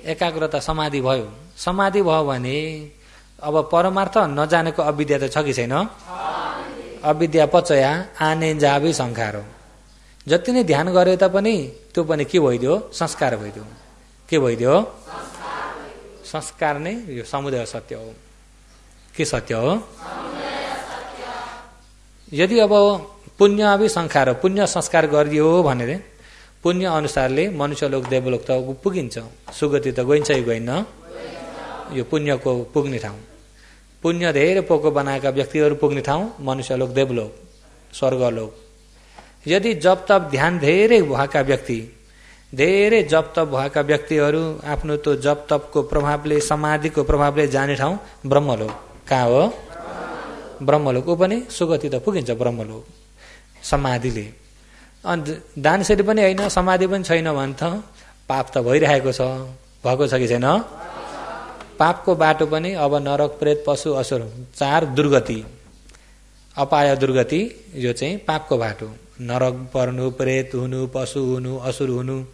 एकाग्रता समाधि भयो। समाधि भयो भने अब परमार्थ नजानेको अविद्या त छ कि छैन? अविद्या पचया आने जावी संखारो। जति नै ध्यान गरे तापनि त्यो पनि के भइदियो? संस्कार भइदियो। के भइदियो? संस्कार नै यो समुदय सत्य हो। के सत्य हो? यदि अब पुण्य आवी संखार, पुण्य संस्कार गरिदियो भने पुण्य अनुसारले मनुष्य लोक देवलोक त पुगिन्छ, सुगति त गइन्छ कि गइन्न? यो पुण्यको पुग्ने ठाउँ। पुण्य धेरै पोको बनाएका व्यक्तिहरू पुग्ने ठाउँ मनुष्य लोक देवलोक स्वर्गलोक। यदि जप तप ध्यान धेरै भएका व्यक्ति, धेरै जप तप भएका व्यक्तिहरू आफ्नो त्यो जप तपको प्रभावले समाधिको प्रभावले जाने ठाउँ ब्रह्मलोक। कहाँ हो? ब्रह्मलोक। ऊ पनि सुगति त पुगिन्छ ब्रह्मलोक समाधिले। अनि दानशरी पनि होइन, समाधि पनि छैन भने त पाप त भइरहेको छ। भएको छ कि छैन? पापको बाटो पनि अब नरक प्रेत पशु असुर 4 दुर्गति, अपाय दुर्गति। यो चाहिँ पापको बाटो। नरक पर्नु, प्रेत हुनु, पशु हुनु, असुर हुनु,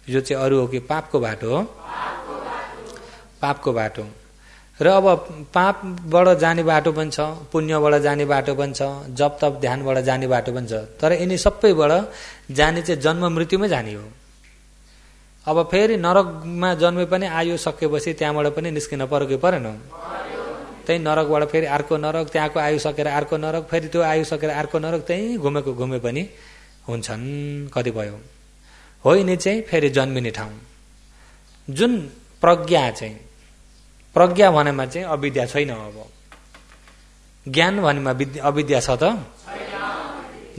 यो चाहिँ अरू हो कि पापको बाटो हो। पापको बाटो। र अब पापबाट जाने बाटो पनि छ, पुण्यबाट जाने बाटो पनि छ, जप तप ध्यानबाट जाने बाटो पनि छ। तर यिनी सबैबाट जाने चाहिँ जन्म मृत्युमै जाने हो। अब फेरि नरकमा जन्मे पनि आयु सकेपछि त्यहाँबाट पनि निस्किन पर्यो कि परेन? त्यही नरकबाट फेरि अर्को नरक, त्यहाँको आयु सकेर अर्को नरक, फेरि त्यो आयु सकेर अर्को नरक, त्यही घुमेको घुमे पनि हुन्छन् कतिपय। हो यिनी चाहिँ फेरि जन्मिने ठाउँ। जुन प्रज्ञा चाहिँ, प्रज्ञा भनेमा चाहिँ अविद्या छैन। अब ज्ञान भनेमा अविद्या छ त?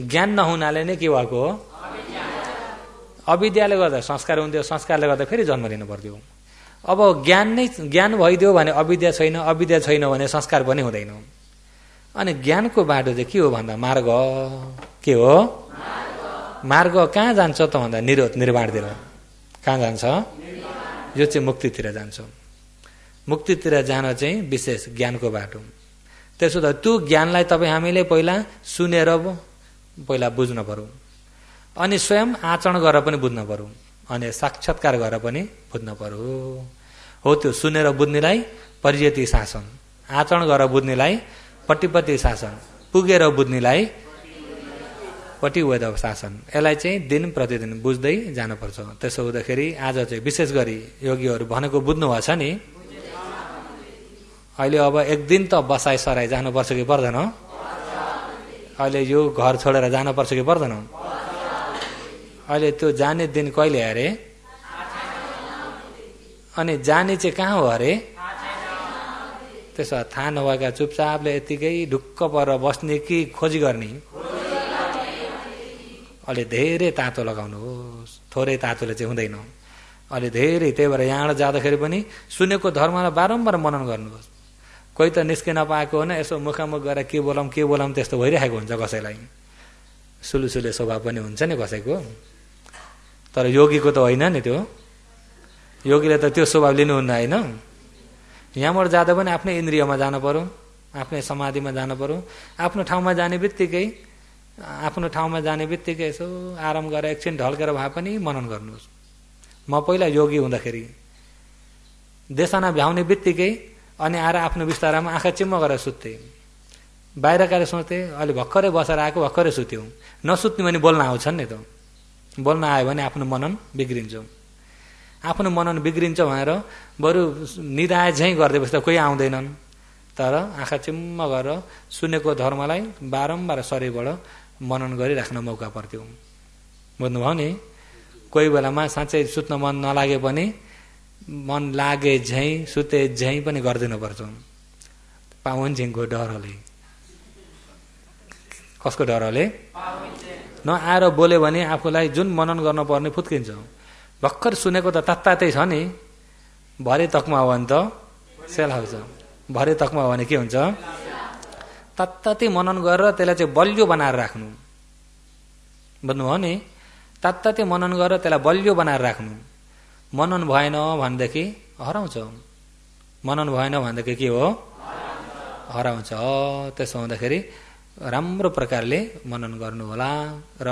ज्ञान नहुनाले नै के भएको हो? अविद्याले गर्दा संस्कार हुन्थ्यो, संस्कारले गर्दा फेरि जन्म लिनु पर्थ्यो। अब ज्ञान भइदियो भने अविद्या छैन, अविद्या छैन भने संस्कार पनि हुँदैन। अनि ज्ञानको बाटो चाहिँ के हो भन्दा मार्ग। के हो? मार्ग कहाँ जान्छ त भन्दा निरोध निर्वाणतिर। कहाँ जान्छ? यो चाहिँ मुक्तितिर जान्छ। मुक्तितिर जान चाहिँ विशेष ज्ञानको बाटो। त्यसो त त्यो ज्ञानलाई तपाईँ हामीले पहिला सुनेर पहिला बुझ्न पर्यो, अनि स्वयं आचरण गरेर पनि बुझ्न पर्यो, अनि साक्षात्कार गरेर पनि बुझ्न पर्यो। हो त्यो सुनेर बुझ्नेलाई परियति शासन, आचरण गरेर बुझ्नेलाई पटिपति शासन, पुगेर बुझ्नेलाई पटिवैध शासन। यसलाई चाहिँ दिन प्रतिदिन बुझ्दै जानुपर्छ। त्यसो हुँदाखेरि आज चाहिँ विशेष गरी योगीहरू भनेको बुझ्नु भएको छ नि। अहिले अब एक दिन त बसाइ सराई जानुपर्छ कि पर्दैन? अहिले यो घर छोडेर जानुपर्छ कि पर्दैन? अहिले त्यो जाने दिन कहिले अरे? अनि जाने चाहिँ कहाँ हो अरे? त्यसो थाहा नभएका चुपचापले यतिकै ढुक्क परेर बस्ने कि खोजी गर्ने? अहिले धेरै तातो लगाउनुहोस्, थोरै तातोले चाहिँ हुँदैन। अहिले धेरै, त्यही भएर यहाँबाट जाँदाखेरि पनि सुनेको धर्मलाई बारम्बार मनन गर्नुहोस्। कोही त निस्किन पाएको हो न, यसो मुखामुख गरेर के बोलाऊँ त्यस्तो भइरहेको हुन्छ कसैलाई। सुलुसुले स्वभाव पनि हुन्छ नि कसैको। तर योगीको त होइन नि त्यो। योगीले त त्यो स्वभाव लिनुहुन्न होइन। यहाँबाट जाँदा पनि आफ्नै इन्द्रियमा जानु पर्यो, आफ्नै समाधिमा जानु पर्यो। आफ्नो ठाउँमा जाने बित्तिकै यसो आराम गरेर एकछिन ढल्केर भए पनि मनन गर्नुहोस्। म पहिला योगी हुँदाखेरि देशना भ्याउने बित्तिकै अनि आएर आफ्नो बिस्तारामा आँखा चिम्म गरेर सुत्थेँ। बाहिर गएर सोच्थेँ, अहिले भर्खरै बसेर आएको, भर्खरै सुत्यौँ। नसुत्ने भने बोल्न आउँछन् नि त। बोल्न आयो भने आफ्नो मनन बिग्रिन्छ। आफ्नो मनन बिग्रिन्छ भनेर बरु निधाए झैँ गरिदिएपछि त कोही आउँदैनन्। तर आँखा चिम्म गरेर सुनेको धर्मलाई बारम्बार शरीरबाट मनन गरिराख्न मौका पर्थ्यो। बुझ्नुभयो नि? कोही बेलामा साँच्चै सुत्न मन नलागे पनि मन लागे झैँ सुते झैँ पनि गरिदिनुपर्छ। पावनझिङको डरले। कसको डरले? नआएर बोल्यो भने आफूलाई जुन मनन गर्न पर्ने फुत्किन्छ। भर्खर सुनेको त तात्तातै छ नि, भरे तकमा हो भने त सेल आउँछ। भरे तकमा हो भने के हुन्छ? तात्तातै मनन गरेर त्यसलाई चाहिँ बलियो बनाएर राख्नु। बुझ्नुभयो नि? तात्तातै मनन गरेर त्यसलाई बलियो बनाएर राख्नु। मनन भएन भनेदेखि हराउँछ। मनन भएन भनेदेखि के हो? हराउँछ। त्यसो हुँदाखेरि राम्रो प्रकारले मनन गर्नु होला। र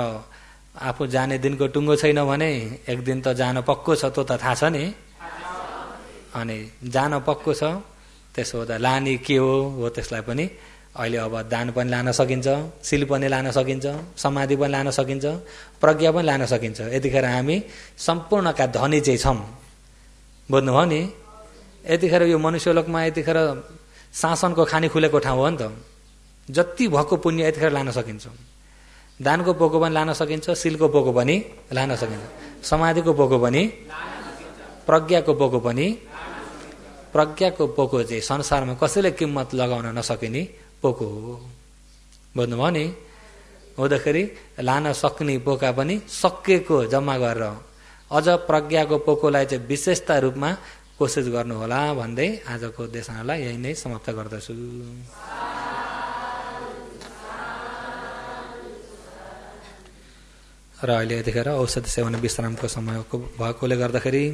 आफू जाने दिनको टुङ्गो छैन भने एक दिन त जान पक्को छ, त्यो त थाहा छ नि। अनि जान पक्को छ, त्यसो हुँदा लाने के हो त्यसलाई पनि अहिले अब दान पनि लान सकिन्छ, सिल पनि लान सकिन्छ, समाधि पनि लान सकिन्छ, प्रज्ञा पनि लान सकिन्छ। यतिखेर हामी सम्पूर्णका धनी चाहिँ छौँ। बुझ्नुभयो नि? यतिखेर यो मनुष्यलोकमा यतिखेर शासनको खानी खुलेको ठाउँ हो नि त। जति भएको पुण्य यतिखेर लान सकिन्छ। दानको पोको पनि लान सकिन्छ, सिलको पोको पनि लान सकिन्छ, समाधिको पोको पनि, प्रज्ञाको पोको पनि। प्रज्ञाको पोको चाहिँ संसारमा कसैले किम्मत लगाउन नसकिने पोको हो। बुझ्नुभयो नि? हुँदाखेरि लान सक्ने पोका पनि सकिएको जम्मा गरेर अझ प्रज्ञाको पोकोलाई चाहिँ विशेषता रूपमा कोसिस गर्नुहोला भन्दै आजको देशनालाई यही नै समाप्त गर्दछु। र अहिले यतिखेर औषधि सेवन विश्रामको समयको भएकोले गर्दाखेरि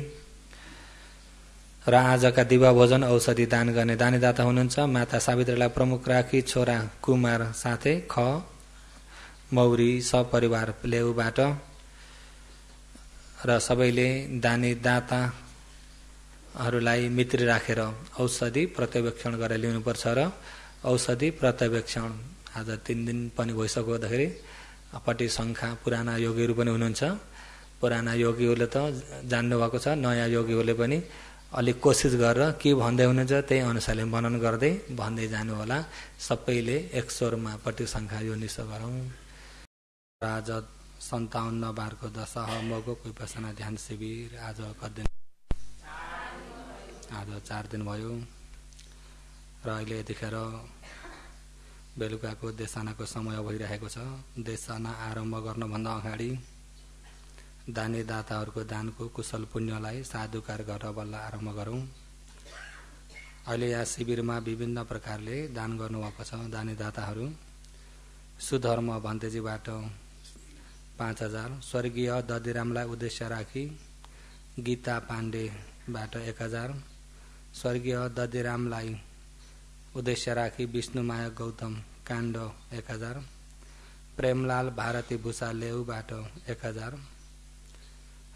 र आजका दिवा भोजन औषधि दान गर्ने दानीदाता हुनुहुन्छ माता सावित्रीलाई प्रमुख राखी छोरा कुमार साथै ख मौरी सपरिवार लेउबाट र सबैले दानीदाताहरूलाई मित्री राखेर औषधि प्रत्यवेक्षण गरेर ल्याउनुपर्छ। र औषधि प्रत्यवेक्षण आज 3 दिन पनि भइसक्यो हुँदाखेरि पट्टि शङ्खा पुराना योगीहरू पनि हुनुहुन्छ। पुराना योगीहरूले त जान्नुभएको छ, नयाँ योगीहरूले पनि अलिक कोसिस गरेर के भन्दै हुनुहुन्छ त्यही अनुसारले मनन गर्दै भन्दै जानु होला। सबैले एक स्वरमा पट्टि शङ्खा यो निसो गरौँ। आज 57 बारको दशह मगो विपसना ध्यान शिविर आज कति दिन? आज 4 दिन भयो। र अहिले यतिखेर बेलुकाको देशनाको समय भइरहेको छ। देशना आरम्भ गर्नुभन्दा अगाडि दानीदाताहरूको दानको कुशल पुण्यलाई साधुकार गरेर बल्ल आरम्भ गरौँ। अहिले यहाँ शिविरमा विभिन्न प्रकारले दान गर्नुभएको छ दानीदाताहरू। सुधर्म भन्तेजीबाट 5000, स्वर्गीय दधिरामलाई उद्देश्य राखी गीता पाण्डेबाट 1000, स्वर्गीय दधिरामलाई उद्देश्य राखी विष्णुमाया गौतम काण्ड 1000, प्रेमलाल भारती भूषा लेउबाट 1000,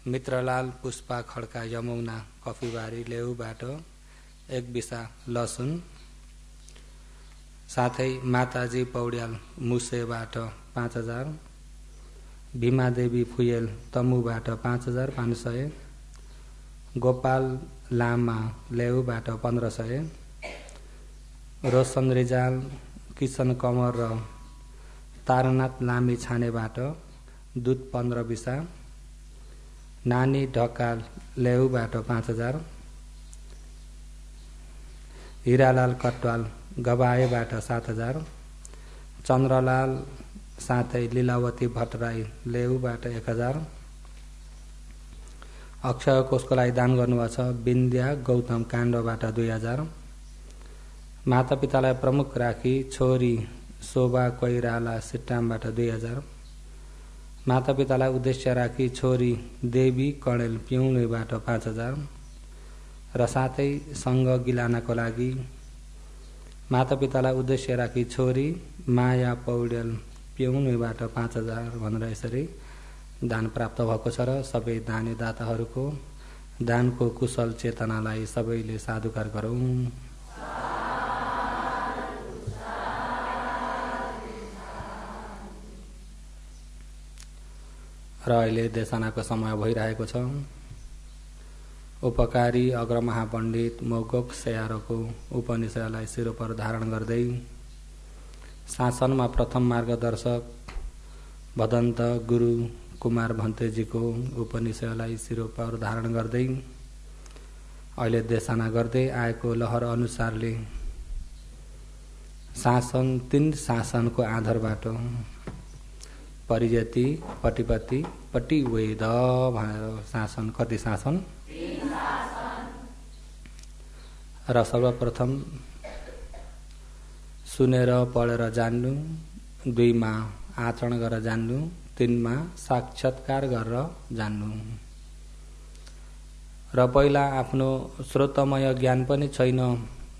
मित्रलाल पुष्पा खड्का यमुना कफीबारी लेउबाट 1 बिसा लसुन, साथै माताजी पौड्याल मुसेबाट 5000, भीमादेवी फुयल तमुबाट 5500, गोपाल लामा लेउबाट 1500, रोशन रिजाल किशन कमर र तारनाथ लामी छानेबाट दूध 15 बिसा, नानी ढकाल लेउबाट 5000, हिरालाल कटवाल गवाएबाट 7000, चन्द्रलाल साथै लीलावती भट्टराई लेउबाट 1000, अक्षय कोषको लागि दान गर्नुभएको छ विन्द्या गौतम काण्डबाट 2000, मातापितालाई प्रमुख राखी छोरी शोभा कोइराला सिट्टामबाट 2000, मातापितालाई उद्देश्य राखी छोरी देवी कणेल पिउनेबाट 5000 र साथै सङ्घ गिलानाको लागि मातापितालाई उद्देश्य राखी छोरी माया पौडेल पिउनेबाट 5000 भनेर यसरी दान प्राप्त भएको छ। र सबै दानीदाताहरूको दानको कुशल चेतनालाई सबैले साधुकार गरौँ। र अहिले देशनाको समय भइरहेको छ। उपकारी अग्रमहापण्डित मोगोक सेयारको उपनिषदलाई शिरोपर धारण गर्दै शासनमा प्रथम मार्गदर्शक भदन्त गुरु कुमार भन्तेजीको उपनिषदलाई शिरोपर धारण गर्दै अहिले देशना गर्दै आएको लहर अनुसारले शासन 3 शासनको आधारबाट परिजति पटिपति पटिवेद भनेर शासन कति शासन? 3 शासन। र सर्वप्रथम सुनेर पढेर जान्नु, 2 मा आचरण गरेर जान्नु, 3 मा साक्षात्कार गरेर जान्नु। र पहिला आफ्नो श्रोतमय ज्ञान पनि छैन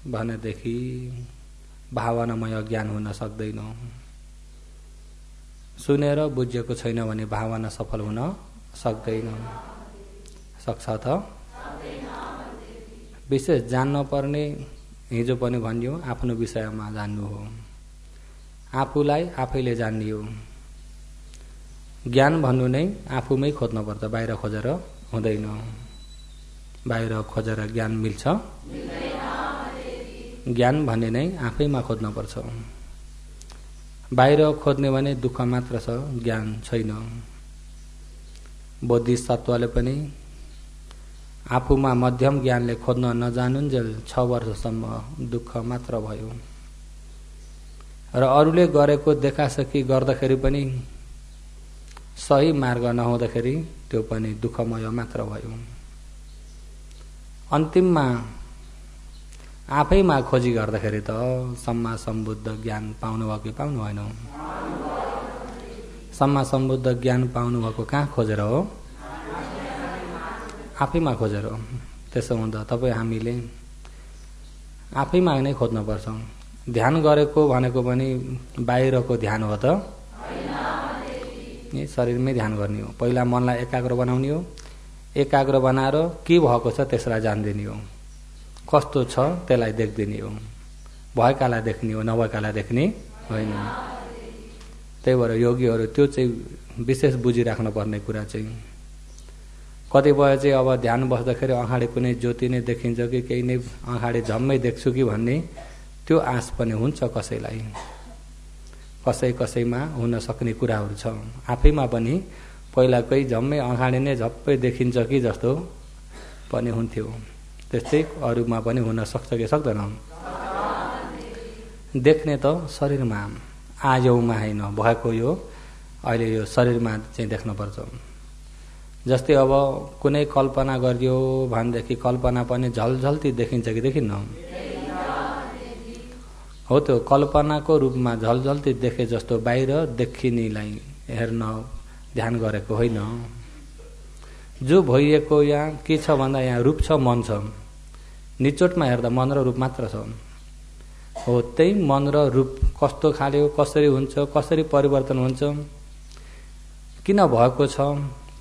भनेदेखि भावनामय ज्ञान हुन सक्दैन। सुनेर बुझेको छैन भने भावना सफल हुन सक्दैन। सक्छ त? विशेष जान्न पर्ने हिजो पनि भनियो आफ्नो विषयमा जान्नु हो, आफूलाई आफैले जान्ने हो। ज्ञान भन्नु नै आफूमै खोज्नुपर्छ, बाहिर खोजेर हुँदैन। बाहिर खोजेर ज्ञान मिल्छ? ज्ञान भन्ने नै आफैमा खोज्नुपर्छ। बाहिर खोज्ने भने दुःख मात्र छ, ज्ञान छैन। बोधिसत्वले पनि आफूमा मध्यम ज्ञानले खोज्न नजानुन्जेल 6 वर्षसम्म दुःख मात्र भयो र अरूले गरेको देखासकी गर्दाखेरि पनि सही मार्ग नहुँदाखेरि त्यो पनि दुःखमय मात्र भयो। अन्तिममा आफैमा खोजी गर्दाखेरि त सम्मा सम्बुद्ध ज्ञान पाउनुभयो कि पाउनु भएन? सम्मा सम्बुद्ध ज्ञान पाउनुभएको कहाँ खोजेर हो? आफैमा खोजेर हो। त्यसो हुँदा तपाईँ हामीले आफैमा नै खोज्नुपर्छ। ध्यान गरेको भनेको पनि बाहिरको ध्यान हो त? यही शरीरमै ध्यान गर्ने हो। पहिला मनलाई एकाग्र बनाउने हो, एकाग्र बनाएर के भएको छ त्यसलाई जान्दिने हो, कस्तो छ त्यसलाई देख्दिने हो, भएकालाई देख्ने हो, नभएकालाई देख्ने होइन। त्यही भएर योगीहरू त्यो चाहिँ विशेष बुझिराख्नु पर्ने कुरा चाहिँ। कतिपय चाहिँ अब ध्यान बस्दाखेरि अगाडि कुनै ज्योति नै देखिन्छ कि केही नै अगाडि झम्मै देख्छु कि भन्ने त्यो आश पनि हुन्छ कसैलाई, कसैमा हुन सक्ने कुराहरू छ। आफैमा पनि पहिला कोही झम्मै अगाडि नै झप्पै देखिन्छ कि जस्तो पनि हुन्थ्यो, त्यस्तै अरूमा पनि हुन सक्छ कि सक्दैन? देख्ने त शरीरमा, आयौमा होइन, भएको यो अहिले यो शरीरमा चाहिँ देख्नुपर्छ। जस्तै अब कुनै कल्पना गरियो भनेदेखि कल्पना पनि झलझल्ती देखिन्छ कि देखिन्न? हो, त्यो कल्पनाको रूपमा झलझल्ती देखे जस्तो बाहिर देखिनेलाई हेर्न ध्यान गरेको होइन। जो भइएको यहाँ के छ भन्दा यहाँ रूप छ, मन छ। निचोटमा हेर्दा मन र रूप मात्र छ। हो, त्यही मन र रूप कस्तो खाले, कसरी हुन्छ, कसरी परिवर्तन हुन्छ, किन भएको छ,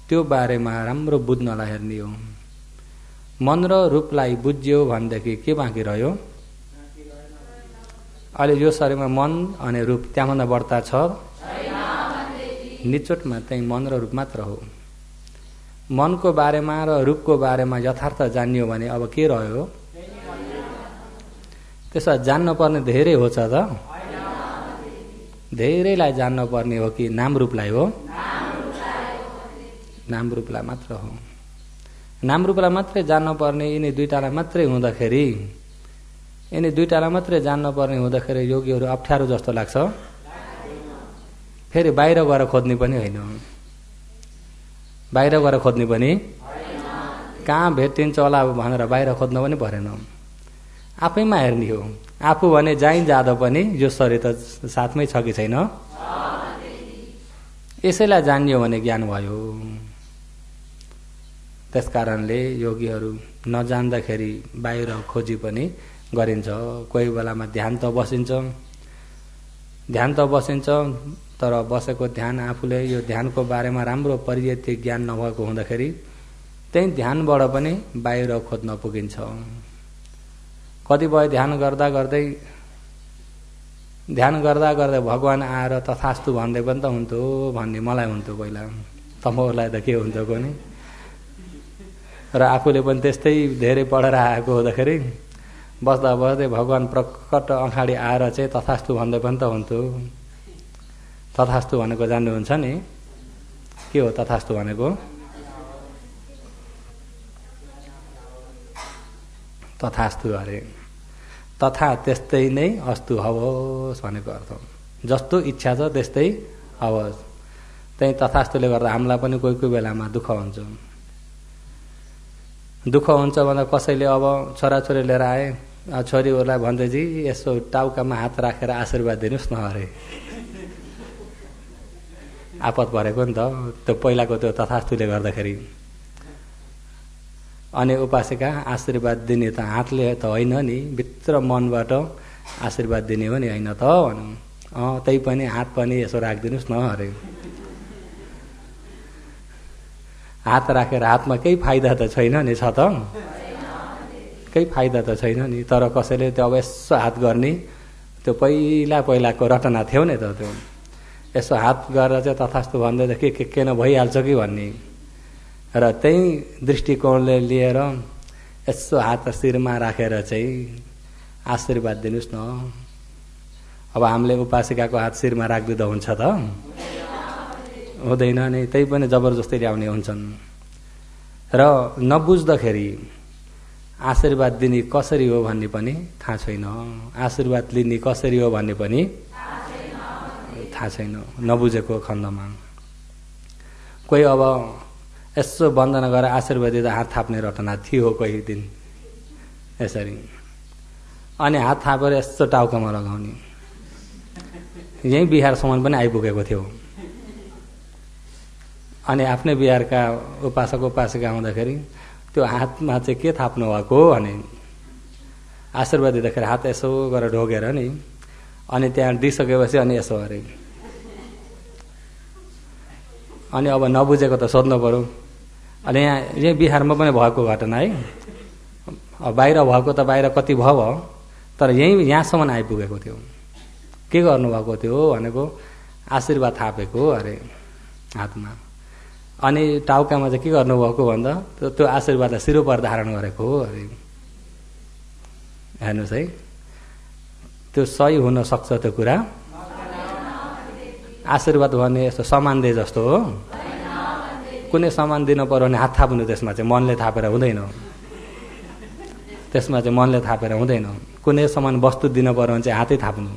त्यो बारेमा राम्रो बुझ्नलाई हेर्ने हो। मन र रूपलाई बुझ्यो भनेदेखि के बाँकी रह्यो? अहिले यो शरीरमा मन अनि रूप त्यहाँभन्दा बढ्ता छ? निचोटमा त्यही मन र रूप मात्र हो। मनको बारेमा र रूपको बारेमा यथार्थ जानियो भने अब के रह्यो? त्यसो जान्न पर्ने धेरै हो छ त? धेरैलाई जान्न पर्ने हो कि नाम रूपलाई हो? नाम रूपलाई मात्र हो। नाम रूपलाई मात्रै जान्न पर्ने, यिनी दुईटालाई मात्रै हुँदाखेरि, यिनी दुईटालाई मात्रै जान्न पर्ने हुँदाखेरि योगीहरू अप्ठ्यारो जस्तो लाग्छ। फेरि बाहिर गएर खोज्ने पनि होइन, बाहिर गएर खोज्ने पनि कहाँ भेटिन्छ होला भनेर बाहिर खोज्न पनि परेन, आफैमा हेर्ने हो। आफू भने जहीँ जाँदा पनि यो शरीर त साथमै छ कि छैन? यसैलाई जानियो भने ज्ञान भयो। त्यसकारणले योगीहरू नजान्दाखेरि बाहिर खोजी पनि गरिन्छ। कोही बेलामा ध्यान त बसिन्छ, तर बसेको ध्यान आफूले यो ध्यानको बारेमा राम्रो परिचित ज्ञान नभएको हुँदाखेरि त्यही ध्यानबाट पनि बाहिर खोज्न पुगिन्छ। कतिपय ध्यान गर्दा गर्दै भगवान आएर तथास्तु भन्दै पनि त हुन्थ्यो भन्ने मलाई हुन्थ्यो पहिला, तपाईँहरूलाई त के हुन्थ्यो कोनी। र आफूले पनि त्यस्तै धेरै पढेर आएको हुँदाखेरि बस्दा बस्दै भगवान प्रकट अगाडि आएर चाहिँ तथास्तु भन्दै पनि त हुन्थ्यो। तथास्तु भनेको जान्नुहुन्छ नि? के हो तथास्तु भनेको? तथास्तु अरे तथा त्यस्तै नै अस्तु हवस् भनेको अर्थ। जस्तो इच्छा छ त्यस्तै हवस्। त्यही तथास्तुले गर्दा हामीलाई पनि कोही कोही बेलामा दुःख हुन्छ। दुःख हुन्छ भन्दा कसैले अब छोराछोरी लिएर आए, छोरीहरूलाई भन्दै जी यसो टाउकामा हात राखेर आशीर्वाद दिनुहोस् न अरे, आपत परेको नि त त्यो पहिलाको त्यो तथास्तुले गर्दाखेरि। अनि उपासिका आशीर्वाद दिने त हातले त होइन नि, भित्र मनबाट आशीर्वाद दिने हो नि, होइन त भनौँ। त्यही पनि हात पनि यसो राखिदिनुहोस् न अरे। हात राखेर हातमा केही फाइदा त छैन नि, छ त? केही फाइदा त छैन नि। तर कसैले त्यो अब यसो हात गर्ने त्यो पहिलाको रटना थियो नि त, त्यो यसो हात गरेर चाहिँ तथास्तु भन्दै त के न भइहाल्छ कि भन्ने। र त्यही दृष्टिकोणले लिएर यसो हात शिरमा राखेर चाहिँ आशीर्वाद दिनुहोस् न। अब हामीले उपासिकाको हात शिरमा राखिदिँदा हुन्छ त? हुँदैन नि। त्यही पनि जबरजस्ती ल्याउने हुन्छन्। र नबुझ्दाखेरि आशीर्वाद दिने कसरी हो भन्ने पनि थाहा छैन, आशीर्वाद लिने कसरी हो भन्ने पनि थाहा छैन नबुझेको खण्डमा। कोही अब यसो वन्दना गरेर आशीर्वाद दिँदा हात थाप्ने रटना थियो कोही दिन यसरी, अनि हात थापेर यस्तो टाउकोमा लगाउने, यही बिहारसम्म पनि आइपुगेको थियो। अनि आफ्नै बिहारका उपासक उपासिका आउँदाखेरि त्यो हातमा चाहिँ के थाप्नु भएको भने आशीर्वाद दिँदाखेरि हात यसो गरेर ढोगेर नि, अनि त्यहाँ दिइसकेपछि अनि यसो अरे, अनि अब नबुझेको त सोध्नु पर्यो। अनि यही बिहारमा पनि भएको घटना है, बाहिर भएको त बाहिर कति भयो, तर यहाँसम्म आइपुगेको थियो। के गर्नुभएको थियो भनेको आशीर्वाद थापेको अरे हातमा, अनि टाउकामा चाहिँ के गर्नुभएको भन्दा त्यो आशीर्वादलाई शिरो पर धारण गरेको हो अरे। हेर्नुहोस् है, त्यो सही हुन सक्छ त्यो कुरा? आशीर्वाद भन्ने यस्तो सामान दे जस्तो हो। कुनै सामान दिन पर्यो भने हात थाप्नु, त्यसमा चाहिँ मनले थापेर हुँदैन, त्यसमा चाहिँ मनले थापेर हुँदैन। कुनै सामान वस्तु दिन पर्यो भने चाहिँ हातै थाप्नु।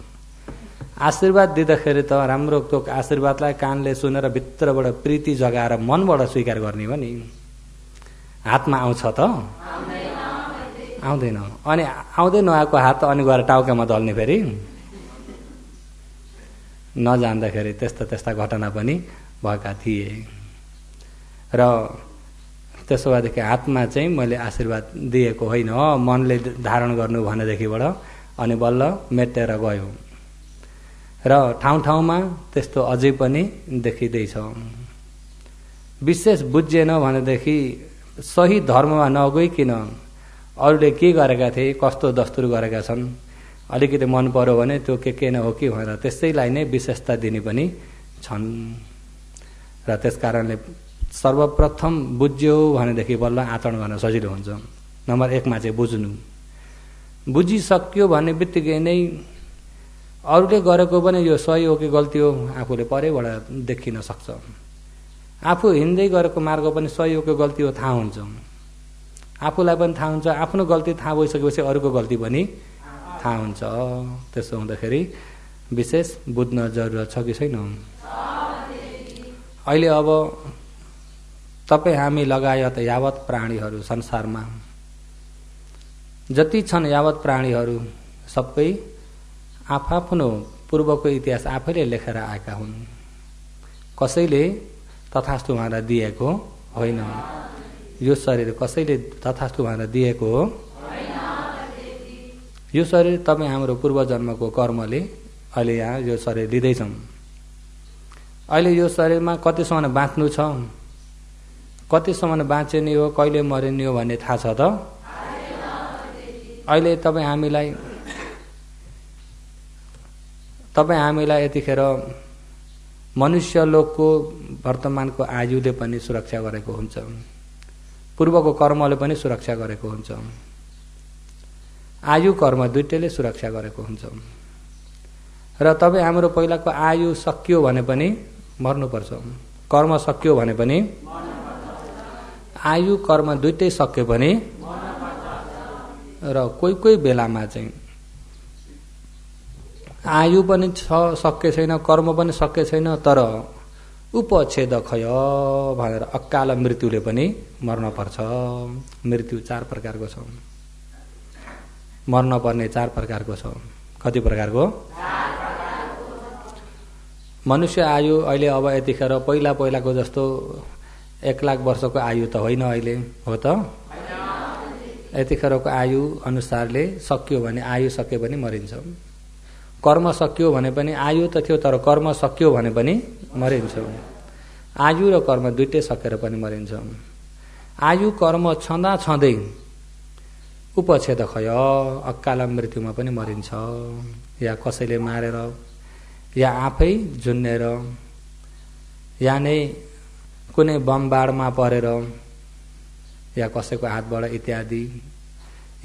आशीर्वाद दिँदाखेरि त राम्रो त्यो आशीर्वादलाई कानले सुनेर भित्रबाट प्रीति जगाएर मनबाट स्वीकार गर्ने हो नि। हातमा आउँछ त? आउँदैन। अनि आउँदै नआएको हात अनि गएर टाउकामा दल्ने फेरि नजान्दाखेरि त्यस्ता घटना पनि भएका थिए। र त्यसो भएदेखि हातमा चाहिँ मैले आशीर्वाद दिएको होइन, मनले धारण गर्नु भनेदेखिबाट अनि बल्ल मेटेर गयो। र ठाउँ ठाउँमा त्यस्तो अझै पनि देखिँदैछ। विशेष बुझिएन भनेदेखि सही धर्ममा नगइकन अरूले के गरेका थिए, कस्तो दस्तुर गरेका छन्, अलिकति मन पर्यो भने त्यो के न हो कि भनेर त्यसैलाई नै विशेषता दिने पनि छन्। र त्यस कारणले सर्वप्रथम बुझ्यो भनेदेखि बल्ल आचरण गर्न सजिलो हुन्छ। नम्बर 1 मा चाहिँ बुझ्नु। बुझिसक्यो भन्ने बित्तिकै नै अरूले गरेको पनि यो सही हो कि गल्ती हो आफूले परैबाट देखिन सक्छ। आफू हिँड्दै गरेको मार्ग पनि सही हो कि गल्ती हो थाहा हुन्छ, आफूलाई पनि थाहा हुन्छ। आफ्नो गल्ती थाहा भइसकेपछि अरूको गल्ती पनि थाहा हुन्छ। त्यसो हुँदाखेरि विशेष बुझ्न जरुरत छ कि छैन? अहिले अब तपाईँ हामी लगायत यावत प्राणीहरू संसारमा जति छन्, यावत प्राणीहरू सबै आफआफ्नो पूर्वको इतिहास आफैले लेखेर आएका हुन्। कसैले तथास्तु भनेर दिएको होइन। यो शरीर कसैले तथास्तु भनेर दिएको हो? यो शरीर तपाईँ हाम्रो पूर्वजन्मको कर्मले अहिले यहाँ यो शरीर लिँदैछौँ। अहिले यो शरीरमा कतिसम्म बाँच्नु छ, कतिसम्म बाँचिने हो, कहिले मरिने हो भन्ने थाहा छ त? अहिले तपाईँ हामीलाई यतिखेर मनुष्य लोकको वर्तमानको आयुले पनि सुरक्षा गरेको हुन्छ, पूर्वको कर्मले पनि सुरक्षा गरेको हुन्छ। आयु कर्म दुईटैले सुरक्षा गरेको हुन्छ। र तपाईँ हाम्रो पहिलाको आयु सकियो भने पनि मर्नुपर्छ, कर्म सकियो भने पनि, आयु कर्म दुईटै सक्यो भने, र कोही बेलामा चाहिँ आयु पनि सके छैन, कर्म पनि सके छैन, तर उपच्छेद खय भनेर अकाल मृत्युले पनि मर्न पर्छ। मृत्यु 4 प्रकारको छ, मर्न पर्ने 4 प्रकारको छ। कति प्रकारको? मनुष्य आयु अहिले अब यतिखेर पहिलाको जस्तो 1 लाख वर्षको आयु त होइन अहिले, हो त? यतिखेरको आयु अनुसारले सकियो भने, आयु सक्यो भने मरिन्छ। कर्म सकियो भने पनि, आयु त थियो तर कर्म सकियो भने पनि मरिन्छ। आयु र कर्म दुईटै सकेर पनि मरिन्छ। आयु कर्म छँदै उपच्छेद खय अकाल मृत्युमा पनि मरिन्छ, या कसैले मारेर, या आफै झुन्नेर, या नै कुनै बमबाडमा परेर, या कसैको हातबाट इत्यादि,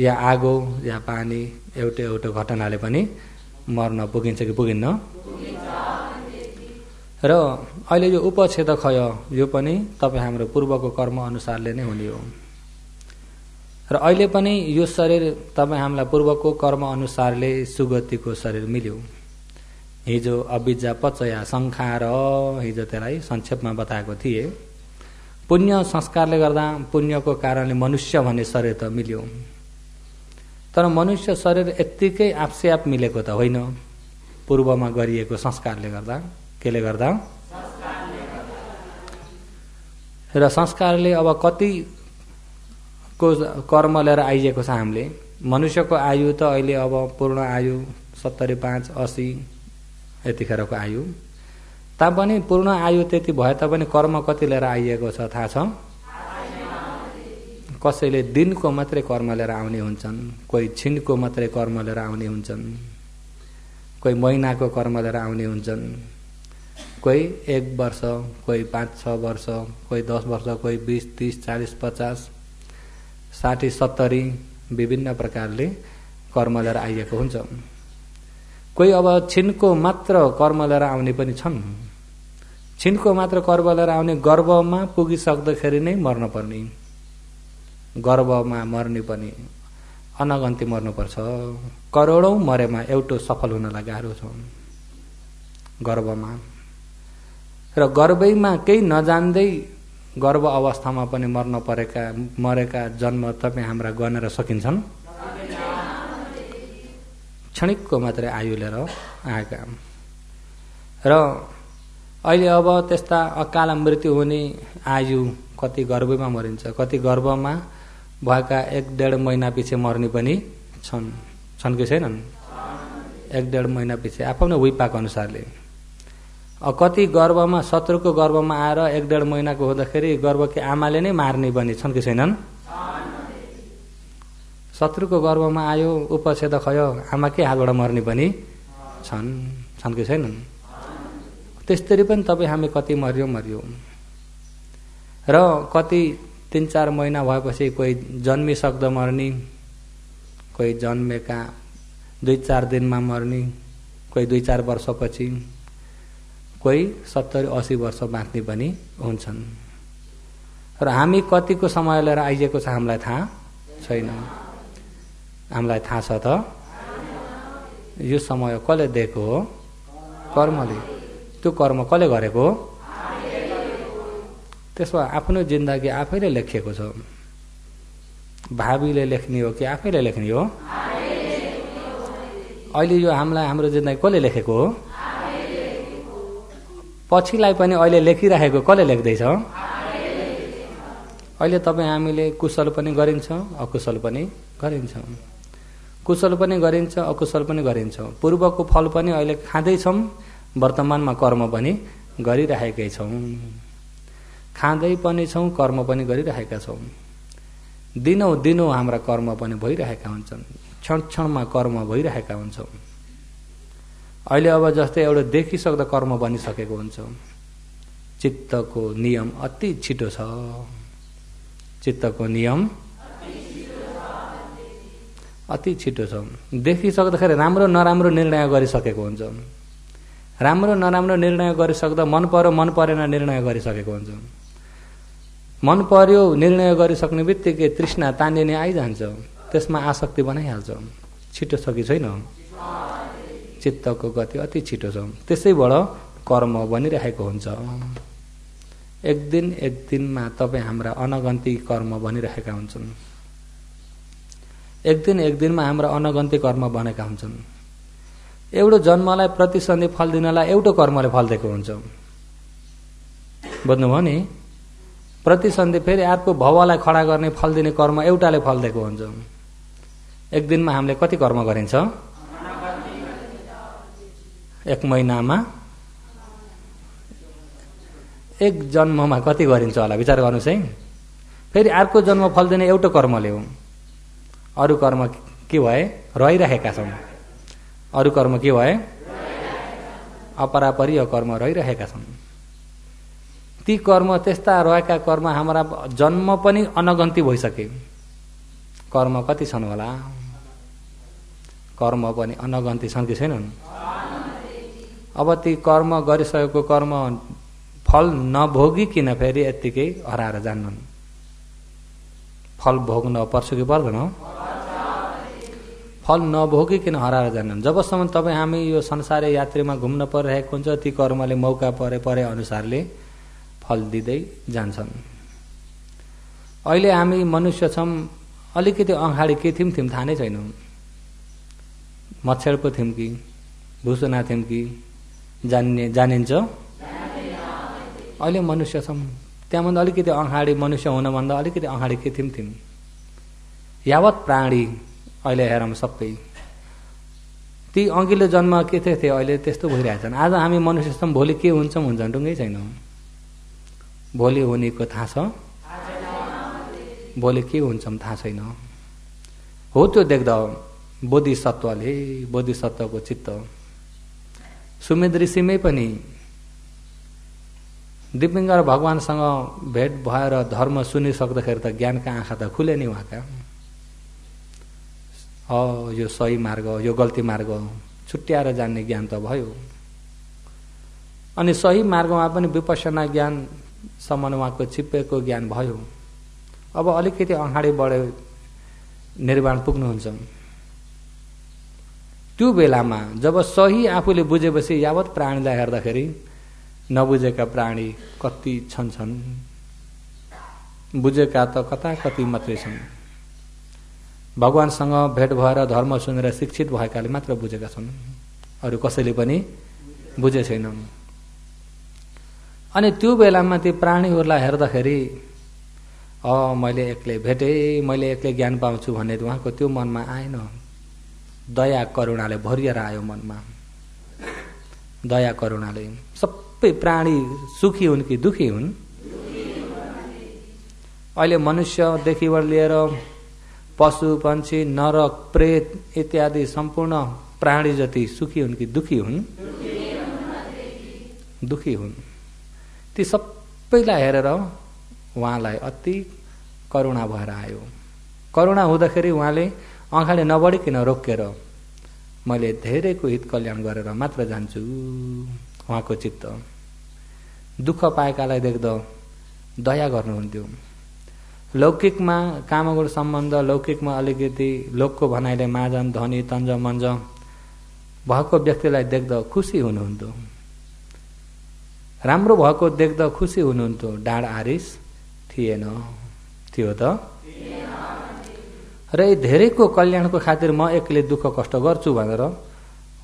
या आगो या पानी एउटै एउटा घटनाले पनि मर्न पुगिन्छ कि पुगिन्न। र अहिले यो उपच्छेद खय यो पनि तपाईँ हाम्रो पूर्वको कर्म अनुसारले नै हुने हो। र अहिले पनि यो शरीर तपाईँ हामीलाई पूर्वको कर्म अनुसारले सुगतिको शरीर मिल्यो। हिजो अबिजा पचया संखार, हिजो त्यसलाई संक्षेपमा बताएको थिए। पुण्य संस्कारले गर्दा पुण्यको कारणले मनुष्य भन्ने शरीर त मिल्यो, तर मनुष्य शरीर यत्तिकै आफसे आप मिलेको त होइन। पूर्वमा गरिएको संस्कारले गर्दा, केले गर्दा? र संस्कारले अब कतिको कर्म लिएर आइएको छ हामीले। मनुष्यको आयु त अहिले अब पूर्ण आयु 75, 80 यतिखेरको आयु, तापनि पूर्ण आयु त्यति भए तापनि कर्म कति लिएर आइएको छ थाहा छ? कसैले दिनको मात्रै कर्म लिएर आउने हुन्छन्, कोही छिनको मात्रै कर्म लिएर आउने हुन्छन्, कोही महिनाको कर्म लिएर आउने हुन्छन्, कोही 1 वर्ष, कोही 5-6 वर्ष, कोही 10 वर्ष, कोही 20, 30, 40, 50, 60, 70 विभिन्न प्रकारले कर्म लिएर आइएको हुन्छ। कोही अब छिनको मात्र कर्म लिएर आउने पनि छन्। छिनको मात्र कर्म लिएर आउने, गर्भमा पुगिसक्दाखेरि नै मर्न पर्ने, गर्भमा मर्ने पनि अनगन्ती मर्नुपर्छ। करोडौं मरेमा एउटा सफल हुनलाई गाह्रो छ गर्भमा। र गर्भैमा केही नजान्दै गर्भ अवस्थामा पनि मरेका जन्म तपाईँ हाम्रा गनेर सकिन्छन्? क्षणिकको मात्रै आयु लिएर आएका। र अहिले अब त्यस्ता अकाल मृत्यु हुने आयु कति गर्भमा मरिन्छ, कति गर्भमा भएका 1-1.5 महिना पछि मर्ने पनि छन् कि छैनन्? 1-1.5 महिना पछि आफ्नो विपाक अनुसारले। कति गर्भमा, शत्रुको गर्भमा आएर 1-1.5 महिनाको हुँदाखेरि गर्भकी आमाले नै मार्ने पनि छन् कि छैनन्? शत्रुको गर्भमा आयो, उपच्छेद खयो, आमाकै हातबाट मर्ने पनि छन् कि छैनन्? त्यसरी पनि तपाईँ हामी कति मर्यो। र कति 3-4 महिना भएपछि कोही जन्मिसक्दा मर्ने, कोही जन्मेका 2-4 दिनमा मर्ने, कोही 2-4 वर्षपछि, कोही 70-80 वर्ष बाँच्ने पनि हुन्छन्। र हामी कतिको समय लिएर आइएको छ हामीलाई थाहा छैन। हामीलाई थाहा छ त? यो समय कसले दिएको हो? कर्मले। त्यो कर्म कसले गरेको हो? त्यसमा आफ्नो जिन्दगी आफैले लेखिएको छ। भावीले लेख्ने हो कि आफैले लेख्ने हो? अहिले यो हाम्रो जिन्दगी कसले लेखेको हो? पछिलाई पनि अहिले लेखिराखेको कसले लेख्दैछ? अहिले तपाईँ हामीले कुशल पनि गरिन्छ, अकुशल पनि गरिन्छ। कुशल पनि गरिन्छ, अकुशल पनि गरिन्छ। पूर्वको फल पनि अहिले खाँदैछौँ, वर्तमानमा कर्म पनि गरिरहेकै छौँ। खाँदै पनि छौँ, कर्म पनि गरिरहेका छौँ। दिनौँ हाम्रा कर्म पनि भइरहेका हुन्छन्, क्षण कर्म भइरहेका हुन्छौँ। अहिले अब जस्तै एउटा देखिसक्दा कर्म बनिसकेको हुन्छ। चित्तको नियम अति छिटो छ। चित्तको नियम अति छिटो छ। देखिसक्दाखेरि राम्रो नराम्रो निर्णय गरिसकेको हुन्छ। राम्रो नराम्रो निर्णय गरिसक्दा मन पर्यो मन परेन निर्णय गरिसकेको हुन्छ। मन पर्यो निर्णय गरिसक्ने बित्तिकै तृष्णा तानिने आइजान्छ, त्यसमा आसक्ति बनाइहाल्छ। छिटो छ कि छैन? चित्तको गति अति छिटो छ। त्यसैबाट कर्म बनिरहेको हुन्छ। एक दिनमा तपाईँ हाम्रा अनगन्ती कर्म बनिरहेका हुन्छन्। एक दिनमा हाम्रा अनगन्ती कर्म बनेका हुन्छन्। एउटा जन्मलाई प्रतिसन्धि फल दिनलाई एउटा कर्मले फल दिएको हुन्छ। बुझ्नुभयो नि? प्रतिसन्धि फेरि अर्को भवलाई खडा गर्ने फल दिने कर्म एउटाले फल दिएको हुन्छ। एक दिनमा हामीले कति कर्म गरिन्छ? 1 महिनामा 1 जन्ममा कति गरिन्छ होला विचार गर्नुहोस् है। फेरि अर्को जन्म फल दिने एउटा कर्मले हो। अरू कर्म के भए रहिरहेका छौँ। अरू कर्म के भए अपरापरीय कर्म रहिरहेका छन्। ती कर्म त्यस्ता रहेका कर्म हाम्रा जन्म पनि अनगन्ती भइसके। कर्म कति छन् होला? कर्म पनि अनगन्ती छन् कि छैनन्? अब ती कर्म गरिसकेको कर्म फल नभोगिकन फेरि यत्तिकै हराएर जान्नन्। फल भोग्न पर्छ कि पर्दैन? फल नभोगिकन हराएर जान्नन्। जबसम्म तपाईँ हामी यो संसारी यात्रीमा घुम्न परिरहेको हुन्छ ती कर्मले मौका परे अनुसारले फल दिँदै जान्छन्। अहिले हामी मनुष्य छौँ, अलिकति अगाडि के थियौँ थाहा नै छैन। मच्छर पो थियौँ कि भुसुना थियौँ कि जानिन्छ? अहिले मनुष्य छौँ, त्यहाँभन्दा अलिकति अगाडि मनुष्य हुनभन्दा अलिकति अगाडि के थियौँ। यावत प्राणी अहिले हेरौँ सबै ती अघिल्लो जन्म के थिए अहिले त्यस्तो भइरहेछन्। आज हामी मनुष्य छौँ, भोलि के हुन्छौँ ढुङ्गै छैन। भोलि हुनेको थाहा छ, भोलि के हुन्छौँ थाहा छैन। हो त्यो देख्दा बोधिसत्वको चित्त सुमेध ऋषिमै पनि दिपिङ्गर भगवानसँग भेट भएर धर्म सुनिसक्दाखेरि त ज्ञानका आँखा त खुले नि उहाँका। यो सही मार्ग, यो गल्ती मार्ग छुट्याएर जान्ने ज्ञान त भयो। अनि सही मार्गमा पनि विपश्यना ज्ञान सम्म उहाँको छिप्पेको ज्ञान भयो। अब अलिकति अगाडि बढे निर्वाण पुग्नुहुन्छ। त्यो बेलामा जब सही आफूले बुझेपछि यावत प्राणीलाई हेर्दाखेरि नबुझेका प्राणी कति छन्। बुझेका त कति मात्रै छन्। भगवानसँग भेट भएर धर्म सुनेर शिक्षित भएकाले मात्र बुझेका छन्, अरू कसैले पनि बुझे छैनन्। अनि त्यो बेलामा ती प्राणीहरूलाई हेर्दाखेरि मैले एक्लै भेटेँ, मैले एक्लै ज्ञान पाउँछु भन्ने उहाँको त्यो मनमा आएन। दया करुणाले भरिएर आयो मनमा। दया करुणाले सबै प्राणी सुखी हुन् कि दुखी हुन्? अहिले मनुष्यदेखि लिएर पशु पन्छी नरक प्रेत इत्यादि सम्पूर्ण प्राणी जति सुखी हुन् कि दुखी हुन्? दुखी हुन्। ती सबैलाई हेरेर उहाँलाई अति करुणा भएर आयो। करुणा हुँदाखेरि उहाँले अगाडि नबढिकन रोकेर मैले धेरैको हित कल्याण गरेर मात्र जान्छु। उहाँको चित्त दुःख पाएकालाई देख्दा दया गर्नुहुन्थ्यो। लौकिकमा कामगुण सम्बन्ध, लौकिकमा अलिकति लोकको भनाइले माजन धनी तन्ज मन्ज भएको व्यक्तिलाई देख्दा खुसी हुनुहुन्थ्यो। राम्रो भएको देख्दा खुसी हुनुहुन्थ्यो। डाँड आरिस थिएन, थियो त? र धेरैको कल्याणको खातिर म एक्लै दुःख कष्ट गर्छु भनेर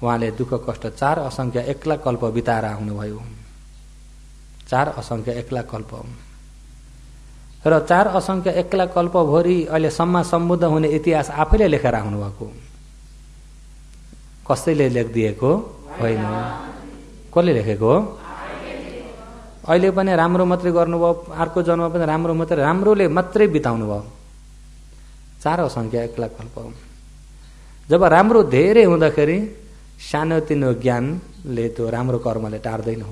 उहाँले दुःख कष्ट 4 असंख्य एक्ला कल्प बिताएर आउनुभयो। 4 असंख्य एक्ला कल्प र 4 असंख्य एक्ला कल्पभरि अहिलेसम्म सम्बुद्ध हुने इतिहास आफैले लेखेर आउनु भएको। कसैले लेखिदिएको होइन। कसले लेखेको? अहिले पनि राम्रो मात्रै गर्नुभयो, अर्को जन्म पनि राम्रोले मात्रै बिताउनु भयो। 4 असंख्य एक्ला कल्प। जब राम्रो धेरै हुँदाखेरि सानोतिनो ज्ञानले त्यो राम्रो कर्मले टार्दैन।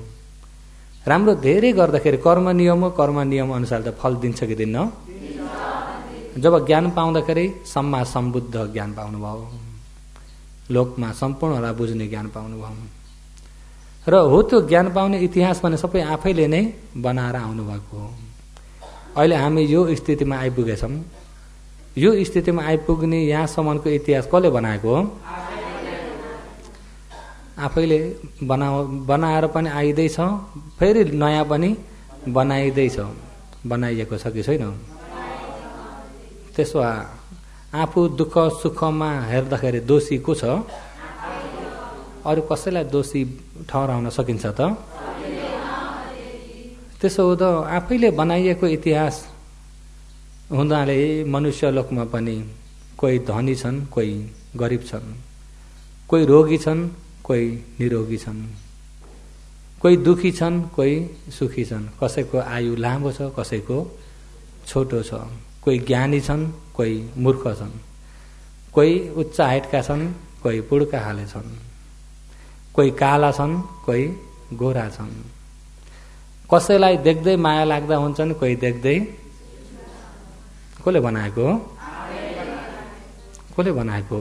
राम्रो धेरै गर्दाखेरि कर्म नियम अनुसार त फल दिन्छ कि दिन्न? जब ज्ञान पाउँदाखेरि सम्मा सम्बुद्ध ज्ञान पाउनुभयो। लोकमा सम्पूर्णलाई बुझ्ने ज्ञान पाउनुभयो। र हो त्यो ज्ञान पाउने इतिहास भने सबै आफैले नै बनाएर आउनुभएको हो। अहिले हामी यो स्थितिमा आइपुगेछौँ। यो स्थितिमा आइपुग्ने यहाँसम्मको इतिहास कसले बनाएको हो? आफैले बनाएर पनि आइदैछ, फेरि नयाँ पनि बनाइदैछ। बनाइएको छ कि छैन? त्यसो आफू दुःख सुखमा हेर्दाखेरि दोषी को छ? अरू कसैलाई दोषी ठहराउन सकिन्छ त? त्यसो हुँदा आफैले बनाइएको इतिहास हुँदाले मनुष्य लोकमा पनि कोही धनी छन्, कोही गरिब छन्, कोही रोगी छन्, कोही निरोगी छन्, कोही दुखी छन्, कोही सुखी छन्। कसैको आयु लामो छ, कसैको छोटो छ। कोही ज्ञानी छन्, कोही मूर्ख छन्। कोही उच्च हाइटका छन्, कोही पुड्का हाले छन्, कोही काला छन्, कोही गोरा छन्, कसैलाई देख्दै माया लाग्दा हुन्छन्, कोही देख्दै कसले बनाएको? कसले बनाएको?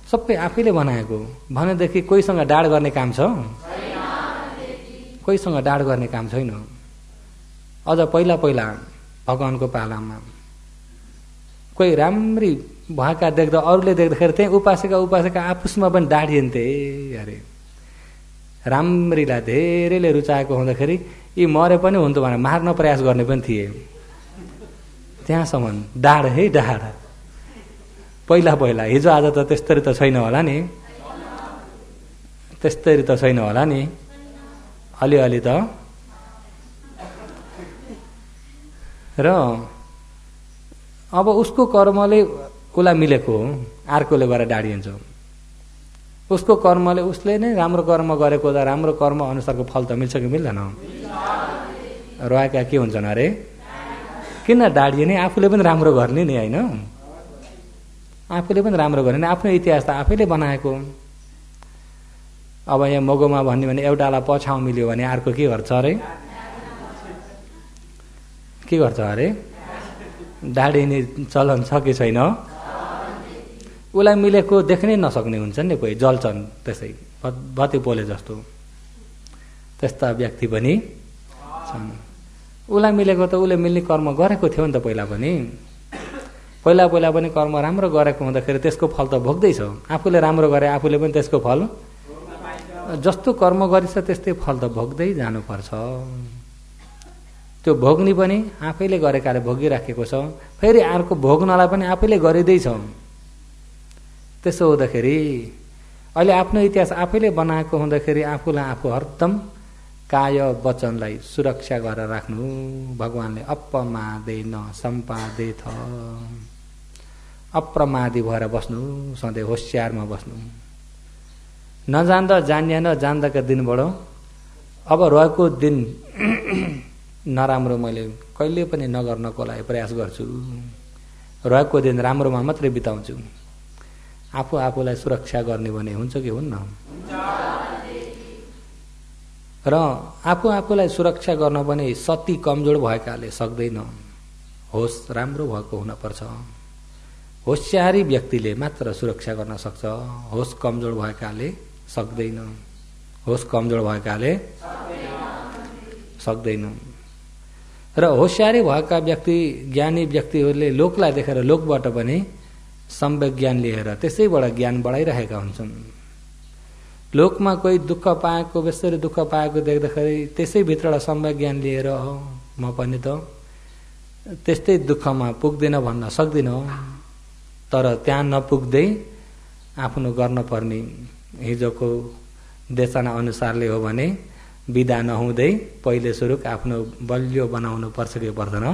सबै आफैले बनाएको भनेदेखि कोहीसँग डाड गर्ने काम छ? कोहीसँग डाड गर्ने काम छैन। अझ पहिला पहिला भगवानको पालामा कोही राम्री भएका देख्दा अरूले देख्दाखेरि त्यही उपासका आपसमा पनि डाडिन्थे अरे। राम्रीलाई धेरैले रुचाएको हुँदाखेरि यी मरे पनि हुन्थ्यो भनेर मार्न प्रयास गर्ने पनि थिए। त्यहाँसम्म डाड है डाड। पहिला पहिला, हिजो आज त त्यस्तरी त छैन होला नि, त्यस्तरी त छैन होला नि, अलिअलि त। र अब उसको कर्मले उसलाई मिलेको हो, अर्कोले गएर डाडिन्छ। उसको कर्मले, उसले नै राम्रो कर्म गरेको त राम्रो कर्म अनुसारको फल त मिल्छ कि मिल्दैन? रहेका के हुन्छन् अरे? किन डाडिए नि? आफूले पनि राम्रो गर्ने नि, होइन? आफूले पनि राम्रो गर्ने नि, आफ्नो इतिहास त आफैले बनाएको। अब यहाँ मगोमा भन्यो भने एउटालाई पछाउ मिल्यो भने अर्को के गर्छ अरे? के गर्छ अरे? डाडिने चलन छ कि छैन? उसलाई मिलेको देख्नै नसक्ने हुन्छन् नि, कोही जल्छन् त्यसै बत्ती पोले जस्तो। त्यस्ता व्यक्ति पनि छन्। उसलाई मिलेको त उसले मिल्ने कर्म गरेको थियो नि त पहिला पनि। पहिला पनि कर्म राम्रो गरेको हुँदाखेरि त्यसको फल त भोग्दैछ। आफूले राम्रो गरे आफूले पनि त्यसको फल, जस्तो कर्म गरिछ त्यस्तै फल त भोग्दै जानुपर्छ। त्यो भोग्ने पनि आफैले गरेकाले भोगिराखेको छ, फेरि अर्को भोग्नलाई पनि आफैले गरिँदैछ। त्यसो हुँदाखेरि अहिले आफ्नो इतिहास आफैले बनाएको हुँदाखेरि आफूलाई आफू हरदम काय वचनलाई सुरक्षा गरेर राख्नु। भगवानले अपमादेन सम्पादेथ, अप्रमादी भएर बस्नु, सधैँ होसियारमा बस्नु। नजान्दा जानिएन, जान्दाका दिनबाट अब रहेको दिन नराम्रो मैले कहिले पनि नगर्नको लागि प्रयास गर्छु। रहेको दिन राम्रोमा मात्रै बिताउँछु। आफूलाई सुरक्षा गर्ने भने हुन्छ कि हुन्न? र आफूलाई सुरक्षा गर्न पनि सती कमजोर भएकाले सक्दैन। होस राम्रो भएको हुनपर्छ। होसियारी व्यक्तिले मात्र सुरक्षा गर्न सक्छ। होस कमजोर भएकाले सक्दैन। होस कमजोर भएकाले सक्दैन। र होसियारी भएका व्यक्ति, ज्ञानी व्यक्तिहरूले लोकलाई देखेर लोकबाट पनि सम्यक ज्ञान लिएर त्यसैबाट ज्ञान बढाइरहेका हुन्छन्। लोकमा कोही दुःख पाएको, बेसरी दुःख पाएको देख्दाखेरि त्यसैभित्रबाट सम्यक ज्ञान लिएर म पनि त त्यस्तै दुःखमा पुग्दिन भन्न सक्दिन। तर त्यहाँ नपुग्दै आफ्नो गर्नुपर्ने हिजोको देशना अनुसारले हो भने बिदा नहुँदै पहिले सुरु आफ्नो बलियो बनाउनु पर्छ कि पर्दैन?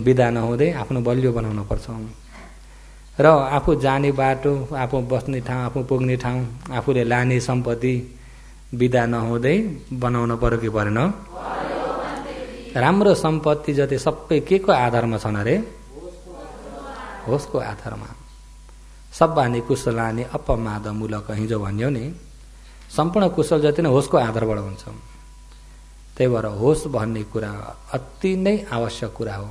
बिदा नहुँदै आफ्नो बलियो बनाउनु पर्छ। र आफू जाने बाटो, आफू बस्ने ठाउँ, आफू पुग्ने ठाउँ, आफूले लाने सम्पत्ति बिदा नहुँदै बनाउनु पर्यो कि परेन? राम्रो सम्पत्ति जति सबै के को आधारमा छन् अरे? होसको आधारमा। सब्बानी कुशलानी अपमाद मूलक, हिजो भन्यो नि, सम्पूर्ण कुशल जति नै होसको आधारबाट हुन्छ। त्यही भएर होस भन्ने कुरा अति नै आवश्यक कुरा हो।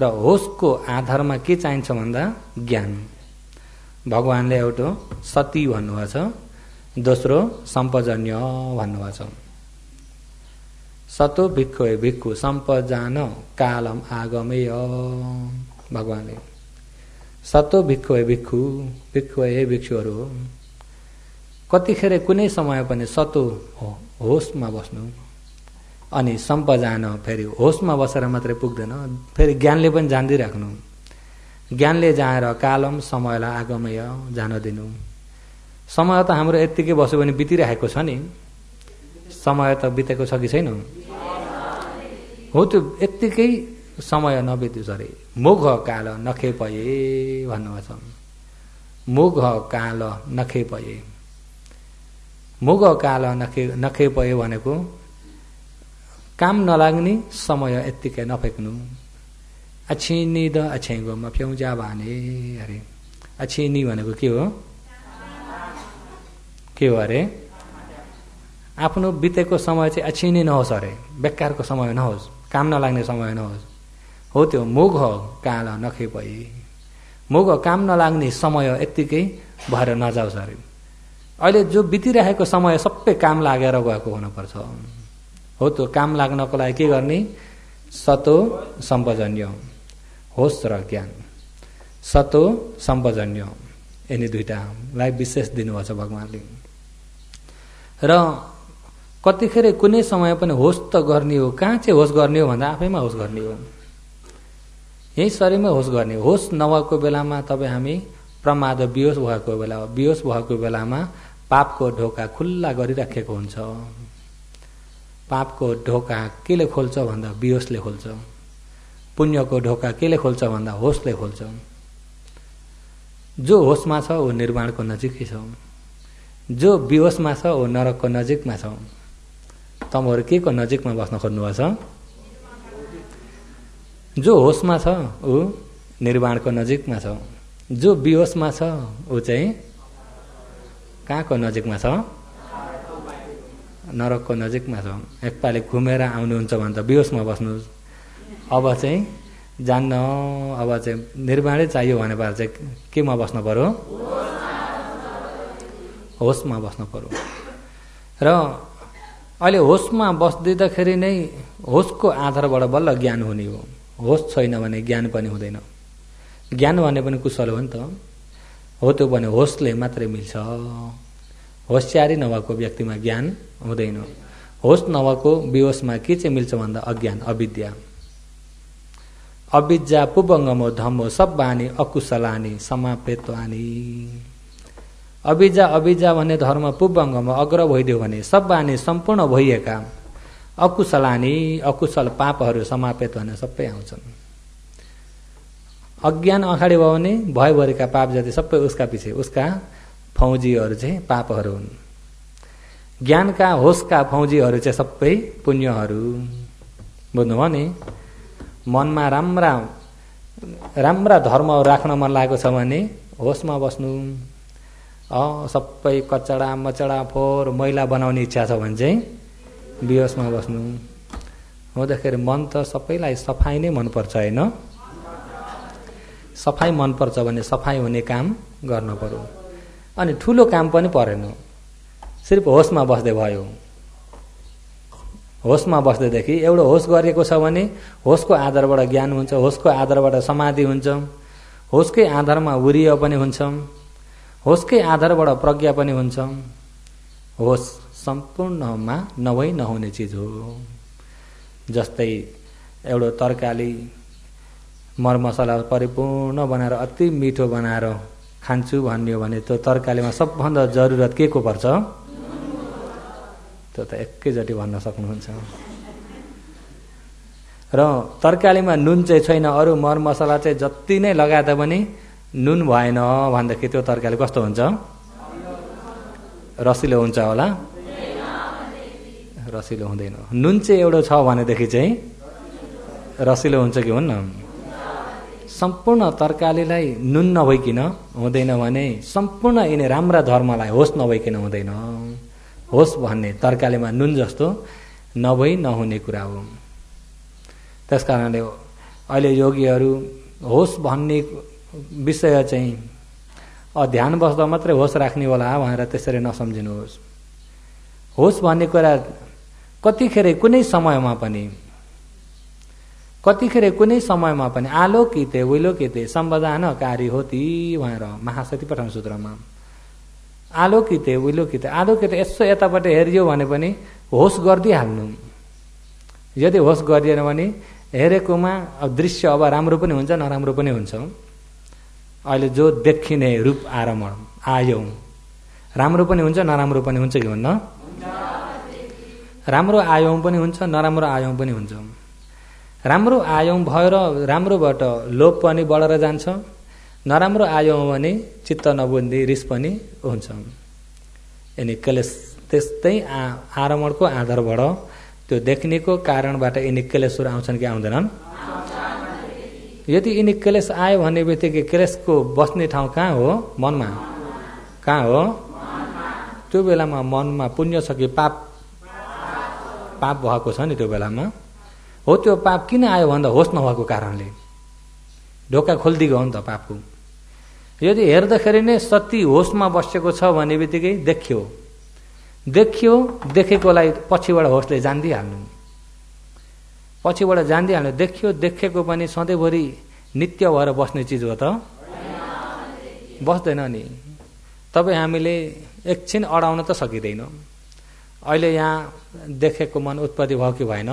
र होसको आधारमा के चाहिन्छ भन्दा ज्ञान। भगवानले एउटा सती भन्नुभएको छ, दोस्रो सम्पजन्य भन्नुभएको छ। सतो भिक्खु भिक्खु सम्पजान कालम आगमेय। भगवानले सतो भिक्खु भिक्खु, भिक्खु हे भिक्षुहरू हो। कतिखेर कुनै समय पनि सतो होसमा बस्नु, अनि सम्पजान फेरि होसमा बसेर मात्रै पुग्दैन, फेरि ज्ञानले पनि जान्दै राख्नु। ज्ञानले जाएर कालम समयलाई आगमय जान दिनु। समय त हाम्रो यत्तिकै बस्यो भने बितिरहेको छ नि, समय त बितेको छ कि छैन? हो, त्यो यत्तिकै समय नबित्योस् अरे। मुघ काल नखेपए भन्नुभएको छ। मुघ काल नखेपए, मुघ काल नखेपए भनेको काम नलाग्ने समय यत्तिकै नफेक्नु। अछिनी द अछेगोमा प्याउजा भने अरे अछिनी भनेको के हो अरे आफ्नो बितेको समय चाहिँ अछिनी नहोस् अरे, बेकारको समय नहोस्, काम नलाग्ने समय नहोस्। हो त्यो मुग हो काला नखे भई, मुग हो काम नलाग्ने समय यत्तिकै भएर नजाओस् अरे। अहिले जो बितिरहेको समय सबै काम लागेर गएको हुनुपर्छ। हो त्यो काम लाग्नको लागि के गर्ने? सतो सम्पजन्य, होस र ज्ञान। सतो सम्पजन्य यिनी दुईटालाई विशेष दिनुभएको छ भगवानले। र कतिखेर कुनै समय पनि होस त गर्ने हो। कहाँ चाहिँ होस गर्ने हो भन्दा आफैमा होस गर्ने हो, यही शरीरमा होस गर्ने हो। होस नभएको बेलामा तपाईँ हामी प्रमाद बिहोस भएको बेलामा पापको ढोका खुल्ला गरिराखेको हुन्छ। पापको ढोका केले खोल्छ भन्दा बिहोसले खोल्छ। पुण्यको ढोका केले खोल्छ भन्दा होसले खोल्छ। जो होसमा छ ऊ निर्वाणको नजिकै छ, जो बिहोसमा छ ऊ नरकको नजिकमा छ। तपाईहरु के को नजिकमा बस्न खोज्नुभएको छ? जो होसमा छ ऊ निर्वाणको नजिकमा छ, जो बिहोसमा छ ऊ चाहिँ कहाँको नजिकमा छ? नरकको नजिकमा छ। एकपालि घुमेर आउनुहुन्छ भने त बिहोसमा बस्नुहोस्। अब चाहिँ जान्न, अब चाहिँ निर्वाणै चाहियो भनेपछि चाहिँ केमा बस्नु पर्यो? होसमा बस्नु पर्यो। र अहिले होसमा बस्दिँदाखेरि नै होसको आधारबाट बल्ल ज्ञान हुने हो। होस छैन भने ज्ञान पनि हुँदैन। ज्ञान भने पनि कुशल हो नि त। हो त्यो भने होसले मात्रै मिल्छ। होसियारी नभएको व्यक्तिमा ज्ञान हुँदैन। होस नभएको बिहोसमा के चाहिँ मिल्छ भन्दा अज्ञान, अविद्या। अविद्या पुबङ्गमो धम्मो सब्बानी अकुशलानी समापेत्वानी। अविद्या भन्ने धर्म पुबङ्गमा अग्र भइदियो भने सब्बानी सम्पूर्ण भइएका अकुशलानी अकुशल पापहरू समापेत भने सबै आउँछन्। अज्ञान अगाडि भयो भने भयभरिका पाप जति सबै उसका पछि, उसका फौजीहरू चाहिँ पापहरू हुन्। ज्ञानका होसका फौजीहरू चाहिँ सबै पुण्यहरू। बुझ्नुभयो नि? मनमा राम्रा धर्महरू राख्न मन लागेको छ भने होसमा बस्नु। सबै कचडा मचडा फोहोर मैला बनाउने इच्छा छ भने चाहिँ बिहोसमा बस्नु। हुँदाखेरि मन त सबैलाई सफाइ नै मनपर्छ होइन? सफाइ मनपर्छ भने सफाइ हुने काम गर्नु पर्यो। अनि ठुलो काम पनि परेन, सिर्फ होसमा बस्दै भयो। होसमा बस्दैदेखि एउटा होस गरेको छ भने होसको आधारबाट ज्ञान हुन्छ, होसको आधारबाट समाधि हुन्छ, होसकै आधारमा वीर्य पनि हुन्छ, होसकै आधारबाट प्रज्ञा पनि हुन्छ। होस सम्पूर्णमा नभई नहुने चिज हो। जस्तै एउटा तरकारी मरमसला परिपूर्ण बनाएर अति मिठो बनाएर खान्छु भन्ने हो भने त्यो तरकारीमा सबभन्दा जरुरत के को पर्छ? त्यो त एकैचोटि भन्न सक्नुहुन्छ। र तरकारीमा नुन चाहिँ छैन, अरू मरमसला चाहिँ जति नै लगाए तापनि नुन भएन भन्दाखेरि त्यो तरकारी कस्तो हुन्छ? रसिलो हुन्छ होला? रसिलो हुँदैन। नुन चाहिँ एउटा छ भनेदेखि चाहिँ रसिलो हुन्छ कि हुन्न? सम्पूर्ण तरकारीलाई नुन नभइकन हुँदैन भने सम्पूर्ण यिनी राम्रा धर्मलाई होस नभइकन हुँदैन। होस भन्ने तरकारीमा नुन जस्तो नभई नहुने कुरा हो। त्यस कारणले अहिले योगीहरू होस भन्ने विषय चाहिँ ध्यान बस्दा मात्रै होस राख्ने होला भनेर त्यसरी नसम्झिनुहोस्। होस भन्ने कुरा कतिखेर कुनै समयमा पनि आलोकिते विलोकिते सम्बदानकारी होती भनेर महासती पठाउन सूत्रमा आलोकिते विलोकिते, आलोकिते यसो यतापट्टि हेरियो भने पनि होस गरिदिइहाल्नु। यदि होस गरिएन भने हेरेकोमा दृश्य अब राम्रो पनि हुन्छ नराम्रो पनि हुन्छ। अहिले जो देखिने रूप आरमण आयौं राम्रो पनि हुन्छ नराम्रो पनि हुन्छ कि भन्न? राम्रो आयौं पनि हुन्छ नराम्रो आयौं पनि हुन्छ। राम्रो आयौं भएर राम्रोबाट लोभ पनि बढेर जान्छ, नराम्रो आयौं भने चित्त नबुझ्ने रिस पनि हुन्छ। यिनी क्लेश त्यस्तै आरमणको आधारबाट त्यो देख्नेको कारणबाट यिनी क्लेशहरू आउँछन् कि आउँदैनन्? यदि यिनी क्लेश आयो भन्ने बित्तिकै क्लेशको बस्ने ठाउँ कहाँ हो? मनमा। कहाँ हो? त्यो बेलामा मनमा पुण्य छ कि पाप? पाप भएको छ नि त्यो बेलामा। हो, त्यो पाप किन आयो भन्दा होस नभएको कारणले ढोका खोलिदिएको हो नि त पापको। यदि हेर्दाखेरि नै सती होसमा बसेको छ भन्ने बित्तिकै देखियो, देखेकोलाई पछिबाट होसले जान्दिहाल्नु, पछिबाट जान्दिहाल्नु। देखेको पनि सधैँभरि नित्य भएर बस्ने चिज हो त? बस्दैन नि। तपाईँ हामीले एकछिन अडाउन त सकिँदैन। अहिले यहाँ देखेको मन उत्पत्ति भयो कि भएन?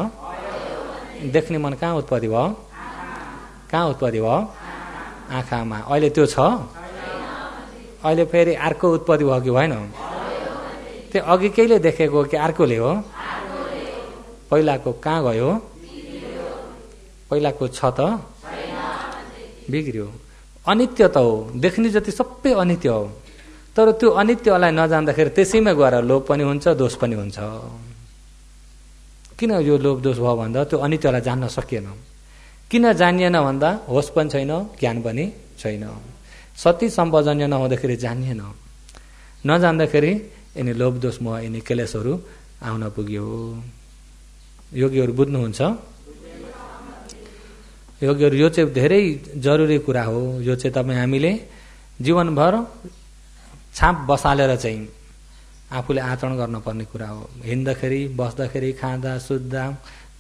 देख्ने मन कहाँ उत्पत्ति भयो? कहाँ उत्पत्ति भयो? आँखामा। अहिले त्यो छ? अहिले फेरि अर्को उत्पत्ति भयो कि भएन? त्यो अघि केहीले देखेको कि अर्कोले हो? पहिलाको कहाँ गयो? पहिलाको छ त? बिग्रियो। अनित्य त हो, देख्ने जति सबै अनित्य हो। तर त्यो अनित्यलाई नजान्दाखेरि त्यसैमा गएर लोभ पनि हुन्छ, दोष पनि हुन्छ। किन यो लोभ दोष भयो भन्दा त्यो अनित्यलाई जान्न सकिएन। किन जानिएन भन्दा होस पनि छैन, ज्ञान पनि छैन। सती सम्पजन्य नहुँदाखेरि जानिएन। नजान्दाखेरि यिनी लोभ दोष मोह यिनी क्लेशहरू आउन पुग्यो। योगीहरू बुझ्नुहुन्छ? योगीहरू यो चाहिँ धेरै जरुरी कुरा हो। यो चाहिँ तपाईँ हामीले जीवनभर छाप बसालेर चाहिँ आफूले आचरण गर्नुपर्ने कुरा हो। हिँड्दाखेरि, बस्दाखेरि, खाँदा, सुत्दा,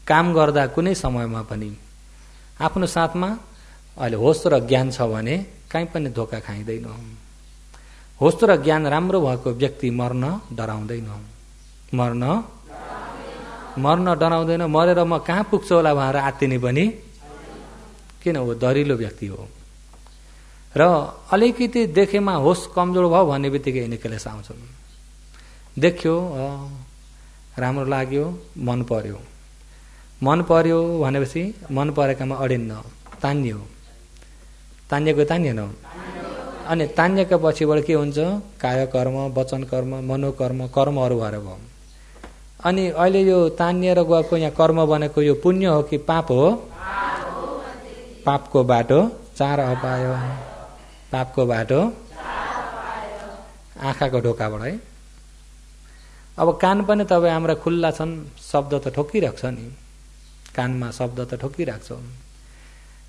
काम गर्दा, कुनै समयमा पनि आफ्नो साथमा अहिले होस र ज्ञान छ भने कहीँ पनि धोका खाइँदैन। होस र ज्ञान राम्रो भएको व्यक्ति मर्न डराउँदैन। मर्न डराउँदैन। मरेर म कहाँ पुग्छु होला भनेर आत्तिने पनि किन हो? दरिलो व्यक्ति हो। र अलिकति देखेमा होस कमजोर भयो भन्ने बित्तिकै यिनी क्लेश आउँछन्। देख्यो, राम्रो लाग्यो, मन पर्यो। मन पर्यो भनेपछि मन परेकामा अडिन्न, तानियो। तानिएको तानिएन? अनि तानिएका पछिबाट के हुन्छ? काय कर्म, वचन कर्म, मनोकर्म, कर्महरू भएर भयो। अनि अहिले यो तानिएर गएको यहाँ कर्म बनेको यो पुण्य हो कि पाप हो? पापको बाटो चार अपायो। पापको बाटो आँखाको ढोकाबाट है। अब कान पनि तपाईँ हाम्रा खुल्ला छन्, शब्द त ठोकिरहेको छ नि। कानमा शब्द त ठोकिरहेको छ।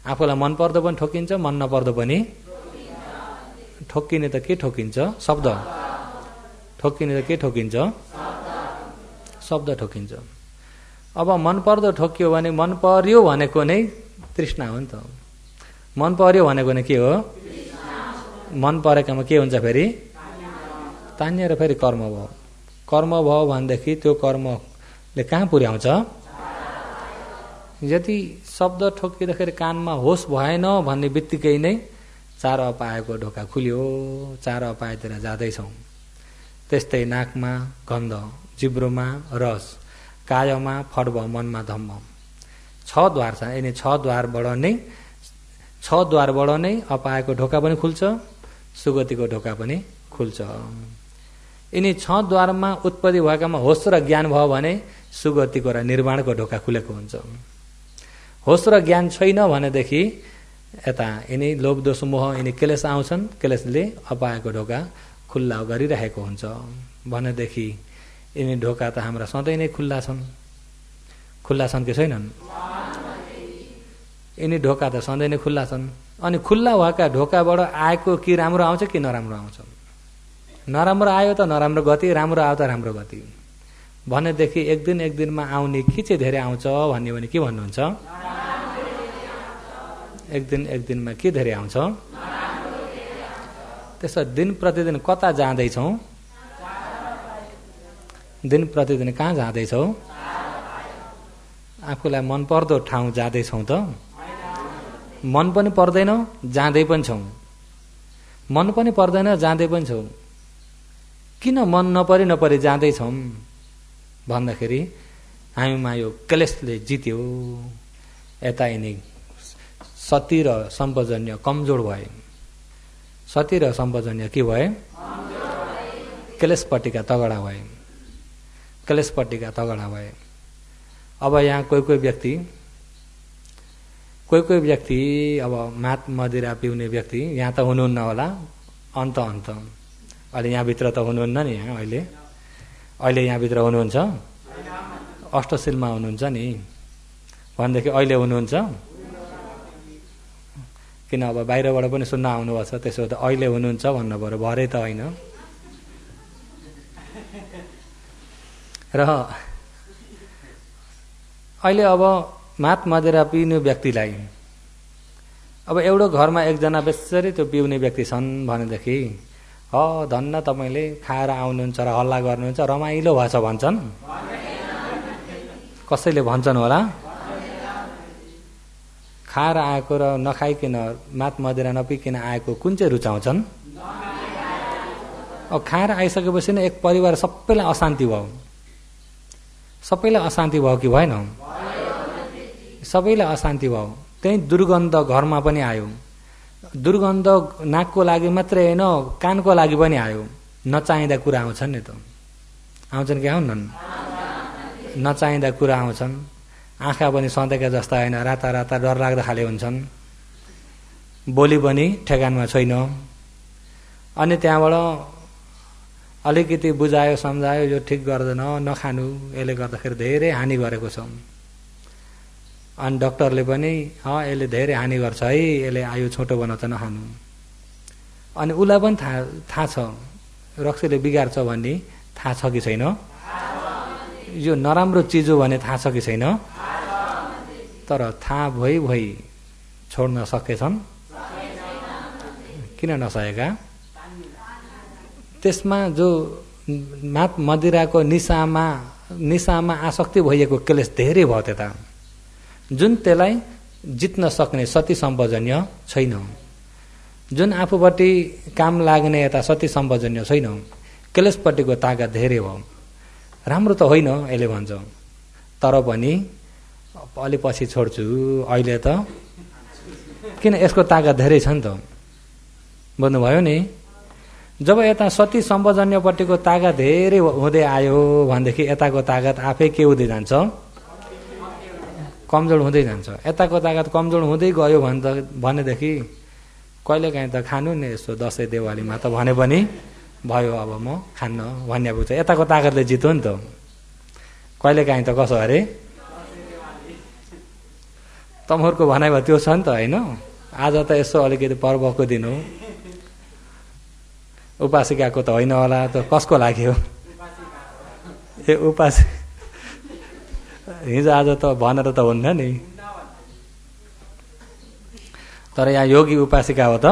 आफूलाई मन पर्दो पनि ठोकिन्छ, मन नपर्दो पनि ठोकिने त के ठोकिन्छ? शब्द। ठोकिने त के ठोकिन्छ? शब्द ठोकिन्छ। अब मन पर्दो ठोकियो भने मन पर्यो भनेको नै तृष्णा हो नि त। मन पर्यो भनेको नै के हो? मन परेकामा के हुन्छ? फेरि तानिएर फेरि कर्म भयो। कर्म भयो भनेदेखि त्यो कर्मले कहाँ पुर्याउँछ? यदि शब्द ठोकिँदाखेरि कानमा होस भएन भन्ने बित्तिकै नै चार अपायको ढोका खुल्यो। चार अपायतिर जाँदैछौँ। त्यस्तै नाकमा गन्ध, जिब्रोमा रस, कायमा फड्ब, मनमा धम्म। 6 द्वार छ। यिनी 6 द्वारबाट नै अपायको ढोका पनि खुल्छ, सुगतिको ढोका पनि खुल्छ। यिनी 6 द्वारमा उत्पत्ति भएकामा होस र ज्ञान भयो भने सुगतिको र निर्माणको ढोका खुलेको हुन्छ। होस र ज्ञान छैन भनेदेखि यता यिनी लोभ दोष मोह यिनी क्लेश आउँछन्। क्लेशले अपायको ढोका खुल्ला गरिरहेको हुन्छ भनेदेखि यिनी ढोका त हाम्रा सधैँ नै खुल्ला छन्। खुल्ला छन् कि छैनन्? यिनी ढोका त सधैँ नै खुल्ला छन्। अनि खुल्ला भएका ढोकाबाट आएको कि राम्रो आउँछ कि नराम्रो आउँछ? नराम्रो आयो त नराम्रो गति, राम्रो आयो त राम्रो गति भनेदेखि एक दिनमा आउने कि चाहिँ धेरै आउँछ भन्ने भने के भन्नुहुन्छ? एक दिनमा के धेरै आउँछ? त्यसो दिन प्रतिदिन कता जाँदैछौँ? दिन प्रतिदिन कहाँ जाँदैछौँ? आफूलाई मन पर्दो ठाउँ जाँदैछौँ त? मन पनि पर्दैन, जाँदै पनि छौँ। मन पनि पर्दैन, जाँदै पनि छौँ। किन मन नपरी जाँदैछौँ भन्दाखेरि हामीमा यो क्लेशले जित्यो। यता यिनी सती र सम्पजन्य कमजोर भए। सती र सम्पजन्य के भए? क्लेशपट्टिका तगडा भए। क्लेशपट्टिका तगडा भए। अब यहाँ कोही व्यक्ति कोही कोही व्यक्ति अब मात मदिरा पिउने व्यक्ति यहाँ त हुनुहुन्न होला, अन्त अहिले यहाँभित्र त हुनुहुन्न नि, अहिले यहाँभित्र हुनुहुन्छ, अष्टशीलमा हुनुहुन्छ नि भनेदेखि अहिले हुनुहुन्छ, किन अब बाहिरबाट पनि सुन्न आउनुभएको छ, त्यसो त अहिले हुनुहुन्छ भन्नु पर्यो, भरे त होइन। र अहिले अब मात मदिरा पिउने व्यक्तिलाई अब एउटा घरमा एकजना बेसरी त्यो पिउने व्यक्ति छन् भनेदेखि धन्न तपाईँले खाएर आउनुहुन्छ र हल्ला गर्नुहुन्छ, रमाइलो भएछ भन्छन्, कसैले भन्छन् होला। खाएर आएको र नखाइकन मात मदिरा नपिकन आएको कुन चाहिँ रुचाउँछन्? अब खाएर आइसकेपछि नै एक परिवार सबैलाई अशान्ति भयो, सबैलाई अशान्ति भयो कि भएन? सबैलाई अशान्ति भयो। त्यही दुर्गन्ध घरमा पनि आयो, दुर्गन्ध नाकको लागि मात्रै होइन कानको लागि पनि आयो। नचाहिँदा कुरा आउँछन् नि त, आउँछन् कि आउनन्? नचाहिँदा कुरा आउँछन्, आँखा पनि सधैँका जस्ता होइन, राता राता डर लाग्दा खाले हुन्छन्, बोली पनि ठेगानमा छैन। अनि त्यहाँबाट अलिकति बुझायो सम्झायो, यो ठिक गर्दैन, नखानु, यसले गर्दाखेरि धेरै हानि गरेको छ। अनि डक्टरले पनि यसले धेरै हानि गर्छ है, यसले आयु छोटो बनाउँछ, नखानु। अनि उसलाई पनि थाहा छ रक्सीले बिगार्छ भन्ने थाहा छ कि छैन? यो नराम्रो चिज हो भने थाहा छ कि छैन? तर थाहा भई छोड्न सकेछन्? किन नसकेका? त्यसमा जो मात मदिराको निशामा आसक्ति भइएको क्लेश धेरै भयो त्यता, जुन त्यसलाई जित्न सक्ने सती सम्पजन्य छैन, जुन आफूपट्टि काम लाग्ने यता सती सम्पजन्य छैन, क्लेशपट्टिको ताकत धेरै भयो। राम्रो त होइन यसले भन्छ, तर पनि अलि पछि छोड्छु, अहिले त किन यसको ताकत धेरै छ नि त, बुझ्नुभयो नि? जब यता सती सम्पजन्यपट्टिको ताकत धेरै हुँदै आयो भनेदेखि यताको ताकत आफै के हुँदै जान्छ? कमजोर हुँदै जान्छ। यताको ताकत कमजोर हुँदै गयो भनेदेखि कहिलेकाहीँ त खानु नि यसो दसैँ देवालीमा त भने पनि भयो, अब म खान्न भन्ने पुग्छ। यताको ताकतले जित्यो नि त। कहिलेकाहीँ त कसो अरे तमहरूको भनाइमा त्यो छ नि त, होइन? आज त यसो अलिकति पर्वको दिन हो, उपासिकाको त होइन होला, त कसको लागि हो? ए हिजो आज त भनेर त हुन्न नि, तर यहाँ योगी उपासिका हो त,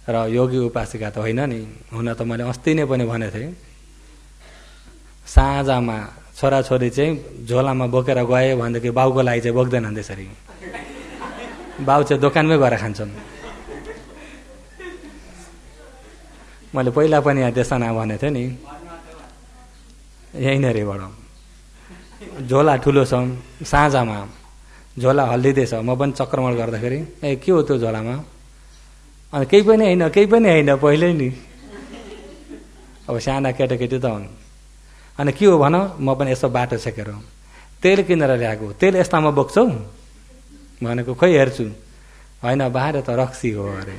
र योगी उपासिका त होइन नि। हुन त मैले अस्ति नै पनि भनेको थिएँ, साँझमा छोराछोरी चाहिँ झोलामा बोकेर गए भनेदेखि बाउको लागि चाहिँ बोक्दैनन् त्यसरी, बाउ चाहिँ दोकानमै गएर खान्छन्। मैले पहिला पनि यहाँ देशना भनेको थिएँ नि, यही नै रेबाट झोला ठुलो छ, साँझमा झोला हल्लिँदैछ, म पनि चक्रमण गर्दाखेरि के हो त्यो झोलामा? अनि केही पनि होइन पहिल्यै नि, अब साना केटाकेटी त हुन्। अनि के हो भन? म पनि यसो बाटो छेकेर तेल किनेर ल्याएको, तेल यस्तामा बोक्छौ भनेको, खोइ हेर्छु, होइन बाहिर त रक्सी हो अरे।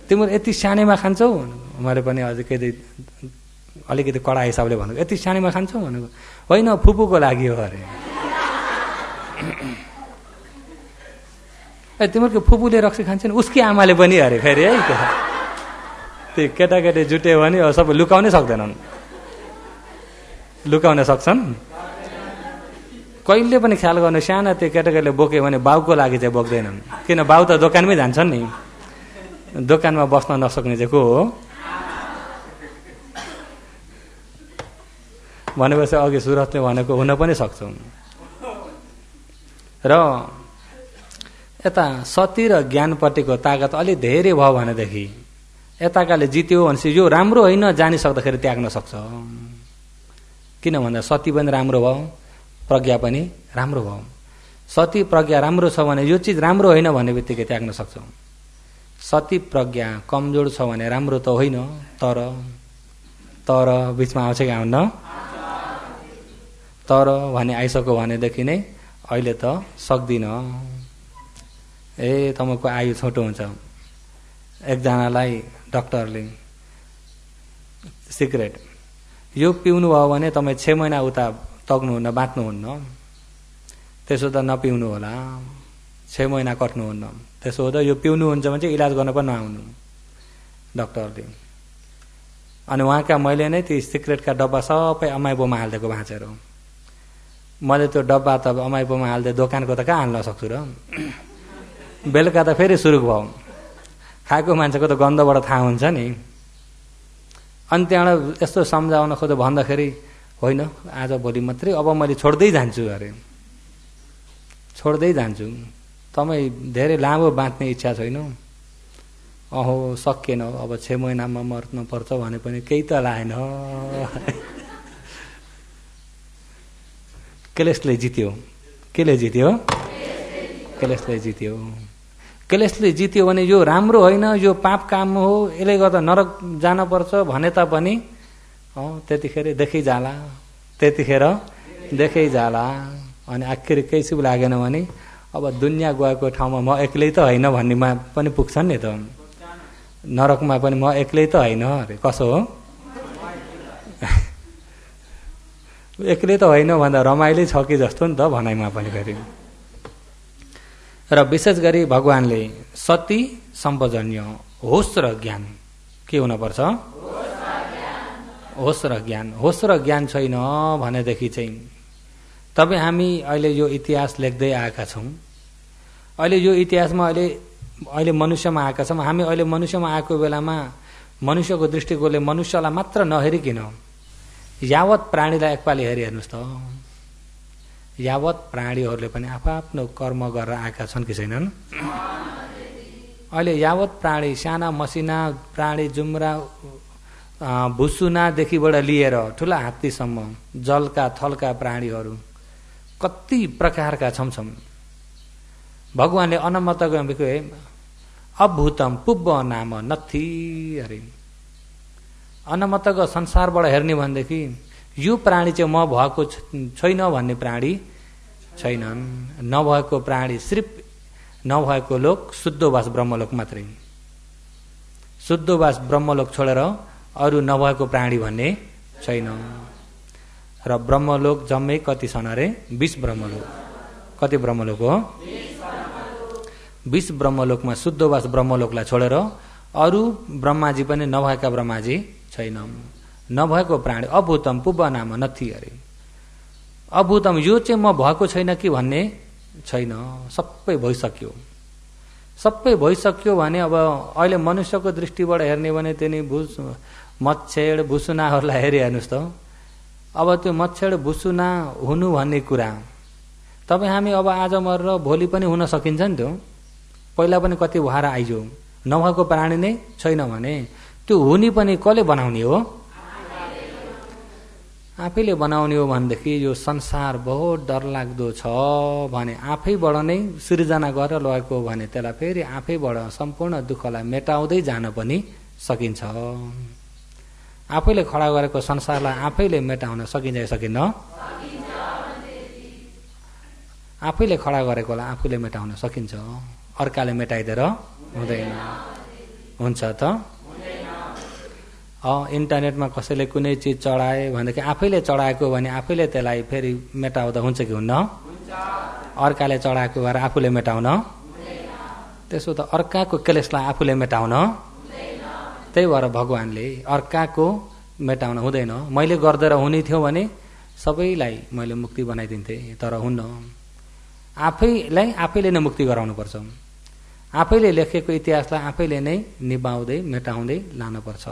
तिमीहरू यति सानैमा खान्छौ? मैले पनि अझै अलिकति कडा हिसाबले भनेको, यति सानैमा खान्छौ भनेको, होइन फुपूको लागि हो अरे। तिमीहरूको फुपूले रक्सी खान्छन्, उसकी आमाले पनि अरे फेरि है। त्यो केटाकेटी जुट्यो भने सबै लुकाउनै सक्दैनन्, लुकाउन सक्छन्? कहिले पनि ख्याल गर्नु, साना त्यो केटाकेटीले बोक्यो भने बाउको लागि चाहिँ बोक्दैनन्, किन बाउ त दोकानमै जान्छन् नि, दोकानमा बस्न नसक्ने चाहिँ को हो? भनेपछि अघि सुरतले भनेको हुन पनि सक्छौँ। र यता सती र ज्ञानपट्टिको ताकत अलि धेरै भयो भनेदेखि यताकाले जित्यो भनेपछि यो राम्रो होइन जानिसक्दाखेरि त्याग्न सक्छ। किन भन्दा सती पनि राम्रो भयो, प्रज्ञा पनि राम्रो भयो। सती प्रज्ञा राम्रो छ भने यो चिज राम्रो होइन भन्ने बित्तिकै त्याग्न सक्छौँ। सती प्रज्ञा कमजोर छ भने राम्रो त होइन, तर तर बिचमा आउँछ कि आउन्न? तर भने आइसक्यो भनेदेखि नै अहिले त सक्दिनँ, तपाईँको आयु छोटो हुन्छ। एकजनालाई डक्टरले सिगरेट यो पिउनु भयो भने तपाईँ 6 महिना उता तग्नुहुन्न, बाँच्नुहुन्न, त्यसो त नपिउनु होला, 6 महिना कट्नुहुन्न, त्यसो हुँदा यो पिउनुहुन्छ भने चाहिँ इलाज गर्न पनि नआउनु डक्टरले। अनि उहाँका मैले नै ती सिगरेटका डब्बा सबै अमाइपोमा हालिदिएको भाँचेर। मैले त्यो डब्बा त अमाइपोमा हालिदिए दोकानको त कहाँ हाल्न सक्छु र? बेलुका त फेरि सुरु भयो, खाएको मान्छेको त गन्धबाट थाहा हुन्छ नि। अनि त्यहाँबाट यस्तो सम्झाउन खोज्दा भन्दाखेरि होइन आज भोलि मात्रै, अब मैले छोड्दै जान्छु अरे, छोड्दै जान्छु, तपाईँ धेरै लामो बाँच्ने इच्छा छैन, अहो सकिएन, अब 6 महिनामा मर्नुपर्छ भने पनि केही त लाएन। क्लेशले जित्यो। केले जित्यो? क्लेशले जित्यो। क्लेशले जित्यो भने यो राम्रो होइन, यो पाप काम हो, यसले गर्दा नरक जानुपर्छ भने तापनि त्यतिखेर देखै जाला, त्यतिखेर देखै जाला। अनि आखिर केही सुख लागेन भने अब दुनियाँ गएको ठाउँमा म एक्लै त होइन भन्नेमा पनि पुग्छन् नि त, नरकमा पनि म एक्लै त होइन अरे, कसो हो? एक्लै त होइन भन्दा रमाइलो छ कि जस्तो नि त भनाइमा पनि फेरि। र विशेष गरी भगवानले सती सम्पजन्य होस र ज्ञान के हुनुपर्छ? होस र ज्ञान। होस र ज्ञान छैन भनेदेखि चाहिँ तपाईँ हामी अहिले यो इतिहास लेख्दै आएका छौँ, अहिले यो इतिहासमा अहिले मनुष्यमा आएका छौँ। हामी अहिले मनुष्यमा आएको बेलामा मनुष्यको दृष्टिकोणले मनुष्यलाई मात्र नहेरिकन यावत प्राणीलाई एकपालि हेरिहेर्नुहोस् त, यावत प्राणीहरूले पनि आफ्नो कर्म गरेर आएका छन् कि छैनन्? अहिले यावत प्राणी, साना मसिना प्राणी, जुम्रा भुसुनादेखिबाट लिएर ठुला हात्तीसम्म, जलका थलका प्राणीहरू कति प्रकारका छमछम। भगवानले अनमत गम्भीको अभूतम पुब्ब नाम नथी अरे। अनमतको संसारबाट हेर्ने भनेदेखि यो प्राणी चाहिँ म भएको छैन भन्ने प्राणी छैनन्। नभएको प्राणी सिर्फ नभएको लोक शुद्धवास ब्रह्मलोक मात्रै। शुद्धवास ब्रह्मलोक छोडेर अरू नभएको प्राणी भन्ने छैन। र ब्रह्मलोक जम्मै कति छन् अरे? 20 ब्रह्मलोक। कति ब्रह्मलोक हो? 20 ब्रह्मलोकमा शुद्धवास ब्रह्मलोकलाई छोडेर अरू ब्रह्माजी पनि नभएका ब्रह्माजी छैन। नभएको प्राणी अभूतम पुब्ब नाम नथी अरे। अभूतम यो चाहिँ म भएको छैन कि भन्ने छैन, सबै भइसक्यो। सबै भइसक्यो भने अब अहिले मनुष्यको दृष्टिबाट हेर्ने भने त्यही मच्छेड भुसुनाहरूलाई हेरिहेर्नुहोस् त। अब त्यो मच्छेड भुसुना हुनु भन्ने कुरा तपाईँ हामी अब आज मरेर भोलि पनि हुन सकिन्छ नि। त्यो पहिला पनि कति भएर आइजो, नभएको प्राणी नै छैन भने त्यो हुने पनि कसले बनाउने हो? आफैले बनाउने हो भनेदेखि यो संसार बहुत डरलाग्दो छ भने आफैबाट नै सृजना गरेर लगेको हो भने त्यसलाई फेरि आफैबाट सम्पूर्ण दुःखलाई मेटाउँदै जान पनि सकिन्छ। आफैले खडा गरेको संसारलाई आफैले मेटाउन सकिन्छ कि सकिन्न? आफैले खडा गरेकोलाई आफूले मेटाउन सकिन्छ, अर्काले मेटाइदिएर हुँदैन। हुन्छ त? इन्टरनेटमा कसैले कुनै चिज चढाए भनेदेखि आफैले चढाएको भने आफैले त्यसलाई फेरि मेटाउँदा हुन्छ कि हुन्न? अर्काले चढाएको भएर आफूले मेटाउन? त्यसो त अर्काको क्लेशलाई आफूले मेटाउन? त्यही भएर भगवानले अर्काको मेटाउन हुँदैन। मैले गर्दै हुने थियो भने सबैलाई मैले मुक्ति बनाइदिन्थेँ, तर हुन्न। आफैलाई आफैले नै मुक्ति गराउनुपर्छ। आफैले लेखेको इतिहासलाई आफैले नै निभाउँदै मेटाउँदै लानुपर्छ।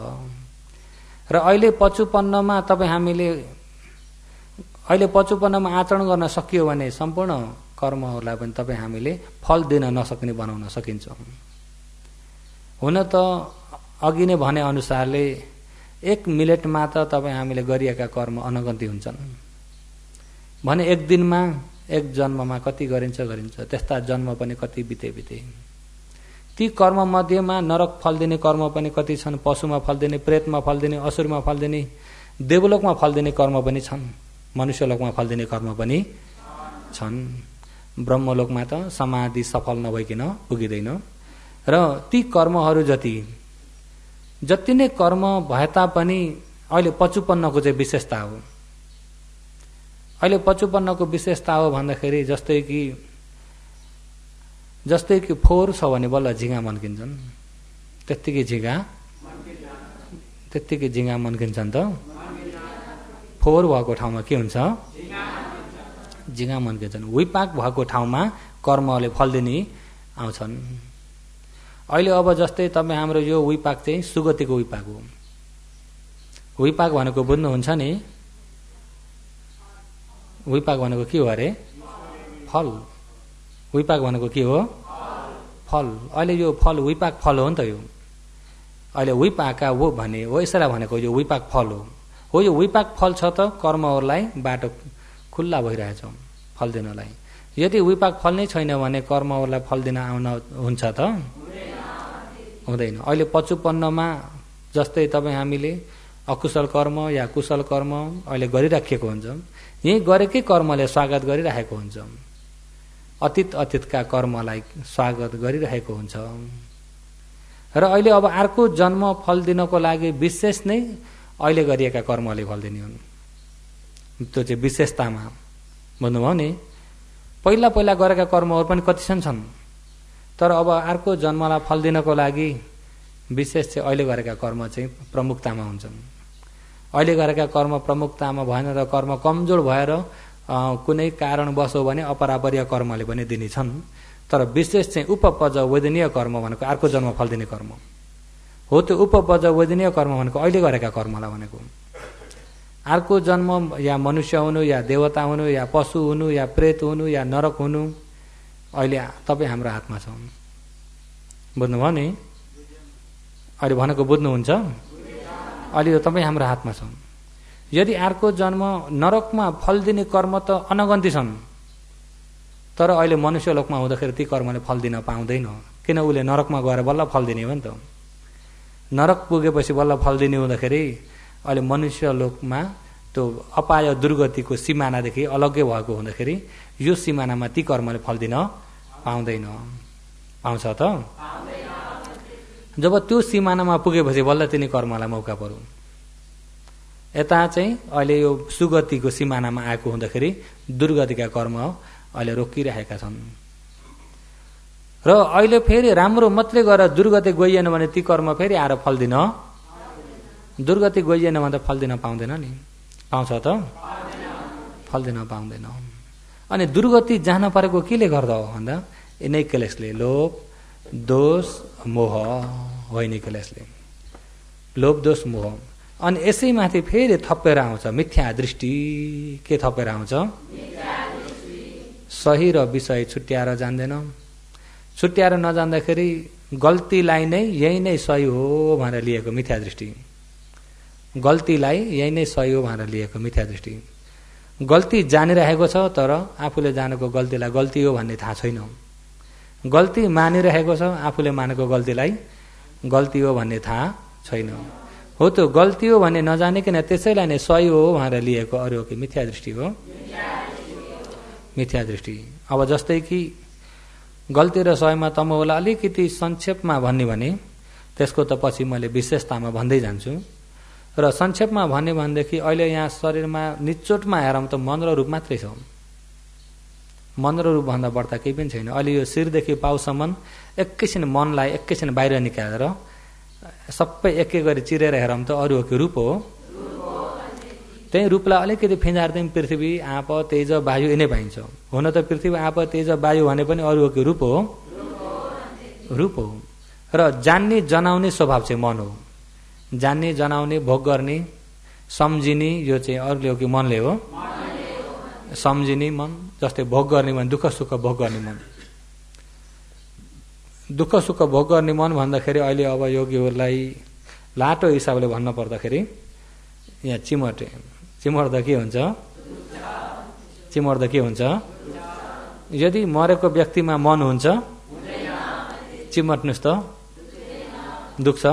र अहिले 55मा तपाईँ हामीले अहिले 55मा आचरण गर्न सकियो भने सम्पूर्ण कर्महरूलाई पनि तपाईँ हामीले फल दिन नसक्ने बनाउन सकिन्छ। हुन त अघि नै भने अनुसारले 1 मिनेटमा त तपाईँ हामीले गरिएका कर्म अनगन्ती हुन्छन् भने 1 दिनमा 1 जन्ममा कति गरिन्छ। त्यस्ता जन्म पनि कति बिते। ती कर्म मध्येमा नरक फल दिने कर्म पनि कति छन्, पशुमा फल दिने, प्रेतमा फल दिने, असुरमा फल दिने, देवलोकमा फल दिने कर्म पनि छन्, मनुष्यलोकमा फल दिने कर्म पनि छन्। ब्रह्मलोकमा त समाधि सफल नभइकन पुगिँदैन। र ती कर्महरू जति नै कर्म भए तापनि अहिले 55को चाहिँ विशेषता हो। अहिले 55को विशेषता हो भन्दाखेरि जस्तै कि फोहोर छ भने बल्ल झिँगा मन्किन्छन्, त्यत्तिकै झिँगा मन्किन्छन् त। फोहोर भएको ठाउँमा के हुन्छ? झिँगा मन्किन्छन्। विपाक भएको ठाउँमा कर्मले फल दिने आउँछन्। अहिले अब जस्तै तपाईँ हाम्रो यो विपाक चाहिँ सुगतिको विपाक हो। विपाक भनेको बुझ्नुहुन्छ नि? विपाक भनेको के हो अरे? फल। विपाक भनेको के हो? फल। अहिले यो फल विपाक फल हो नि त। यो अहिले विपाका वो भने हो यसरा भनेको यो विपाक फल हो। यो विपाक फल छ त कर्महरूलाई बाटो खुल्ला भइरहेछ फल दिनलाई। यदि विपाक फल नै छैन भने कर्महरूलाई फल दिन आउन हुन्छ त? हुँदैन। अहिले 55मा जस्तै तपाईँ हामीले अकुशल कर्म या कुशल कर्म अहिले गरिराखेको हुन्छ। यही गरेकै कर्मले स्वागत गरिरहेको हुन्छ। अतीतका कर्मलाई स्वागत गरिरहेको हुन्छ। र अहिले अब अर्को जन्म फल दिनको लागि विशेष नै अहिले गरिएका कर्मले फल दिने हुन्। त्यो चाहिँ विशेषतामा भन्नुभयो नि। पहिला गरेका कर्महरू पनि कति छन्, तर अब अर्को जन्मलाई फल दिनको लागि विशेष चाहिँ अहिले गरेका कर्म चाहिँ प्रमुखतामा हुन्छन्। अहिले गरेका कर्म प्रमुखतामा भएन र कर्म कमजोर भएर कुनै कारणवश हो भने अपरापरीय कर्मले पनि दिनेछन्। तर विशेष चाहिँ उपपज वेदनीय कर्म भनेको अर्को जन्म फल दिने कर्म हो। त्यो उपपज वेदनीय कर्म भनेको अहिले गरेका कर्मलाई भनेको। अर्को जन्म या मनुष्य हुनु या देवता हुनु या पशु हुनु या प्रेत हुनु या नरक हुनु अहिले तपाईँ हाम्रो हातमा छ। बुझ्नुभयो नि? अहिले भनेको बुझ्नुहुन्छ? अहिले यो तपाईँ हाम्रो हातमा छ। यदि अर्को जन्म नरकमा फल दिने कर्म त अनगन्ती छन्, तर अहिले मनुष्यलोकमा हुँदाखेरि ती कर्मले फल दिन पाउँदैन। किन? उसले नरकमा गएर बल्ल फल दिने हो नि त। नरक पुगेपछि बल्ल फल दिने हुँदाखेरि अहिले मनुष्यलोकमा त्यो अपाय दुर्गतिको सिमानादेखि अलग्गै भएको हुँदाखेरि यो सिमानामा ती कर्मले फल दिन पाउँदैन। पाउँछ त? जब त्यो सिमानामा पुगेपछि बल्ल तिनी कर्मलाई मौका पर्यो। यता चाहिँ अहिले यो सुगतिको सिमानामा आएको हुँदाखेरि दुर्गतिका कर्म अहिले रोकिरहेका छन्। र अहिले फेरि राम्रो मात्रै गरेर दुर्गति गइएन भने ती कर्म फेरि आएर फल दिन, दुर्गति गइएन भने त फल दिन पाउँदैन नि। पाउँछ त? फल दिन पाउँदैन। अनि दुर्गति जान परेको केले गर्दा हो भन्दा यिनै क्लेशले, लोभ दोष मोह हो। यिनै क्लेशले लोभ दोष मोह। अनि यसैमाथि फेरि थपेर आउँछ मिथ्या दृष्टि। के थपेर आउँछ? सही र विषय छुट्याएर जान्दैन। छुट्याएर नजान्दाखेरि गल्तीलाई नै यही नै सही हो भनेर लिएको मिथ्या दृष्टि। गल्तीलाई यही नै सही हो भनेर लिएको मिथ्या दृष्टि। गल्ती जानिरहेको छ तर आफूले जानेको गल्तीलाई गल्ती हो भन्ने थाहा छैन। गल्ती मानिरहेको छ, आफूले मानेको गल्तीलाई गल्ती हो भन्ने थाहा छैन। हो त्यो गल्ती हो भन्ने नजानिकन त्यसैलाई नै सही हो भनेर लिएको अरू कि मिथ्या दृष्टि हो। मिथ्या दृष्टि। अब जस्तै कि गल्ती र सहीमा तमोला अलिकति संक्षेपमा भन्ने भने त्यसको त पछि मैले विशेषतामा भन्दै जान्छु। र संक्षेपमा भन्ने भनेदेखि अहिले यहाँ शरीरमा निचोटमा हेरौँ त मन र रूप मात्रै छ। मन र रूप भन्दा बढ्ता केही पनि छैन। अहिले यो शिरदेखि पाउसम्म एकैछिन मनलाई एकैछिन बाहिर निकालेर सबै एक एक गरी चिरेर हेरौँ त अरू हो कि रूप हो। त्यही रूपलाई अलिकति फिँजार्दै पृथ्वी आप तेज वायु यिनै पाइन्छ। हुन त पृथ्वी आप तेज वायु भने पनि अरू हो कि रूप हो। रूप हो। र जान्ने जनाउने स्वभाव चाहिँ मन हो। जान्ने जनाउने भोग गर्ने सम्झिने यो चाहिँ अरूले हो कि मनले हो। सम्झिने मन। जस्तै भोग गर्ने मन, दुःख सुख भोग गर्ने मन। दुःख सुख भोग गर्ने मन भन्दाखेरि अहिले अब योगीहरूलाई लाटो हिसाबले भन्न पर्दाखेरि यहाँ चिमर्दा के हुन्छ? चिमर्दा के हुन्छ? यदि मरेको व्यक्तिमा मन हुन्छ चिमट्नुस् त दुख्छ।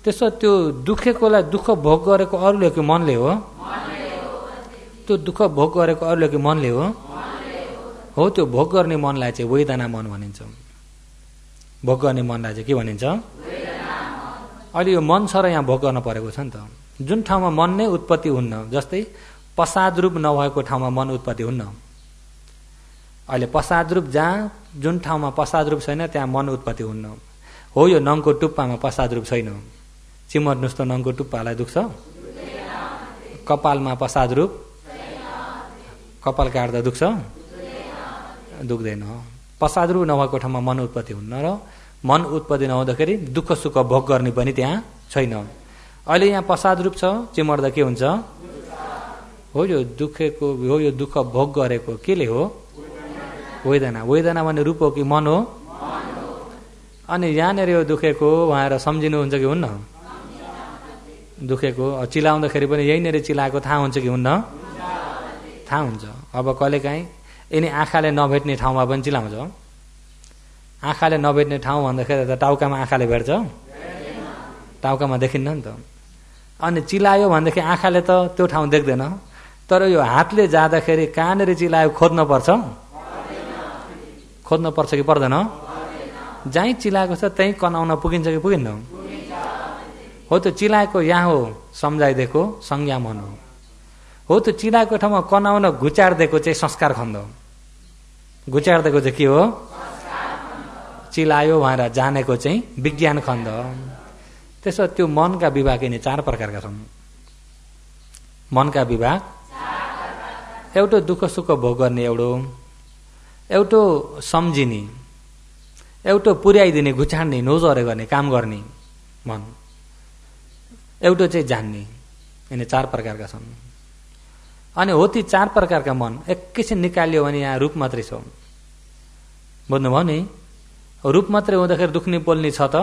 त्यसो त्यो दुखेकोलाई दुःख भोग गरेको अरूले कि मनले हो? त्यो दुःख भोग गरेको अरूले कि मनले हो? हो, त्यो भोग गर्ने मनलाई चाहिँ वेदना मन भनिन्छ। भोग गर्ने मनलाई चाहिँ के भनिन्छ? अहिले यो मन छ र यहाँ भोग गर्न परेको छ नि त। जुन ठाउँमा मन नै उत्पत्ति हुन्न, जस्तै प्रसाद रूप नभएको ठाउँमा मन उत्पत्ति हुन्न। अहिले प्रसाद रूप जहाँ जुन ठाउँमा प्रसाद रूप छैन त्यहाँ मन उत्पत्ति हुन्न। हो, यो नङको टुप्पामा प्रसाद रूप छैन, चिमट्नुस् त नङको टुप्पालाई दुख्छ? कपालमा प्रसाद रूप, कपाल काट्दा दुख्छ? दुख्दैन। प्रसाद रूप नभएको ठाउँमा मन उत्पत्ति हुन्न र मन उत्पत्ति नहुँदाखेरि दुःख सुख भोग गर्ने पनि त्यहाँ छैन। अहिले यहाँ प्रसाद रूप छ, चिमट्दा के हुन्छ? हो, यो दुखेको हो, यो दुःख भोग गरेको केले हो? वेदना। वेदना भन्ने रूप हो कि मन हो? अनि यहाँनिर यो दुखेको उहाँहरू सम्झिनुहुन्छ कि हुन्न? दुखेको चिलाउँदाखेरि पनि यहीँनिर चिलाएको थाहा हुन्छ कि हुन्न? थाहा हुन्छ। अब कहिलेकाहीँ यिनी आँखाले नभेट्ने ठाउँमा पनि चिलाउँछ। आँखाले नभेट्ने ठाउँ भन्दाखेरि त टाउकामा आँखाले भेट्छ? टाउकामा देखिन्न नि त। अनि चिलायो भनेदेखि आँखाले त त्यो ठाउँ देख्दैन, तर यो हातले जाँदाखेरि कहाँनिर चिलायो खोज्न पर्छ? खोज्न पर्छ कि पर्दैन? जहीँ चिलाएको छ त्यहीँ कनाउन पुगिन्छ कि पुगिन्न? हो, त्यो चिलाएको यहाँ हो सम्झाइदिएको संज्ञा मन हो। हो, त्यो चिलाएको ठाउँमा कनाउन घुचाडिदिएको चाहिँ संस्कार खण्ड। घुचाडिदिएको चाहिँ के हो? चिलायो भनेर जानेको चाहिँ विज्ञान खण्ड। त्यसो त्यो मनका विभाग यिनी 4 प्रकारका छन्। मनका विभाग एउटा दुःख सुख भोग गर्ने, एउटा सम्झिने, एउटा पुर्याइदिने, घुचाड्ने, नोजरे गर्ने, काम गर्ने मन, एउटा चाहिँ जान्ने। यिनी 4 प्रकारका छन्। अनि हो, ती 4 प्रकारका मन एकैछिन निकालियो भने यहाँ रूप मात्रै छ। बुझ्नुभयो नि? रूप मात्रै हुँदाखेरि दुख्ने बोल्ने छ त?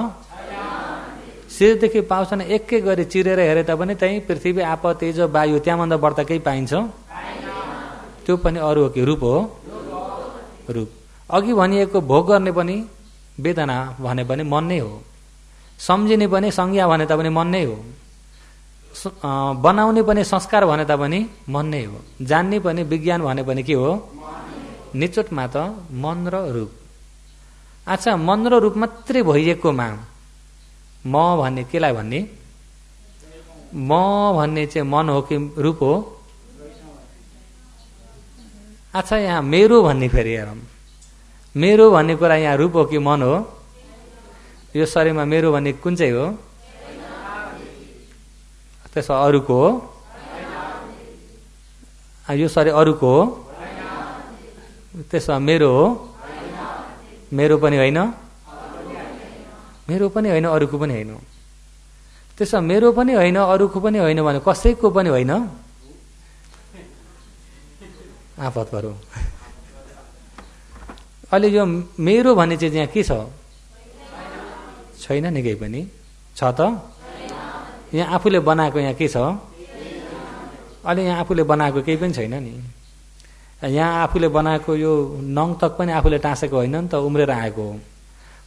शिरदेखि पाउँछन् एकै गरी चिरेर हेरे तापनि त्यही पृथ्वी आप तेज वायु त्यहाँभन्दा बढ्ता केही पाइन्छ? त्यो पनि अरू हो कि रूप हो? रूप। अघि भनिएको भोग गर्ने पनि वेदना भने पनि मन नै हो। सम्झिने पनि संज्ञा भने तापनि मन नै हो। बनाउने पनि संस्कार भने तापनि मन नै हो। जान्ने पनि विज्ञान भने पनि के हो? निचोटमा त मन र रूप। अच्छा, मन र रूप मात्रै भइएकोमा म भन्ने केलाई भन्ने? म भन्ने चाहिँ मन हो कि रूप हो? अच्छा, यहाँ मेरो भन्ने फेरि हेरौँ। मेरो भन्ने कुरा यहाँ रूप हो कि मन हो? यो शरीरमा मेरो भन्ने कुन चाहिँ हो? त्यसो अरूको हो? यो शरीर अरूको हो? त्यसो मेरो हो? मेरो पनि होइन, मेरो पनि होइन, अरूको पनि होइन। त्यसो मेरो पनि होइन, अरूको पनि होइन भने कसैको पनि होइन? आफत परो। अहिले यो मेरो भन्ने चाहिँ यहाँ के छ? छैन नि केही पनि। छ त? यहाँ आफूले बनाएको यहाँ के छ? अहिले यहाँ आफूले बनाएको केही पनि छैन नि। यहाँ आफूले बनाएको यो नङ तक पनि आफूले टाँसेको होइन नि त, उम्रेर आएको हो।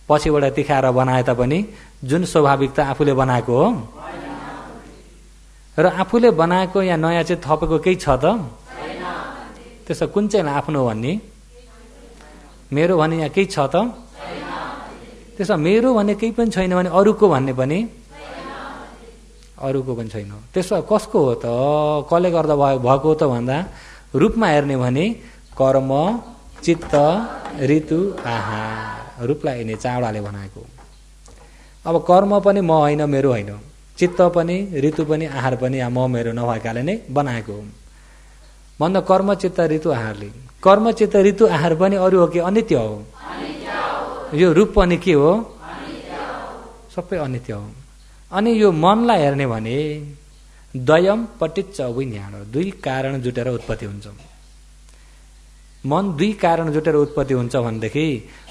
पछिबाट तिखाएर बनाए तापनि जुन स्वाभाविकता आफूले बनाएको हो र आफूले बनाएको यहाँ नयाँ चाहिँ थपेको केही छ त? त्यसो कुन चाहिँ आफ्नो भन्ने? मेरो भन्ने यहाँ केही छ त? त्यसो मेरो भन्ने केही पनि छैन भने अरूको भन्ने पनि? अरूको पनि छैन। त्यसो कसको हो त? कसले गर्दा भएको त भन्दा रूपमा हेर्ने भने कर्म, चित्त, ऋतु, आहार, रूपलाई यिनी 4वटाले बनाएको। अब कर्म पनि म होइन, मेरो होइन, चित्त पनि, ऋतु पनि, आहार पनि यहाँ म मेरो नभएकाले नै बनाएको हो। भन्दा कर्म, चित्त, ऋतु, आहारले। कर्म, चित्त, ऋतु, आहार पनि अरू हो कि अनित्य हो? यो रूप पनि के हो? सबै अनित्य हो। अनि यो मनलाई हेर्ने भने द्वयम पटिच्च विज्ञान, 2 कारण जुटेर उत्पत्ति हुन्छ। मन 2 कारण जुटेर उत्पत्ति हुन्छ भनेदेखि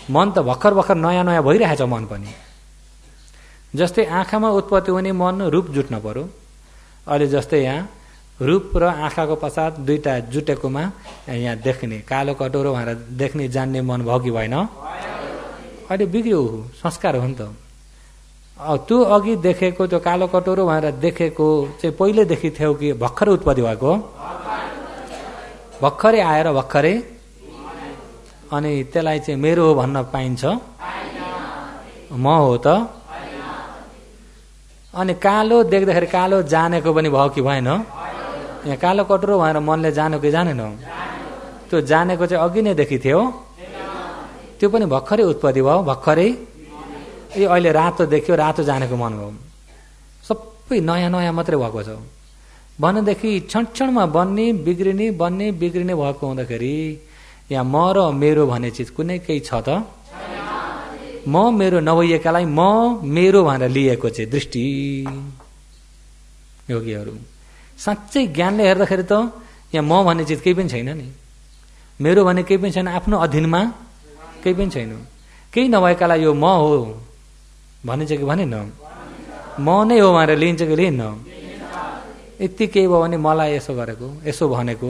मन त भर्खर भर्खर नयाँ नयाँ भइरहेछ। मन पनि जस्तै आँखामा उत्पत्ति हुने मन रूप जुट्न पर्यो। अहिले जस्तै यहाँ रूप र आँखाको पश्चात 2टा जुटेकोमा यहाँ देख्ने कालो कटोरो भनेर देख्ने जान्ने मन भयो कि भएन? अहिले बिग्रियो संस्कार हो नि त। त्यो अघि देखेको त्यो कालो कटोरो भनेर देखेको चाहिँ पहिलेदेखि थियो कि भर्खरै उत्पत्ति भएको? भर्खरै आएर भर्खरै, अनि त्यसलाई चाहिँ मेरो हो भन्न पाइन्छ? म हो त? अनि कालो देख्दाखेरि कालो जानेको पनि भयो कि भएन? यहाँ कालो कटोरो भनेर मनले जान्यो कि जानेन? त्यो जानेको चाहिँ अघि नै देखि थियो, त्यो पनि भर्खरै उत्पत्ति भयो, भर्खरै। यो अहिले रातो देख्यो, रातो जानेको मन हो, सबै नयाँ नयाँ मात्रै भएको छ भनेदेखि क्षण बन्ने बिग्रिने भएको हुँदाखेरि यहाँ म र मेरो भन्ने चिज कुनै केही छ त? म मेरो नभइएकालाई म मेरो भनेर लिएको चाहिँ दृष्टि। योगीहरू साँच्चै ज्ञानले हेर्दाखेरि त यहाँ म भन्ने चिज केही पनि छैन नि, मेरो भन्ने केही पनि छैन, आफ्नो अधीनमा केही पनि छैन। केही नभएकालाई यो म हो भनिन्छ कि भनेन? म नै हो भनेर लिन्छ कि लिन्न? यति केही भयो भने मलाई यसो गरेको, यसो भनेको,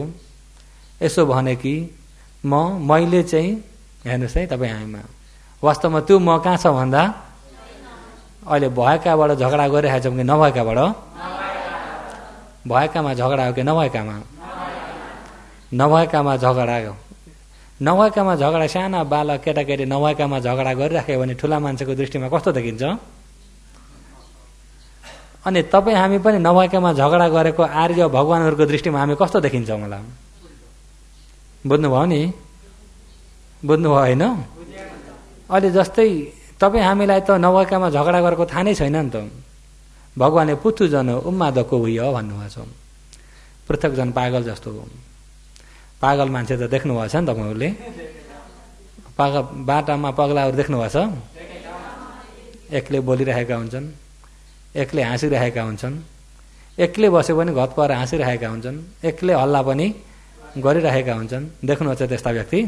यसो भने कि मैले चाहिँ हेर्नुहोस् है तपाईँ हामीमा वास्तवमा त्यो म कहाँ छ भन्दा अहिले भएकाबाट झगडा गरिरहेको छौँ कि नभएकाबाट? भएकामा झगडा हो कि नभएकामा? नभएकामा झगडा। नभएकामा झगडा, साना बालक केटाकेटी नभएकामा झगडा गरिराख्यो भने ठुला मान्छेको दृष्टिमा कस्तो देखिन्छ? अनि तपाईँ हामी पनि नभएकामा झगडा गरेको आर्य भगवानहरूको दृष्टिमा हामी कस्तो देखिन्छ मलाई? बुझ्नुभयो नि? बुझ्नुभयो होइन? अहिले जस्तै तपाईँ हामीलाई त नभएकामा झगडा गरेको थाहा नै छैन नि त। भगवानले पुथु जन उम्मादको उयो भन्नुभएको छ, पृथक जन पागल जस्तो हो। पागल मान्छे त देख्नुभएको छ नि तपाईँहरूले? बाटामा पगलाहरू देख्नुभएको छ? एक्लै बोलिरहेका हुन्छन्, एक्लै हाँसिरहेका हुन्छन्, एक्लै बसे पनि घत पर हाँसिरहेका हुन्छन्, एक्लै हल्ला पनि गरिरहेका हुन्छन्। देख्नुहुन्छ त्यस्ता व्यक्ति?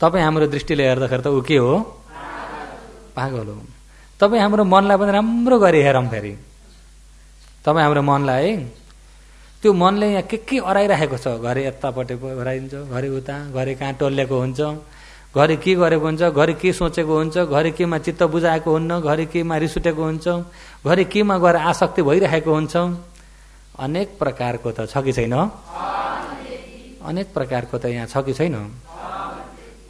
तपाईँ हाम्रो दृष्टिले हेर्दाखेरि त ऊ के हो? पागल हो। तपाईँ हाम्रो मनलाई पनि राम्रो गरी हेरौँ फेरि। तपाईँ हाम्रो मनलाई, त्यो मनले यहाँ के अराइरहेको छ, घरि यतापट्टि हराइन्छ, घरि उता, घरि कहाँ टोलिएको हुन्छ, घरि के गरेको हुन्छ, घरि के सोचेको हुन्छ, घरि केमा चित्त बुझाएको हुन्न, घरि केमा रिस उठेको हुन्छ, घरि केमा गएर आसक्ति भइरहेको हुन्छ। अनेक प्रकारको त छ कि छैन? अनेक प्रकारको त यहाँ छ कि छैन?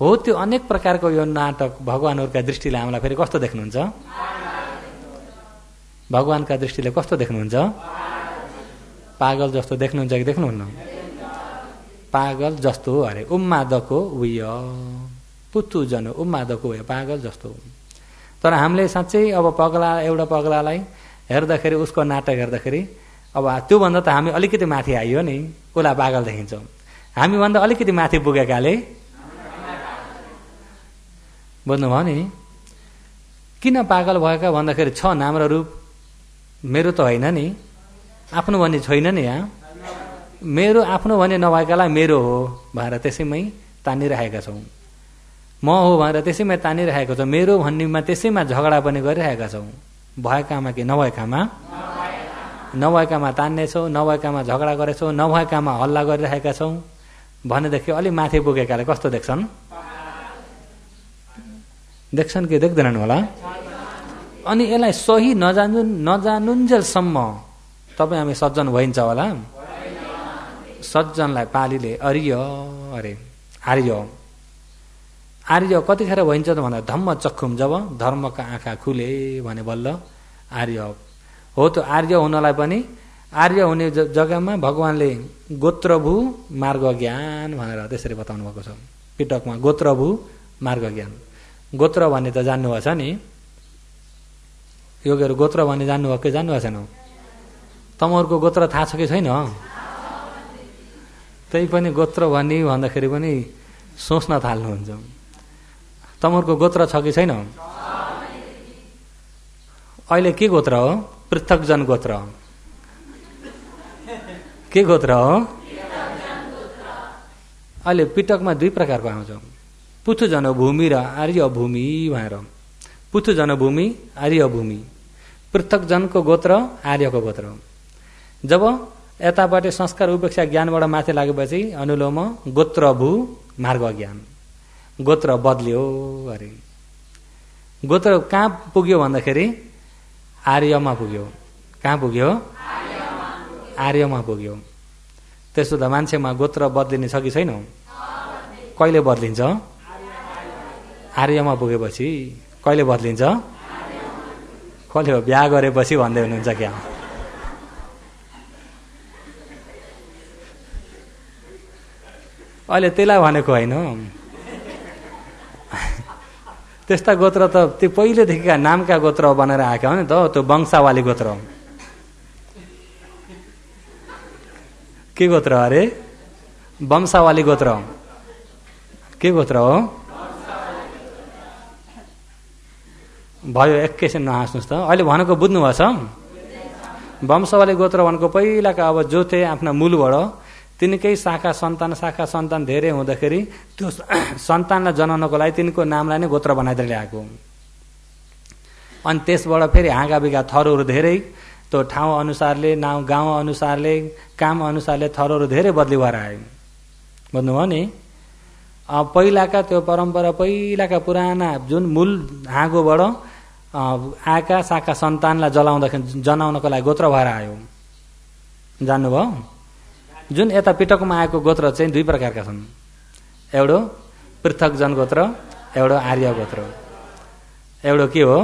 हो, त्यो अनेक प्रकारको यो नाटक भगवानहरूका दृष्टिले हामीलाई फेरि कस्तो देख्नुहुन्छ? भगवानका दृष्टिले कस्तो देख्नुहुन्छ? पागल जस्तो देख्नुहुन्छ कि देख्नुहुन्न? पागल जस्तो हो अरे, उम्मादको उयो, पुथु जन उम्मादको उयो, पागल जस्तो हो। तर हामीले साँच्चै अब एउटा पगलालाई हेर्दाखेरि, उसको नाटक हेर्दाखेरि, अब त्योभन्दा त हामी अलिकति माथि आइयो नि, उसलाई पागल देखिन्छौँ। हामीभन्दा अलिकति माथि पुगेकाले, बुझ्नुभयो नि? किन पागल भएका भन्दाखेरि छ नाम र रूप, मेरो त होइन नि, आफ्नो भन्ने छैन नि यहाँ। मेरो आफ्नो भन्ने नभएकालाई मेरो हो भनेर त्यसैमै तानिरहेका छौँ, म हो भनेर त्यसैमा तानिरहेको छ, मेरो भन्नेमा त्यसैमा झगडा पनि गरिरहेका छौँ। भएकामा कि नभएकामा? नभएकामा तान्नेछौँ, नभएकामा झगडा गरेछौँ, नभएकामा हल्ला गरिरहेका छौँ भनेदेखि अलि माथि पुगेकाले कस्तो देख्छन्? देख्छन् कि देख्दैनन् होला? अनि यसलाई सही नजानुन्जेलसम्म तपाईँ हामी सज्जन भइन्छ होला? सज्जनलाई पालीले आर्य कतिखेर भइन्छ त भन्दा धम्म चक्षुम, जब धर्मका आँखा खुले भने बल्ल आर्य हो। त्यो आर्य हुनलाई पनि, आर्य हुने जग्गामा भगवानले गोत्रभू मार्ग ज्ञान भनेर त्यसरी बताउनु भएको छ पिटकमा। गोत्रभू मार्ग ज्ञान, गोत्र भन्ने त जान्नुभएको छ नि? योगीहरू गोत्र भन्ने जान्नुभएको कि जान्नुभएको छैन? तमहरूको गोत्र थाहा छ कि छैन? त्यही पनि गोत्र भन्दाखेरि पनि सोच्न थाल्नुहुन्छ। तमहरूको गोत्र छ कि छैन? अहिले के गोत्र हो? पृथकजन गोत्र। के गोत्र हो? अहिले पिटकमा दुई प्रकारको आउँछ, पुथु जनभूमि र आर्य भूमि भनेर। पुथु जनभूमि, आर्य भूमि, पृथक जनको गोत्र, आर्यको गोत्र। जब यतापट्टि संस्कार उपेक्षा ज्ञानबाट माथि लागेपछि अनुलोम गोत्रभू मार्ग ज्ञान। गोत्र बदल्यो अरे। गोत्र कहाँ पुग्यो भन्दाखेरि आर्यमा पुग्यो। कहाँ पुग्यो? आर्यमा पुग्यो। त्यसो त मान्छेमा गोत्र बदलिने छ कि छैन? कहिले बदलिन्छ? आर्यमा पुगेपछि। कहिले बदलिन्छ? कहिले हो? बिहा गरेपछि भन्दै हुनुहुन्छ क्या? अहिले त्यसलाई भनेको होइन। त्यस्ता गोत्र त त्यो पहिलेदेखिका नामका गोत्र बनाएर आएका हो नि त। त्यो वंशावली गोत्र के गोत्र अरे? वंशावली गोत्र के गोत्र हो? भयो एकैछिन नहाँस्नुहोस् त। अहिले भनेको बुझ्नुभएको छ? वंशावली गोत्र भनेको पहिलाका अब जो थिए आफ्ना मूलबाट तिनकै शाखा सन्तान धेरै हुँदाखेरि त्यो सन्तानलाई जनाउनको लागि तिनको नामलाई नै गोत्र बनाइदिएर ल्याएको। अनि त्यसबाट फेरि हाँगाबिगा थरहरू धेरै, त्यो ठाउँ अनुसारले, गाउँ अनुसारले, काम अनुसारले थरहरू धेरै बदली भएर आयो। बुझ्नुभयो नि? पहिलाका त्यो परम्परा, पहिलाका पुराना जुन मूल हाँगोबाट आएका शाखा सन्तानलाई जनाउनको लागि गोत्र भएर आयो। जान्नुभयो? जुन यता पिटकमा आएको गोत्र चाहिँ दुई प्रकारका छन्। एउटो पृथक जन गोत्र, एउटो आर्य गोत्र। एउटो के हो?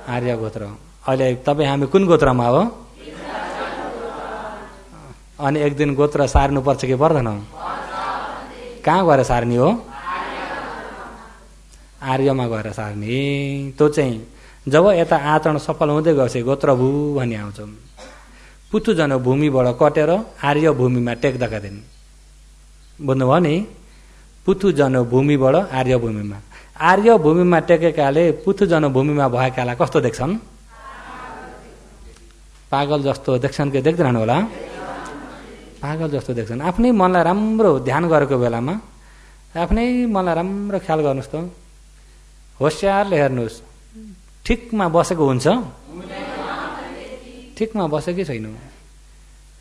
आर्य गोत्र। अहिले तपाईँ हामी कुन गोत्रमा हो? अनि एक दिन गोत्र सार्नुपर्छ कि पर्दैन? कहाँ गएर सार्ने हो? आर्यमा गएर सार्ने। त्यो चाहिँ जब यता आचरण सफल हुँदै गएपछि गोत्रभू भन्ने आउँछ। पुथुजन भूमिबाट कटेर आर्य भूमिमा टेक्दका दिन। बुझ्नुभयो नि? पुथुजन भूमिबाट आर्य भूमिमा। आर्य भूमिमा टेकेकाले पुथुजन भूमिमा भएकालाई कस्तो देख्छन्? पागल जस्तो देख्छन् कि देख्दैनन् होला? पागल जस्तो देख्छन्। आफ्नै मनलाई राम्रो ध्यान गरेको बेलामा आफ्नै मनलाई राम्रो ख्याल गर्नुहोस् त। होसियारले हेर्नुहोस्, ठिकमा बसेको हुन्छ? ठिकमा बसे कि छैन?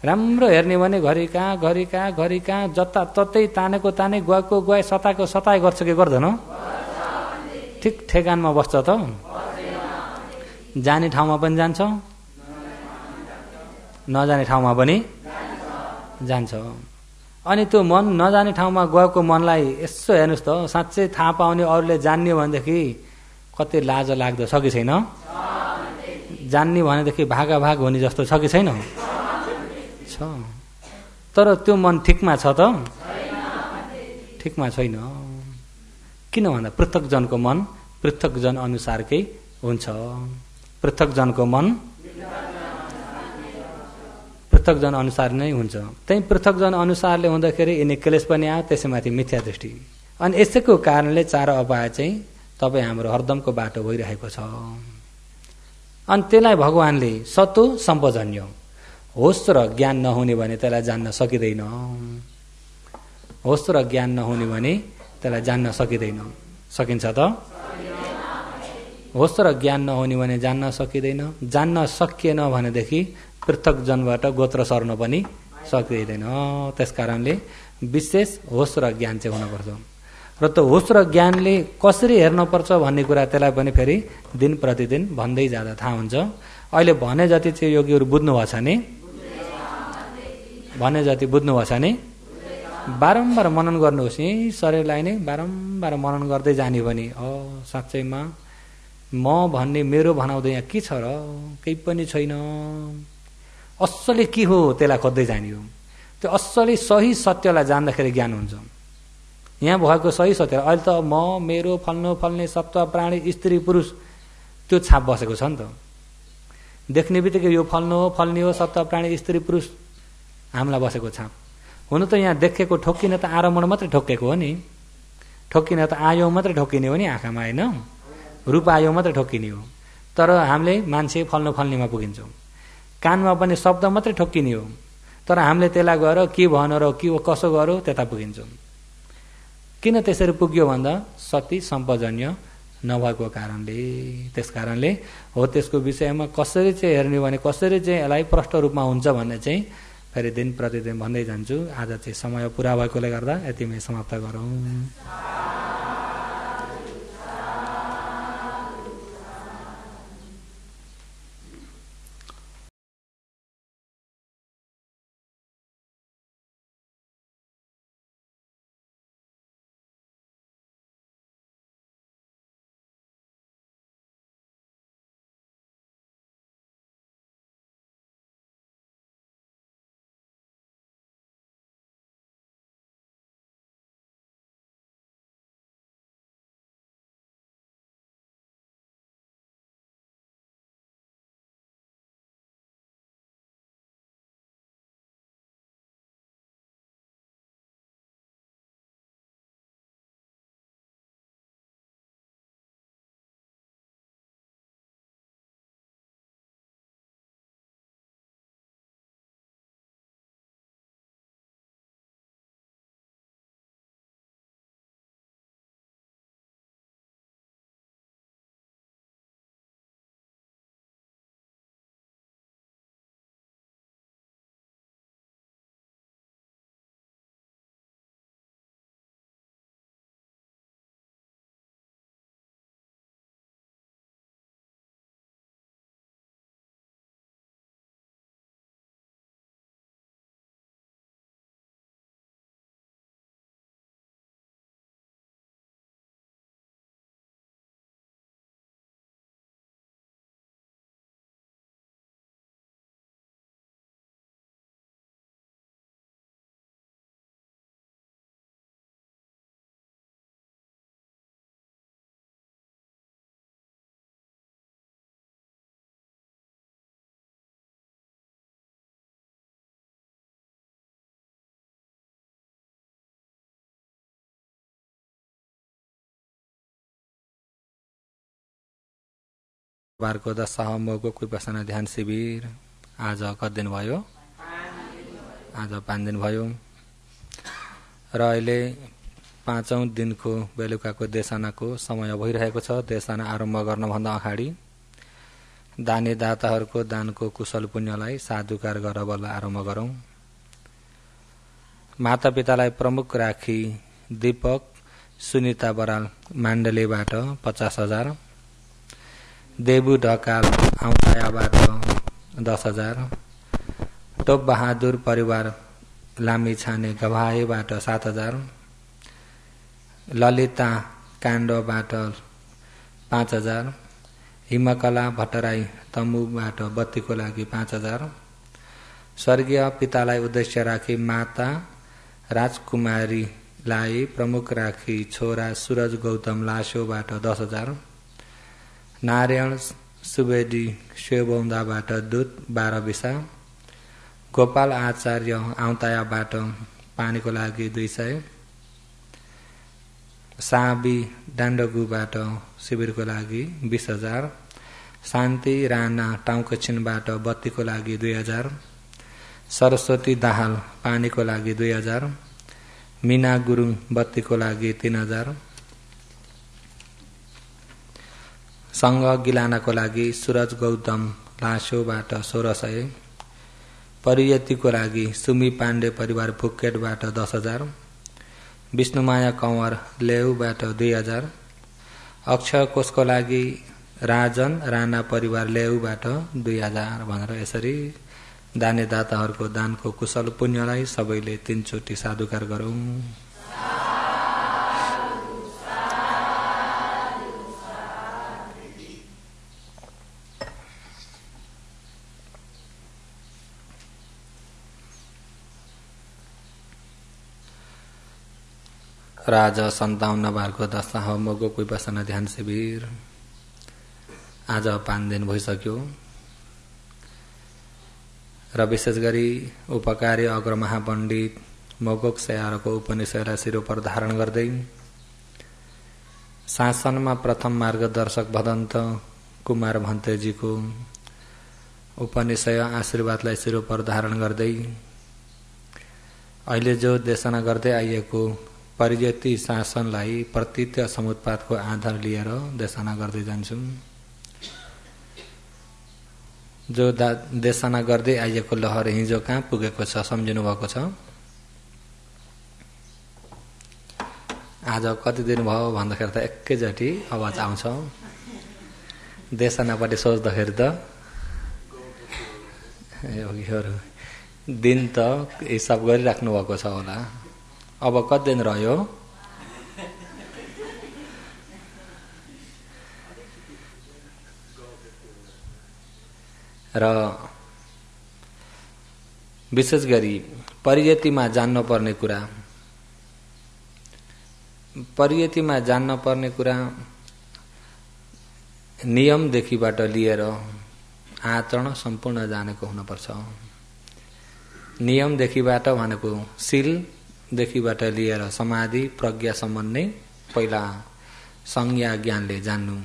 राम्रो हेर्ने भने घरि कहाँ जताततै तानेको ताने, गएको गए, सताएको सताए गर्छ कि गर्दैन? ठिक ठेगानमा बस्छ त? जाने ठाउँमा पनि जान्छ, नजाने ठाउँमा पनि जान्छ। अनि त्यो मन नजाने ठाउँमा गएको मनलाई यसो हेर्नुहोस् त, साँच्चै थाहा पाउने, अरूले जान्ने भनेदेखि कति लाज लाग्दो छ कि छैन? जान्ने भनेदेखि भागाभाग हुने जस्तो छ कि छैन? छ। तर त्यो मन ठिकमा छ त? ठिकमा छैन। किन भन्दा पृथक जनको मन पृथक जन अनुसारकै हुन्छ। पृथक जनको मन पृथक जन अनुसार नै हुन्छ। त्यही पृथक जन अनुसारले हुँदाखेरि यिनी क्लेश पनि आयो, त्यसैमाथि मिथ्या दृष्टि। अनि यसैको कारणले चार अपाय चाहिँ तपाईँ हाम्रो हरदमको बाटो भइरहेको छ। अनि त्यसलाई भगवानले सतो सम्पजन्य, होस र ज्ञान नहुने भने त्यसलाई जान्न सकिँदैन। होस र ज्ञान नहुने भने त्यसलाई जान्न सकिँदैन। सकिन्छ त? होस र ज्ञान नहुने भने जान्न सकिँदैन। जान्न सकिएन भनेदेखि पृथक जनबाट गोत्र सर्न पनि सकिँदैन। त्यसकारणले विशेष होस र ज्ञान चाहिँ हुनुपर्छ। र त्यो होस र ज्ञानले कसरी हेर्नुपर्छ भन्ने कुरा त्यसलाई पनि फेरि दिन प्रतिदिन भन्दै जाँदा थाहा हुन्छ। अहिले भने जति चाहिँ योगीहरू बुझ्नुभएको छ नि, भने जति बुझ्नुभएको छ नि, बारम्बार मनन गर्नुहोस्। यही शरीरलाई नै बारम्बार मनन गर्दै जाने भने साँच्चैमा म भन्ने मेरो भनाउँदै यहाँ के छ र? केही पनि छैन। असली के हो त्यसलाई खोज्दै जाने हो। त्यो असली सही सत्यलाई जान्दाखेरि ज्ञान हुन्छ। यहाँ भएको सही सत्य अहिले त म, मेरो, फल्नु फल्ने, सत्व, प्राणी, स्त्री, पुरुष त्यो छाप बसेको छ नि त। देख्ने बित्तिकै यो फल्नु हो, फल्ने हो, सत्व, प्राणी, स्त्री, पुरुष हामीलाई बसेको छाप। हुनु त यहाँ देखेको ठोक्किन त आरम्भ मात्रै ठोक्केको हो नि। ठोक्किन त आयो मात्रै ठोक्किने हो नि, आँखामा होइन, रूप आयो मात्रै ठोक्किने हो। तर हामीले मान्छे फल्नु फल्नेमा पुगिन्छौँ। कानमा पनि शब्द मात्रै ठोक्किने हो। तर हामीले त्यसलाई गएर के भन र के कसो गरौँ त्यता पुगिन्छौँ। किन त्यसरी पुग्यो भन्दा सती सम्पजन्य नभएको कारणले। त्यस कारणले हो त्यसको विषयमा कसरी चाहिँ हेर्ने भने कसरी चाहिँ यसलाई प्रष्ट रूपमा हुन्छ भन्ने चाहिँ फेरि दिन प्रतिदिन भन्दै जान्छु। आज चाहिँ समय पुरा भएकोले गर्दा यतिमै समाप्त गरौँ। बारको दशा मोगो कृपासना ध्यान शिविर आज कति दिन भयो? आज 5 दिन भयो र अहिले 5औं दिनको बेलुकाको देशनाको समय भइरहेको छ। देशना आरम्भ गर्नभन्दा अगाडि दानी दाताहरूको दानको कुशल पुण्यलाई साधुकार गरेर बल्ल आरम्भ गरौं। माता पितालाई प्रमुख राखी दीपक सुनिता बराल माण्डलेबाट 50,000, देबु ढकाल आउँतायाबाट 10,000, टोप बहादुर परिवार लामी छाने गभाएबाट 7,000, ललिता काण्डबाट 5,000, हिमकला भट्टराई तमुबाट बत्तीको लागि 5,000, स्वर्गीय पितालाई उद्देश्य राखी माता राजकुमारीलाई प्रमुख राखी छोरा सूरज गौतम लासोबाट 10,000, नारायण सुवेदी शिवबौन्दाबाट दूत 12 बिसा, गोपाल आचार्य आउँतायाबाट पानीको लागि 200, साबी डाण्डगुबाट शिविरको लागि 20,000, शान्ति राणा टाउकछिनबाट बत्तीको लागि 2,000, सरस्वती दाहाल पानीको लागि 2,000, मीना गुरुङ बत्तीको लागि 3,000, संघ गिलानाको लागि सूरज गौतम लासोबाट 1,600, परियतिको लागि सुमी पाण्डे परिवार फुक्केटबाट 10,000, विष्णुमाया कंवर लेउबाट 2,000, अक्षय कोषको लागि राजन राणा परिवार लेउबाट 2,000 भनेर यसरी दानी दाताहरूको दानको कुशल पुण्यलाई सबैले 3 चोटि साधुकार गरौं। राज 57 बारको दशा मोगो कृपासना ध्यान शिविर आज 5 दिन भइसक्यो र विशेष गरी उपकारी अग्रमहा पण्डित मोगोक स्याहारको उपनिषदलाई शिरोपर धारण गर्दै शासनमा प्रथम मार्गदर्शक भदन्त कुमार भन्तेजीको उपनिषद आशीर्वादलाई शिरोपर धारण गर्दै अहिले जो देशना गर्दै आइएको परियति शासनलाई प्रतित्य समुत्पादको आधार लिएर देशना गर्दै जान्छौं। जो देशना गर्दै आइएको लहर हिजो कहाँ पुगेको छ सम्झिनु भएको छ। आज कति दिन भयो भन्दाखेरि त एकैचोटि आवाज आउँछ। देशनापट्टि सोच्दाखेरि त योगीहरू दिन त हिसाब गरिराख्नु भएको छ होला। अब कति दिन रह्यो? र विशेष गरी परियतिमा जान्नुपर्ने कुरा, परियतिमा जान्नुपर्ने कुरा नियमदेखिबाट लिएर आचरण सम्पूर्ण जानेको हुनुपर्छ। नियमदेखिबाट भनेको शीलदेखिबाट लिएर समाधि प्रज्ञासम्म नै पहिला संज्ञा ज्ञानले जान्नु।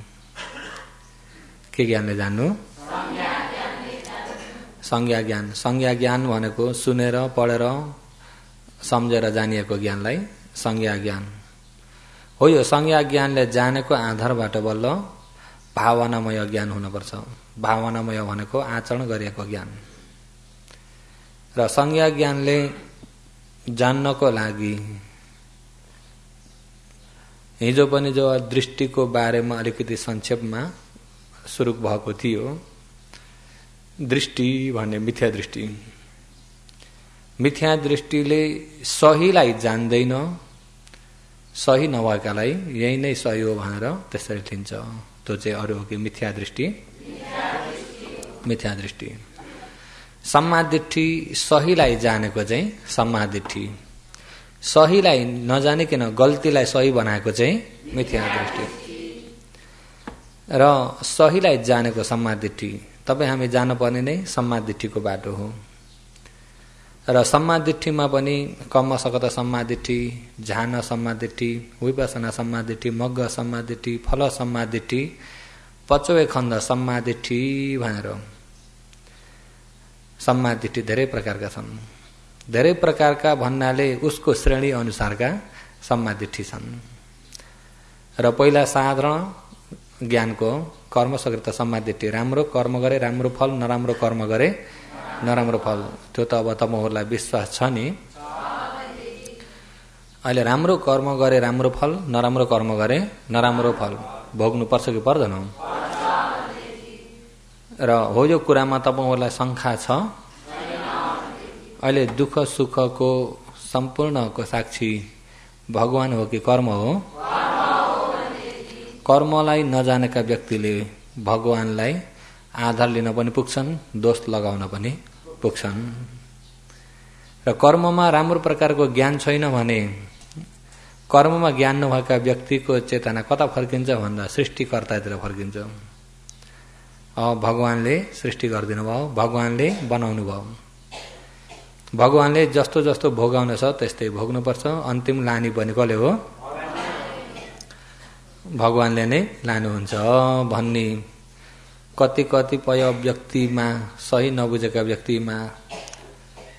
के ज्ञानले जान्नु? संज्ञा ज्ञान। संज्ञा ज्ञान भनेको सुनेर पढेर सम्झेर जानिएको ज्ञानलाई संज्ञा ज्ञान हो। यो संज्ञा ज्ञानले जानेको आधारबाट बल्ल भावनामय ज्ञान हुनुपर्छ। भावनामय भनेको आचरण गरिएको ज्ञान। र संज्ञा ज्ञानले जान्नको लागि हिजो पनि जो दृष्टिको बारेमा अलिकति संक्षेपमा सुरु भएको थियो। दृष्टि भन्ने मिथ्या दृष्टि, मिथ्या दृष्टिले सहीलाई जान्दैन, सही नभएकालाई यही नै सही हो भनेर त्यसरी लिन्छ। त्यो चाहिँ अरू हो कि मिथ्या दृष्टि। मिथ्या दृष्टि। सम्मादिट्ठी सहीलाई जानेको चाहिँ सम्मादिट्ठी, सहीलाई नजानिकन गल्तीलाई सही बनाएको चाहिँ मिथ्या दृष्टि। र सहीलाई जानेको सम्मादिट्ठी। तपाईँ हामी जानुपर्ने नै सम्मादिट्ठीको बाटो हो। र सम्मादिट्ठीमा पनि कम्म सकत सम्मादिट्ठी, झान सम्मादिट्ठी, विपसना सम्मादिट्ठी, मग्ग सम्मादिट्ठी, फल सम्मादिट्ठी, पचवे खण्ड सम्मादिट्ठी भनेर सम्मादिट्ठी धेरै प्रकारका छन्। धेरै प्रकारका भन्नाले उसको श्रेणी अनुसारका सम्मादिट्ठी छन्। र पहिला साधारण ज्ञानको कर्म सकृत सम्मादिट्ठी, राम्रो कर्म गरे राम्रो फल, नराम्रो कर्म गरे नराम्रो फल। त्यो त अब तपाईँहरूलाई विश्वास छ नि। अहिले राम्रो कर्म गरे राम्रो फल, नराम्रो कर्म गरे नराम्रो फल भोग्नु पर्छ कि पर्दैन? र हो यो कुरामा तपाईँहरूलाई शङ्का छ? अहिले दुःख सुखको सम्पूर्णको साक्षी भगवान हो कि कर्म हो? कर्मलाई नजानेका व्यक्तिले भगवानलाई आधार लिन पनि पुग्छन्, दोष लगाउन पनि पुग्छन्। र कर्ममा राम्रो प्रकारको ज्ञान छैन भने, कर्ममा ज्ञान नभएका व्यक्तिको चेतना कता फर्किन्छ भन्दा सृष्टिकर्तातिर फर्किन्छ। भगवानले सृष्टि गरिदिनु भयो, भगवानले बनाउनु भयो, भगवानले जस्तो जस्तो भोगाउन छ त्यस्तै भोग्नुपर्छ। अन्तिम लानी पनि कसले हो? भगवानले नै लानुहुन्छ भन्ने कतिपय व्यक्तिमा, सही नबुझेका व्यक्तिमा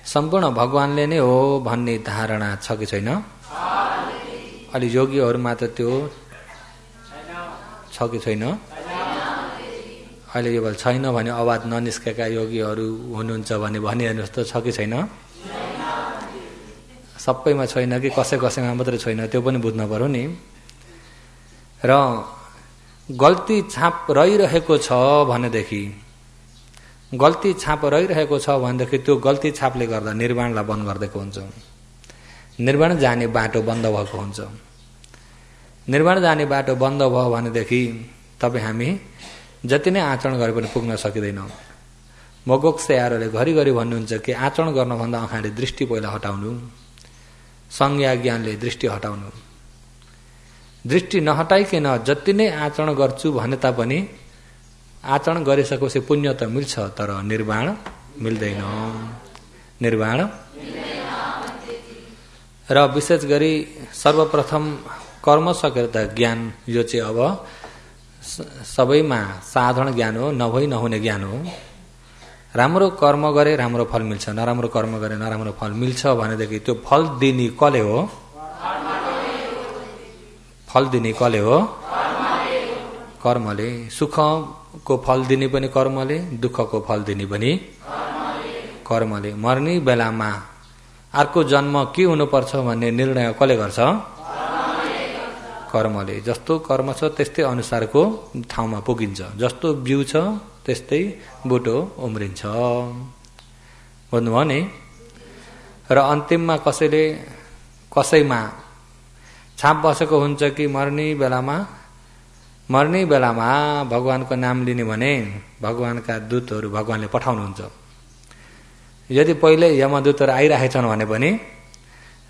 सम्पूर्ण भगवानले नै हो भन्ने धारणा छ कि छैन? अलि योगीहरूमा त त्यो छ कि छैन? अहिले यो बेला छैन भने आवाज ननिस्केका योगीहरू हुनुहुन्छ भने भनिहेर्नुहोस् त, छ कि छैन? सबैमा छैन कि कसैमा मात्रै छैन, त्यो पनि बुझ्न पर्यो नि। र गल्ती छाप रहिरहेको छ भनेदेखि, गल्ती छाप रहिरहेको छ भनेदेखि त्यो गल्ती छापले गर्दा निर्वाणलाई बन्द गरिदिएको हुन्छ। निर्वाण जाने बाटो बन्द भएको हुन्छ। निर्वाण जाने बाटो बन्द भयो भनेदेखि तपाईँ हामी जति नै आचरण गरे पनि पुग्न सकिँदैन। मोक्षयाहरूले घरिघरि भन्नुहुन्छ कि आचरण गर्नभन्दा अगाडि दृष्टि पहिला हटाउनु, संज्ञा ज्ञानले दृष्टि हटाउनु। दृष्टि नहटाइकन जति नै आचरण गर्छु भने तापनि आचरण गरिसकेपछि पुण्य त मिल्छ, तर निर्वाण मिल्दैन। निर्वाण। र विशेष गरी सर्वप्रथम कर्म सकृत ज्ञान, यो चाहिँ अब सबैमा साधारण ज्ञान हो, नभई नहुने ज्ञान हो। राम्रो कर्म गरे राम्रो फल मिल्छ, नराम्रो कर्म गरे नराम्रो फल मिल्छ भनेदेखि त्यो फल दिने कसले हो? फल दिने कसले हो? कर्मले, सुखको फल दिने पनि कर्मले, दुःखको फल दिने पनि कर्मले। मर्ने बेलामा अर्को जन्म के हुनुपर्छ भन्ने निर्णय कसले गर्छ? कर्मले। जस्तो कर्म छ त्यस्तै अनुसारको ठाउँमा पुगिन्छ, जस्तो बिउ छ त्यस्तै बुटो उम्रिन्छ। भन्नुभयो नि। र अन्तिममा कसैमा छाप बसेको हुन्छ कि मर्ने बेलामा भगवानको नाम लिने भने भगवानका दूतहरू भगवानले पठाउनुहुन्छ। यदि पहिले यमदूतहरू आइरहेछन् भने पनि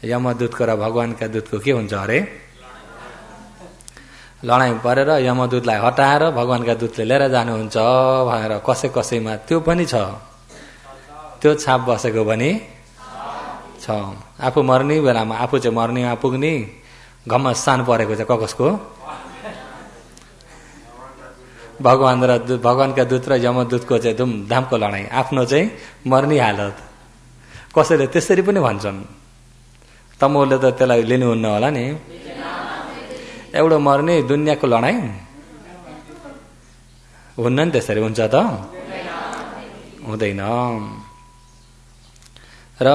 यमदूतको र भगवानका दूतको के हुन्छ अरे? लडाइँ परेर यमदूतलाई हटाएर भगवानका दूतले लिएर जानुहुन्छ भनेर कसैमा त्यो पनि छ, त्यो छाप बसेको पनि छ। आफू मर्ने बेलामा आफू चाहिँ मर्नेमा पुग्ने घमसान परेको चाहिँ कसको? भगवानका दूत र यमदूतको चाहिँ धुमधामको लडाइँ, आफ्नो चाहिँ मर्ने हालत। कसैले त्यसरी पनि भन्छन्, तमोले त त्यसलाई लिनुहुन्न होला नि। एउटा मर्ने दुनियाँको लडाइँ हुन्न नि, त्यसरी हुन्छ त? हुँदैन। र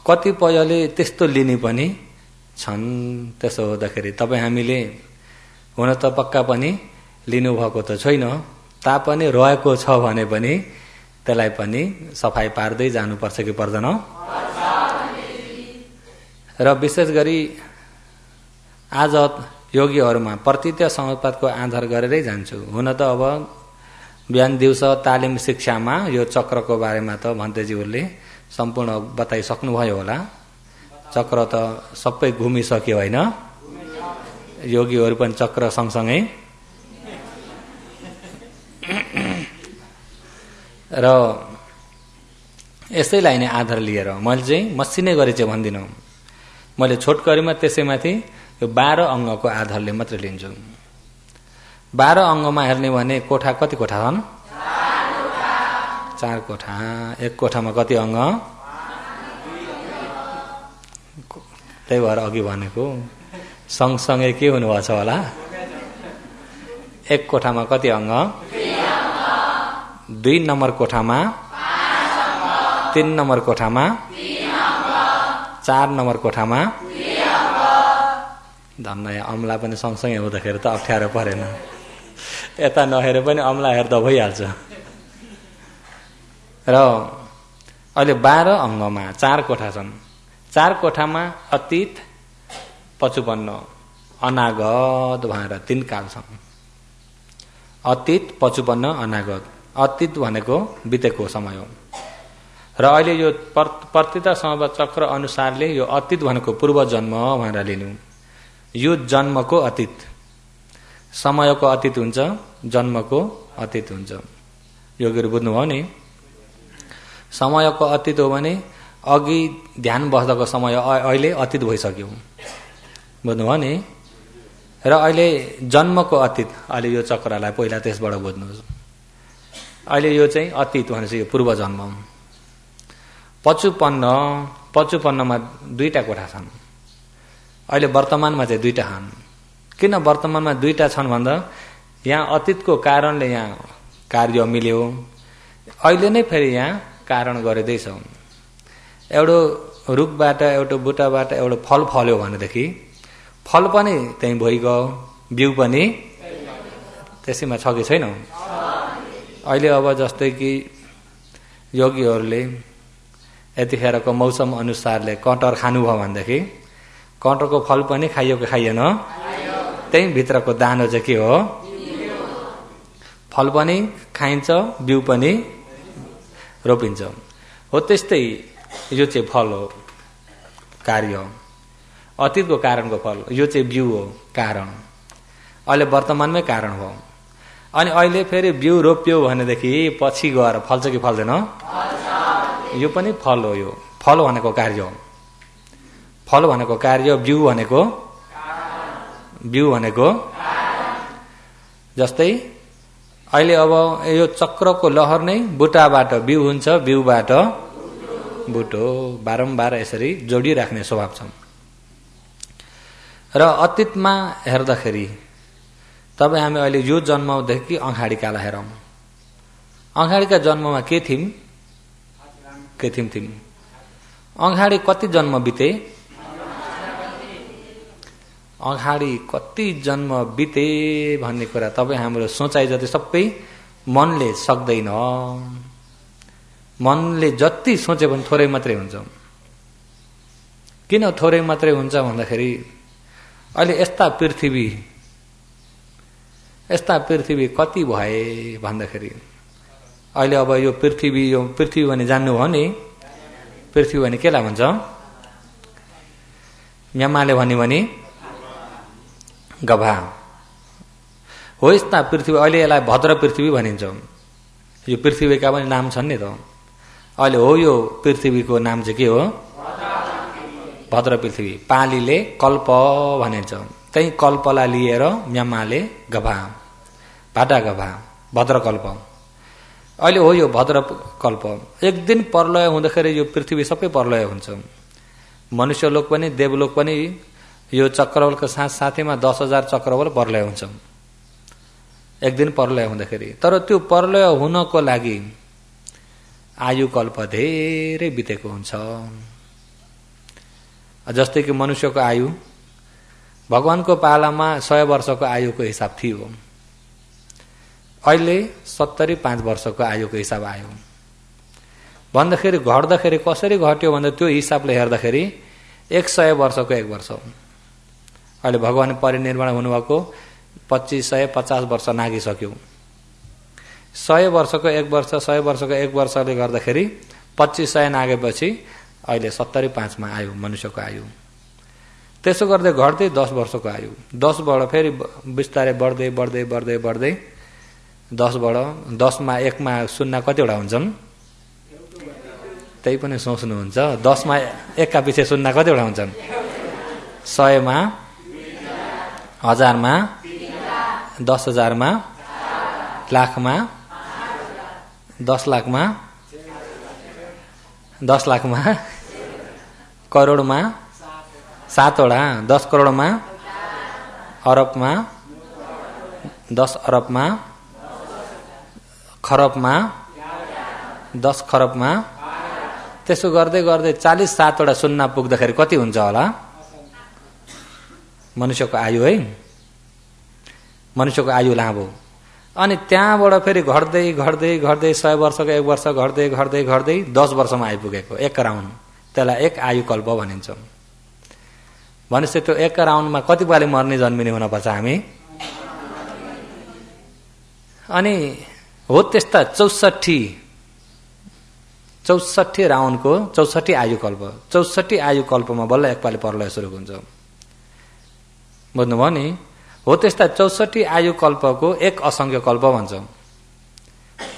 कतिपयले त्यस्तो लिने पनि छन्। त्यसो हुँदाखेरि तपाईँ हामीले हुन त पक्का पनि लिनुभएको त छैन, तापनि रहेको छ भने पनि त्यसलाई पनि सफाई पार्दै जानुपर्छ कि पर्दैन? र विशेष गरी आज योगीहरूमा प्रतित्य समुत्पादको आधार गरेरै जान्छु। हुन त अब बिहान दिउँसो तालिम शिक्षामा यो चक्रको बारेमा त भन्तेज्यूले सम्पूर्ण बताइसक्नुभयो होला। चक्र त सबै घुमिसक्यो होइन? योगीहरू पनि चक्र सँगसँगै। र यसैलाई नै आधार लिएर मैले चाहिँ मसिनै गरी चाहिँ भन्दिनँ, मैले छोटकरीमा त्यसैमाथि यो 12 अङ्गको आधारले मात्रै लिन्छु। 12 अङ्गमा हेर्ने भने कोठा कति कोठा छन्? 4 कोठा। एक कोठामा कति अङ्ग? त्यही भएर अघि भनेको सँगसँगै के हुनुभएको छ होला? एक कोठामा कति अङ्ग? 2 नम्बर कोठामा 3 नम्बर कोठामा 4 नम्बर कोठामा धन्न। अम्ला पनि सँगसँगै हुँदाखेरि त अप्ठ्यारो परेन, यता नहेरे पनि अम्ला हेर्दा भइहाल्छ। र अहिले 12 अङ्गमा 4 कोठा छन्। 4 कोठामा अतीत, पछुपन्न, अनागत भनेर 3 काल छन्। अतीत, पछुपन्न, अनागत। अतीत भनेको बितेको समय हो। र अहिले यो प्रतिता समय चक्र अनुसारले यो अतीत भनेको पूर्व जन्म भनेर लिनु। यो जन्मको अतीत, समयको अतीत हुन्छ, जन्मको अतीत हुन्छ। योगीहरू बुझ्नुभयो नि? समयको अतीत हो भने अघि ध्यान बस्दाको समय अहिले अतीत भइसक्यो, बुझ्नुभयो नि? र अहिले जन्मको अतीत, अहिले यो चक्रलाई पहिला त्यसबाट बुझ्नुहोस्। अहिले यो चाहिँ अतीत भनेपछि यो पूर्व जन्म। पछुपन्नमा 2टा कोठा छन्। अहिले वर्तमानमा चाहिँ 2टा छन्। किन वर्तमानमा 2टा छन् भन्दा यहाँ अतीतको कारणले यहाँ कार्य मिल्यो, अहिले नै फेरि यहाँ कारण गरिँदैछ। एउटा रुखबाट, एउटा बुटाबाट एउटा फल फल्यो भनेदेखि फल पनि त्यहीँ भइगयो, बिउ पनि त्यसैमा छ कि छैन? अहिले अब जस्तै कि योगीहरूले यतिखेरको मौसम अनुसारले कटहर खानुभयो भनेदेखि कटहरको फल पनि खाइयो कि खाइएन? त्यही भित्रको दानो चाहिँ के हो? फल पनि खाइन्छ, बिउ पनि रोपिन्छ। हो त्यस्तै यो चाहिँ फल हो, कार्य, अतीतको कारणको फल। यो चाहिँ बिउ हो, कारण। अहिले वर्तमानमै कारण हो। अनि अहिले फेरि बिउ रोप्यो भनेदेखि पछि गएर फल्छ कि फल्दैन? यो पनि फल हो। यो फल भनेको कार्य हो। फल भनेको कार्य, बिउ भनेको जस्तै अहिले अब यो चक्रको लहर नै बुटाबाट बिउ हुन्छ, बिउबाट बुटो, बारम्बार यसरी जोडिराख्ने स्वभाव छ। र अतीतमा हेर्दाखेरि तपाईँ हामी अहिले यो जन्मदेखि अगाडिका हेरौँ। अगाडिका जन्ममा के थियौँ? अगाडि कति जन्म बिते? अगाडि कति जन्म बिते भन्ने कुरा तपाईँ हाम्रो सोचाइ जति सबै मनले सक्दैन। मनले जति सोचे पनि थोरै मात्रै हुन्छ। किन थोरै मात्रै हुन्छ भन्दाखेरि अहिले यस्ता पृथ्वी कति भए भन्दाखेरि अहिले अब यो पृथ्वी भने जान्नु हो नि, पृथ्वी भने केलाई भन्छ? म्यामाले भन्यो भने गभा हो। यस्ता पृथ्वी अहिले यसलाई भद्र पृथ्वी भनिन्छ। यो पृथ्वीका पनि नाम छन् नि त। अहिले हो यो पृथ्वीको नाम चाहिँ के हो? भद्र पृथ्वी। पालीले कल्प भनिन्छ। त्यही कल्पलाई लिएर म्यामाले गभा, भाटा गभा, भद्र कल्प। अहिले हो यो भद्र कल्प। एक दिन प्रलय हुँदाखेरि यो पृथ्वी सबै प्रलय हुन्छ। मनुष्यलोक पनि देवलोक पनि यो चक्रवलको साथैमा 10,000 चक्रवल प्रलय हुन्छ एक दिन प्रलय हुँदाखेरि। तर त्यो प्रलय हुनको लागि आयु कल्प धेरै बितेको हुन्छ। जस्तै कि मनुष्यको आयु भगवानको पालामा 100 वर्षको आयुको हिसाब थियो। अहिले 75 वर्षको आयुको हिसाब आयो भन्दाखेरि घट्दाखेरि कसरी घट्यो भन्दा त्यो हिसाबले हेर्दाखेरि 100 वर्षको 1 वर्ष। अहिले भगवान परिनिर्वाण हुनुभएको 2550 वर्ष नागिसक्यो। 100 वर्षको 1 वर्ष, 100 वर्षको 1 वर्षले गर्दाखेरि 2500 नागेपछि अहिले 75 मा आयो मनुष्यको आयु। त्यसो गर्दै घट्दै 10 वर्षको आयु, 10 बाट फेरि बिस्तारै बढ्दै बढ्दै बढ्दै बढ्दै 10 बाट 10 मा 1 मा शून्य कतिवटा हुन्छन्? त्यही पनि सोच्नुहुन्छ। 10 मा 1 का पछि शून्य कतिवटा हुन्छन्? 100 मा, 1000 मा, 10,000 मा, लाख मा, 10 लाख मा, 10 लाख मा, करोड मा 7 वटा, 10 करोड मा, अरब मा, 10 अरब मा, खरब मा, 10 खरब मा। त्यसो गर्दै गर्दै 47 वटा शून्य पुग्दाखेरि कति हुन्छ होला? मनुष्यको आयु है, मनुष्यको आयु लामो। अनि त्यहाँबाट फेरि घट्दै घट्दै घट्दै 100 वर्षको 1 वर्ष घट्दै घट्दै घट्दै 10 वर्षमा आइपुगेको 1 राउन्ड। त्यसलाई 1 आयु कल्प भनिन्छ। भनेपछि त्यो 1 राउन्डमा कति पालि मर्ने जन्मिने हुनपर्छ हामी? अनि हो त्यस्ता 64 राउन्डको 64 आयु कल्प। 64 आयु कल्पमा बल्ल एक पालि प्रलय सुरु हुन्छ। बुझ्नुभयो नि? हो त्यस्ता 64 आयु कल्पको 1 असंख्य कल्प भन्छ।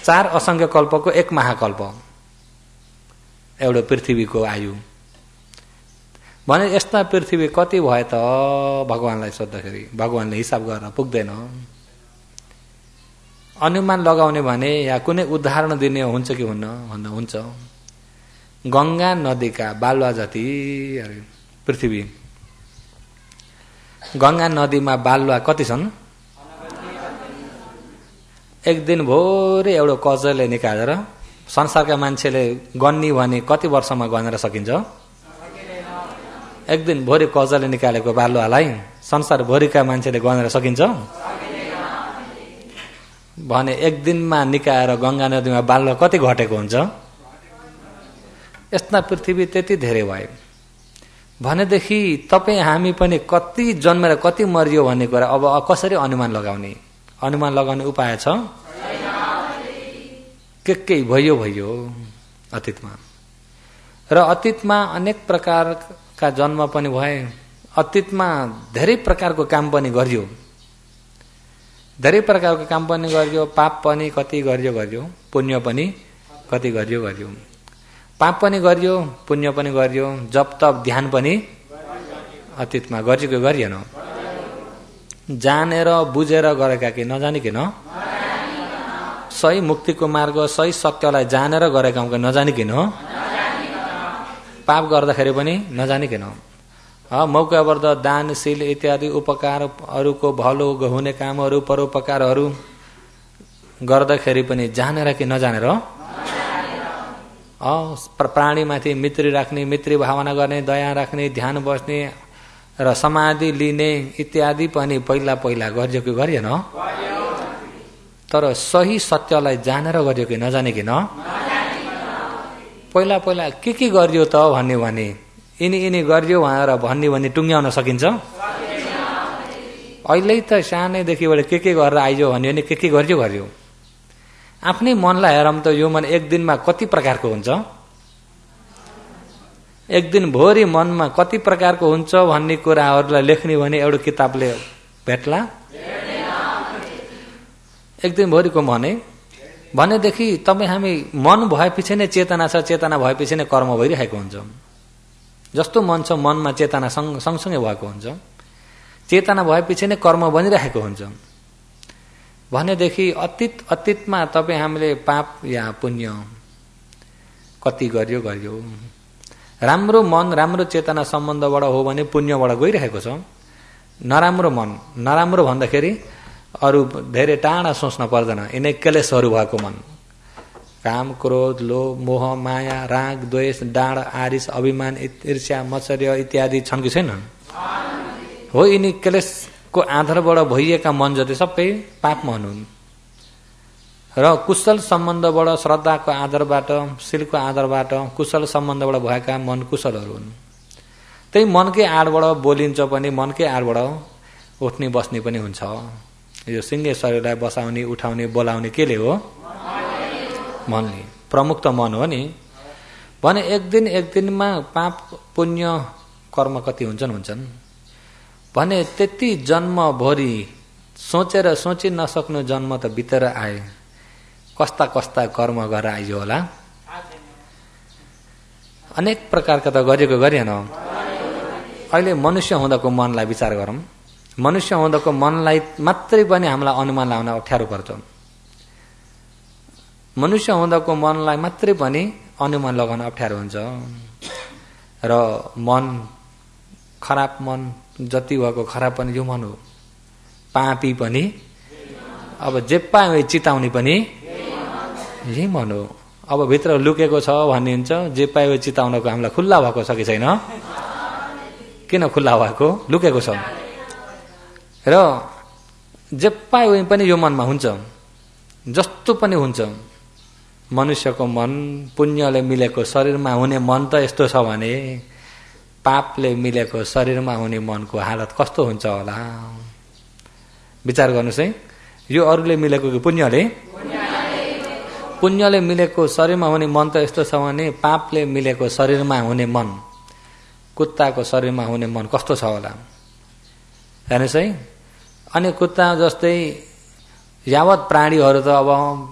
4 असंख्य कल्पको 1 महाकल्प एउटा पृथ्वीको आयु। भने यस्ता पृथ्वी कति भए त भगवानलाई सोद्धाखेरि भगवानले हिसाब गर्न पुग्दैन। अनुमान लगाउने भने या कुनै उदाहरण दिने हुन्छ कि हुन्न भन्दा हुन्छ। गंगा नदीका बालुवा जति पृथ्वी। गंगा नदीमा बालुवा कति छन्? एक दिन भोरै एउटा कजरले निकालेर संसारका मान्छेले गन्नी भने कति वर्षमा गनेर सकिन्छ? एक दिन भोरै कजरले निकालेको बालुवालाई संसार भोरिका मान्छेले गनेर सकिन्छ भने एक दिनमा निकाएर गंगा नदीमा बालुवा कति घटेको हुन्छ? यस्ता पृथ्वी त्यति धेरै भयो भनेदेखि तपाईँ हामी पनि कति जन्मेर कति मरियो भन्ने कुरा अब कसरी अनुमान लगाउने? अनुमान लगाउने उपाय छ? के भयो अतीतमा। र अतीतमा अनेक प्रकारका जन्म पनि भए। अतीतमा धेरै प्रकारको काम पनि गरियो। धेरै प्रकारको काम पनि गरियो। पाप पनि कति गरियो, पुण्य पनि कति गरियो। पाप पनि गरियो, पुण्य पनि गरियो, जप तप ध्यान पनि अतीतमा गरियो गरिएन? जानेर बुझेर गरेका कि नजानिकन? सही मुक्तिको मार्ग सही सत्यलाई जानेर गरेका नजानिकन? पाप गर्दाखेरि पनि नजानिकन? मौकावर्ध दानशील इत्यादि उपकारहरूको भलो हुने कामहरू परोपकारहरू गर्दाखेरि पनि जानेर कि नजानेर प्राणीमाथि मित्री राख्ने, मित्री भावना गर्ने, दया राख्ने, ध्यान बस्ने र समाधि लिने इत्यादि पनि पहिला पहिला गरियो कि गरिएन? तर सही सत्यलाई जानेर गरियो कि नजानिकन? पहिला पहिला के गरियो त भन्ने भने यिनी गरियो भनेर भन्ने टुङ्ग्याउन सकिन्छ? अहिले त सानैदेखिबाट के गरेर आइयो भन्यो भने के गरियो। आफ्नै मनलाई हेरौँ त यो मन एक दिनमा कति प्रकारको हुन्छ, एक दिन भोरी मनमा कति प्रकारको हुन्छ भन्ने कुराहरूलाई लेख्ने भने एउटा किताबले भेट्ला? एक दिन भोरीको मन है भनेदेखि तपाईँ हामी मन भएपछि नै चेतना छ, चेतना भएपछि नै कर्म भइरहेको हुन्छ। जस्तो मन छ मनमा चेतना सँगसँगै भएको हुन्छ, चेतना भएपछि नै कर्म बनिरहेको हुन्छ भनेदेखि अतीतमा तपाईँ हामीले पाप या पुण्य कति गरियो। राम्रो मन राम्रो चेतना सम्बन्धबाट हो भने पुण्यबाट गइरहेको छ। नराम्रो मन, नराम्रो भन्दाखेरि अरू धेरै टाढा सोच्न पर्दैन, यिनै क्लेशहरू भएको मन, काम क्रोध लोभ मोह माया राग द्वेष डाँड आरिस अभिमान ईर्ष्या मत्सर्य इत्यादि छन् कि छैनन्? हो, यिनी क्लेशको आधारबाट भइएका मन जति सबै पाप मन हुन्। र कुशल सम्बन्धबाट श्रद्धाको आधारबाट शीलको आधारबाट कुशल सम्बन्धबाट भएका मन कुशलहरू हुन्। त्यही मनकै आडबाट बोलिन्छ पनि, मनकै आडबाट उठ्ने बस्ने पनि हुन्छ। यो सिङ्गे शरीरलाई बसाउने उठाउने बोलाउने केले हो? मनले। प्रमुख त मन हो नि। भने एक दिनमा पाप पुण्य कर्म कति हुन्छन् भने त्यति जन्मभरि सोचेर सोची नसक्नु जन्म त बितेर आए। कस्ता कस्ता कर्म गरेर आइयो होला। अनेक प्रकारका त गरेको गरिएन। अहिले मनुष्य हुँदाको मनलाई विचार गरौँ। मनुष्य हुँदाको मनलाई मात्रै पनि हामीलाई अनुमान लगाउन अप्ठ्यारो पर्छ। मनुष्य हुँदाको मनलाई मात्रै पनि अनुमान लगाउन अप्ठ्यारो हुन्छ। र मन खराब मन जति भएको खराब पनि यो मन हो। पापी पनि अब जे पाए चिताउने पनि यही मन हो। अब भित्र लुकेको छ भन्ने हुन्छ, जे पाए चिताउनको हामीलाई खुल्ला भएको छ कि छैन? किन खुल्ला भएको? लुकेको छ। र जे पाए पनि यो मनमा हुन्छ, जस्तो पनि हुन्छ। मनुष्यको मन पुण्यले मिलेको शरीरमा हुने मन त यस्तो छ भने पापले मिलेको शरीरमा हुने मनको हालत कस्तो हुन्छ होला? विचार गर्नुहोस् है। यो अरूले मिलेको कि पुण्यले? पुण्यले मिलेको शरीरमा हुने मन त यस्तो छ भने पापले मिलेको शरीरमा हुने मन, कुत्ताको शरीरमा हुने मन कस्तो छ होला? हेर्नुहोस् है। अनि कुत्ता जस्तै यावत प्राणीहरू त अब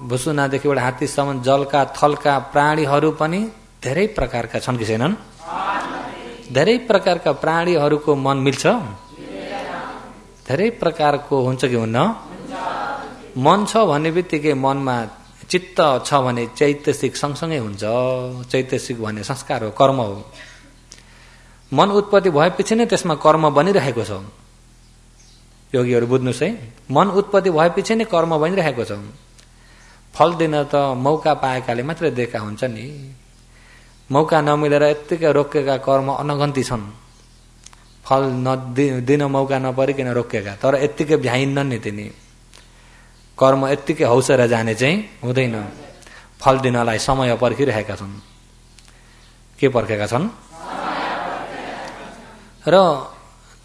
भुसुनादेखिबाट हात्तीसम्म जलका थलका प्राणीहरू पनि धेरै प्रकारका छन् कि छैनन्? धेरै प्रकारका प्राणीहरूको मन मिल्छ? धेरै प्रकारको हुन्छ कि हुन्न? मन छ भन्ने बित्तिकै मनमा चित्त छ भने चैतसिक सँगसँगै हुन्छ। चैतसिक भन्ने संस्कार हो, कर्म हो। मन उत्पत्ति भएपछि नै त्यसमा कर्म बनिरहेको छ। योगीहरू बुझ्नुहोस् है। मन उत्पत्ति भएपछि नै कर्म बनिरहेको छ। फल दिन त मौका पाएकाले मात्रै दिएका हुन्छ नि। मौका नमिलेर यत्तिकै रोकेका कर्म अनगन्ती छन्। फल दिन मौका नपरिकन रोकेका, तर यत्तिकै भ्याइन्न नि तिनी। कर्म यत्तिकै हौसेर जाने चाहिँ हुँदैन। फल दिनलाई समय पर्खिरहेका छन्। के पर्खेका छन्? र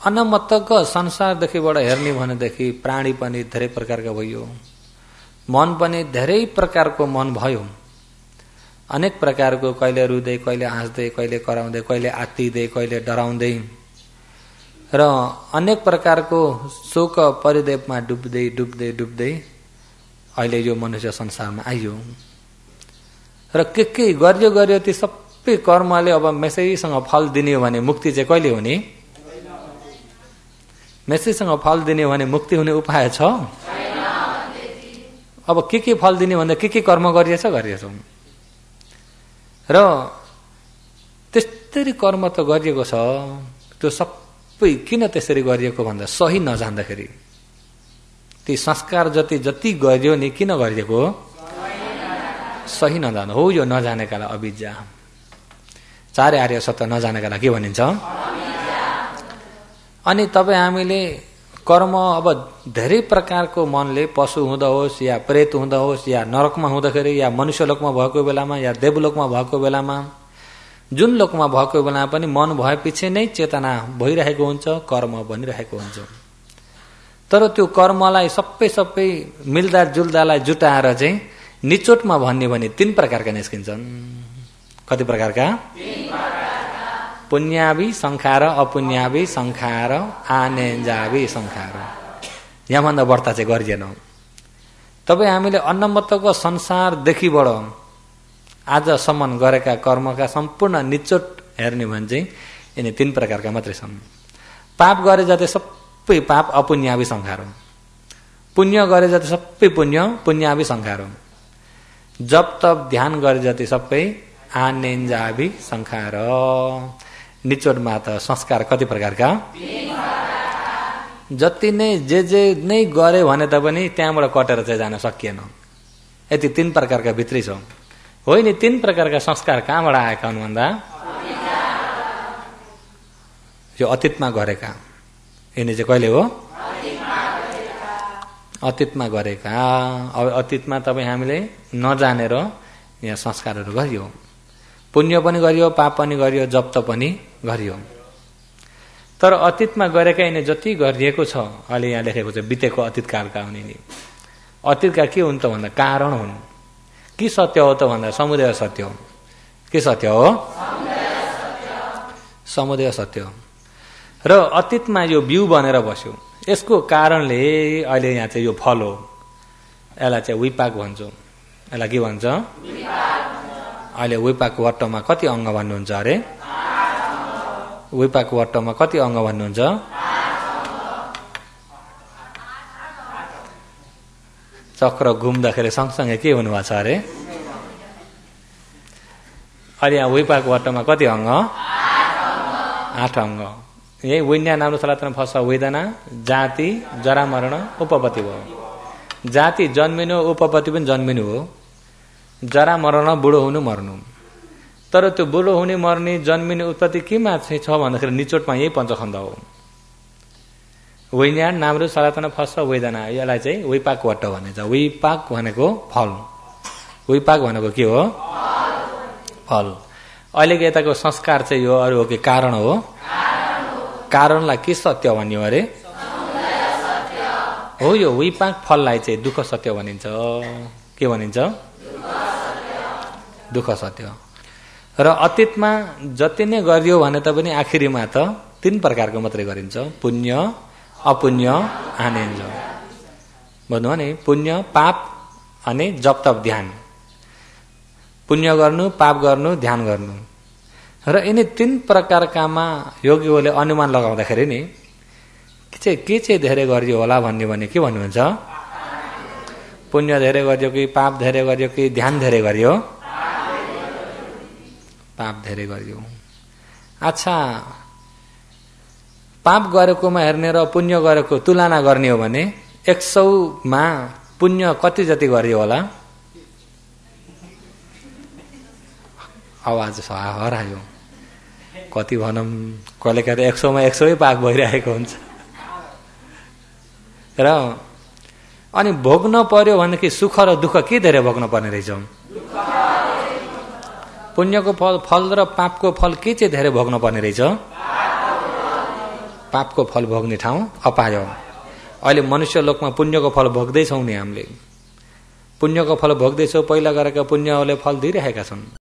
अनमत्तको संसारदेखिबाट हेर्ने भनेदेखि प्राणी पनि धेरै प्रकारका भयो। मन पनि धेरै प्रकारको मन भयो। अनेक प्रकारको, कहिले रुँदै कहिले हाँस्दै कहिले कराउँदै कहिले आत्तिँदै कहिले डराउँदै र अनेक प्रकारको शोक परिदेवमा डुब्दै डुब्दै डुब्दै अहिले यो मनुष्य संसारमा आइयो। र के गर्यो ती सबै कर्मले अब मेसैसँग फल दिने हो भने मुक्ति चाहिँ कहिले हुने? मेसैसँग फल दिने हो भने मुक्ति हुने उपाय छ? अब के फल दिने भन्दा के कर्म गरिएछौँ। र त्यस्तै कर्म त गरिएको छ। त्यो सबै किन त्यसरी गरिएको भन्दा सही नजान्दाखेरि, ती संस्कार जति जति गरियो नि किन गरिएको हो? सही नजान्नु हो। यो नजानेकालाई अविद्या। चारै आर्य सत्य नजानेकालाई के भनिन्छ? अनि तपाईँ हामीले कर्म अब धेरै प्रकारको मनले पशु हुँदा होस् या प्रेत हुँदा होस् या नरकमा हुँदाखेरि या मनुष्यलोकमा भएको बेलामा या देवलोकमा भएको बेलामा, जुन लोकमा भएको बेलामा पनि मन भएपछि नै चेतना भइरहेको हुन्छ, कर्म बनिरहेको हुन्छ। तर त्यो कर्मलाई सबै मिल्दा जुल्दालाई जुटाएर चाहिँ निचोटमा भन्ने भने 3 प्रकारका निस्किन्छन्। कति प्रकारका? पुण्यावि संखार, अपुण्यावि संखार, आनेन्जावि संखार। यहाँभन्दा बढ्ता चाहिँ गरिएन। तपाईँ हामीले अन्नमत्तको संसारदेखिबाट आजसम्म गरेका कर्मका सम्पूर्ण निचोट हेर्ने भने चाहिँ यिनी 3 प्रकारका मात्रै छन्। पाप गरे जति सबै पाप अपुण्यावि संखार हो। पुण्य गरे जति सबै पुण्य पुण्यावि संखार हो। जप तप ध्यान गरे जति सबै आनेन्जावि संखार। निचोटमा त संस्कार कति प्रकारका? जति नै जे नै गरे भने त पनि त्यहाँबाट कटेर चाहिँ जान सकिएन। यति 3 प्रकारका भित्री छ। होइन, 3 प्रकारका संस्कार कहाँबाट आएका हुन् भन्दा यो अतीतमा गरेका। यिनी चाहिँ कहिले हो? अतीतमा गरेका। अब अतीतमा तपाईँ हामीले नजानेर यहाँ संस्कारहरू गरियो। पुण्य पनि गरियो, पाप पनि गरियो, जप त पनि गरियो। तर अतीतमा गरेका यिनी जति गरिएको छ, अहिले यहाँ लेखेको छ बितेको अतीतकालका हुन् यिनी। अतीतका के हुन् त भन्दा कारण हुन्। के सत्य हो त भन्दा समुदय सत्य हो। के सत्य हो? समुदय सत्य हो। र अतीतमा यो बिउ बनेर बस्यो। यसको कारणले अहिले यहाँ चाहिँ यो फल हो। यसलाई चाहिँ विपाक भन्छौँ। यसलाई के भन्छ? अहिले विपाक वट्टमा कति अङ्ग भन्नुहुन्छ अरे? विपाक वट्टमा कति अङ्ग भन्नुहुन्छ? चक्र घुम्दाखेरि सँगसँगै के हुनुभएको छ अरे? अहिले यहाँ विपाक वट्टमा कति अङ्ग? 8 अङ्ग। यही विन्या नाम सलातन फस वेदना, जाति, जरा मरण, उपपत्ति भयो। जाति जन्मिनु, उपपत्ति पनि जन्मिनु हो। जरा मरण, बुढो हुनु मर्नु। तर त्यो बुढो हुने मर्ने जन्मिने उत्पत्ति केमा चाहिँ छ भन्दाखेरि निचोटमा यही पञ्चखण्ड हो। विन्यान नाम्रो सनातन फस वेदना, यसलाई चाहिँ विपाक वट्ट भनिन्छ। विपाक भनेको फल, विपाक भनेको के हो? फल। अहिलेको यताको संस्कार चाहिँ यो अरू हो कि कारण हो? कारणलाई के सत्य भन्यो अरे? हो, यो विपाक फललाई चाहिँ दुःख सत्य भनिन्छ। के भनिन्छ? दुःख सत्य। र अतीतमा जति नै गरियो भने त पनि आखिरीमा त 3 प्रकारको मात्रै गरिन्छ। पुण्य, अपुण्य, आनेन्ज। भन्नु भने पुण्य, पाप अनि जप तप ध्यान। पुण्य गर्नु, पाप गर्नु, ध्यान गर्नु। र यिनी 3 प्रकारकामा योगीहरूले अनुमान लगाउँदाखेरि नि के चाहिँ धेरै गरियो होला भन्ने भने के भन्नुहुन्छ? पुण्य धेरै गरियो कि पाप धेरै गरियो कि ध्यान धेरै गरियो? पाप धेरै गरियो। अच्छा, पाप गरेकोमा हेर्ने र पुण्य गरेको तुलना गर्ने हो भने 100मा पुण्य कति जति गरियो होला? आवाज हरायो। कति भनौँ, कहिले कहिले 100मा 100 पाप भइरहेको हुन्छ। र अनि भोग्न पर्यो भनेदेखि सुख र दुःख के धेरै भोग्न पर्ने रहेछ? पुण्यको फल र पापको फल के चाहिँ धेरै भोग्न पर्ने रहेछ? पापको फल भोग्ने ठाउँ अपायो। अहिले मनुष्य लोकमा पुण्यको फल भोग्दैछौँ नि हामीले। पुण्यको फल भोग्दैछौँ। पहिला गरेका पुण्यहरूले फल दिइरहेका छन्।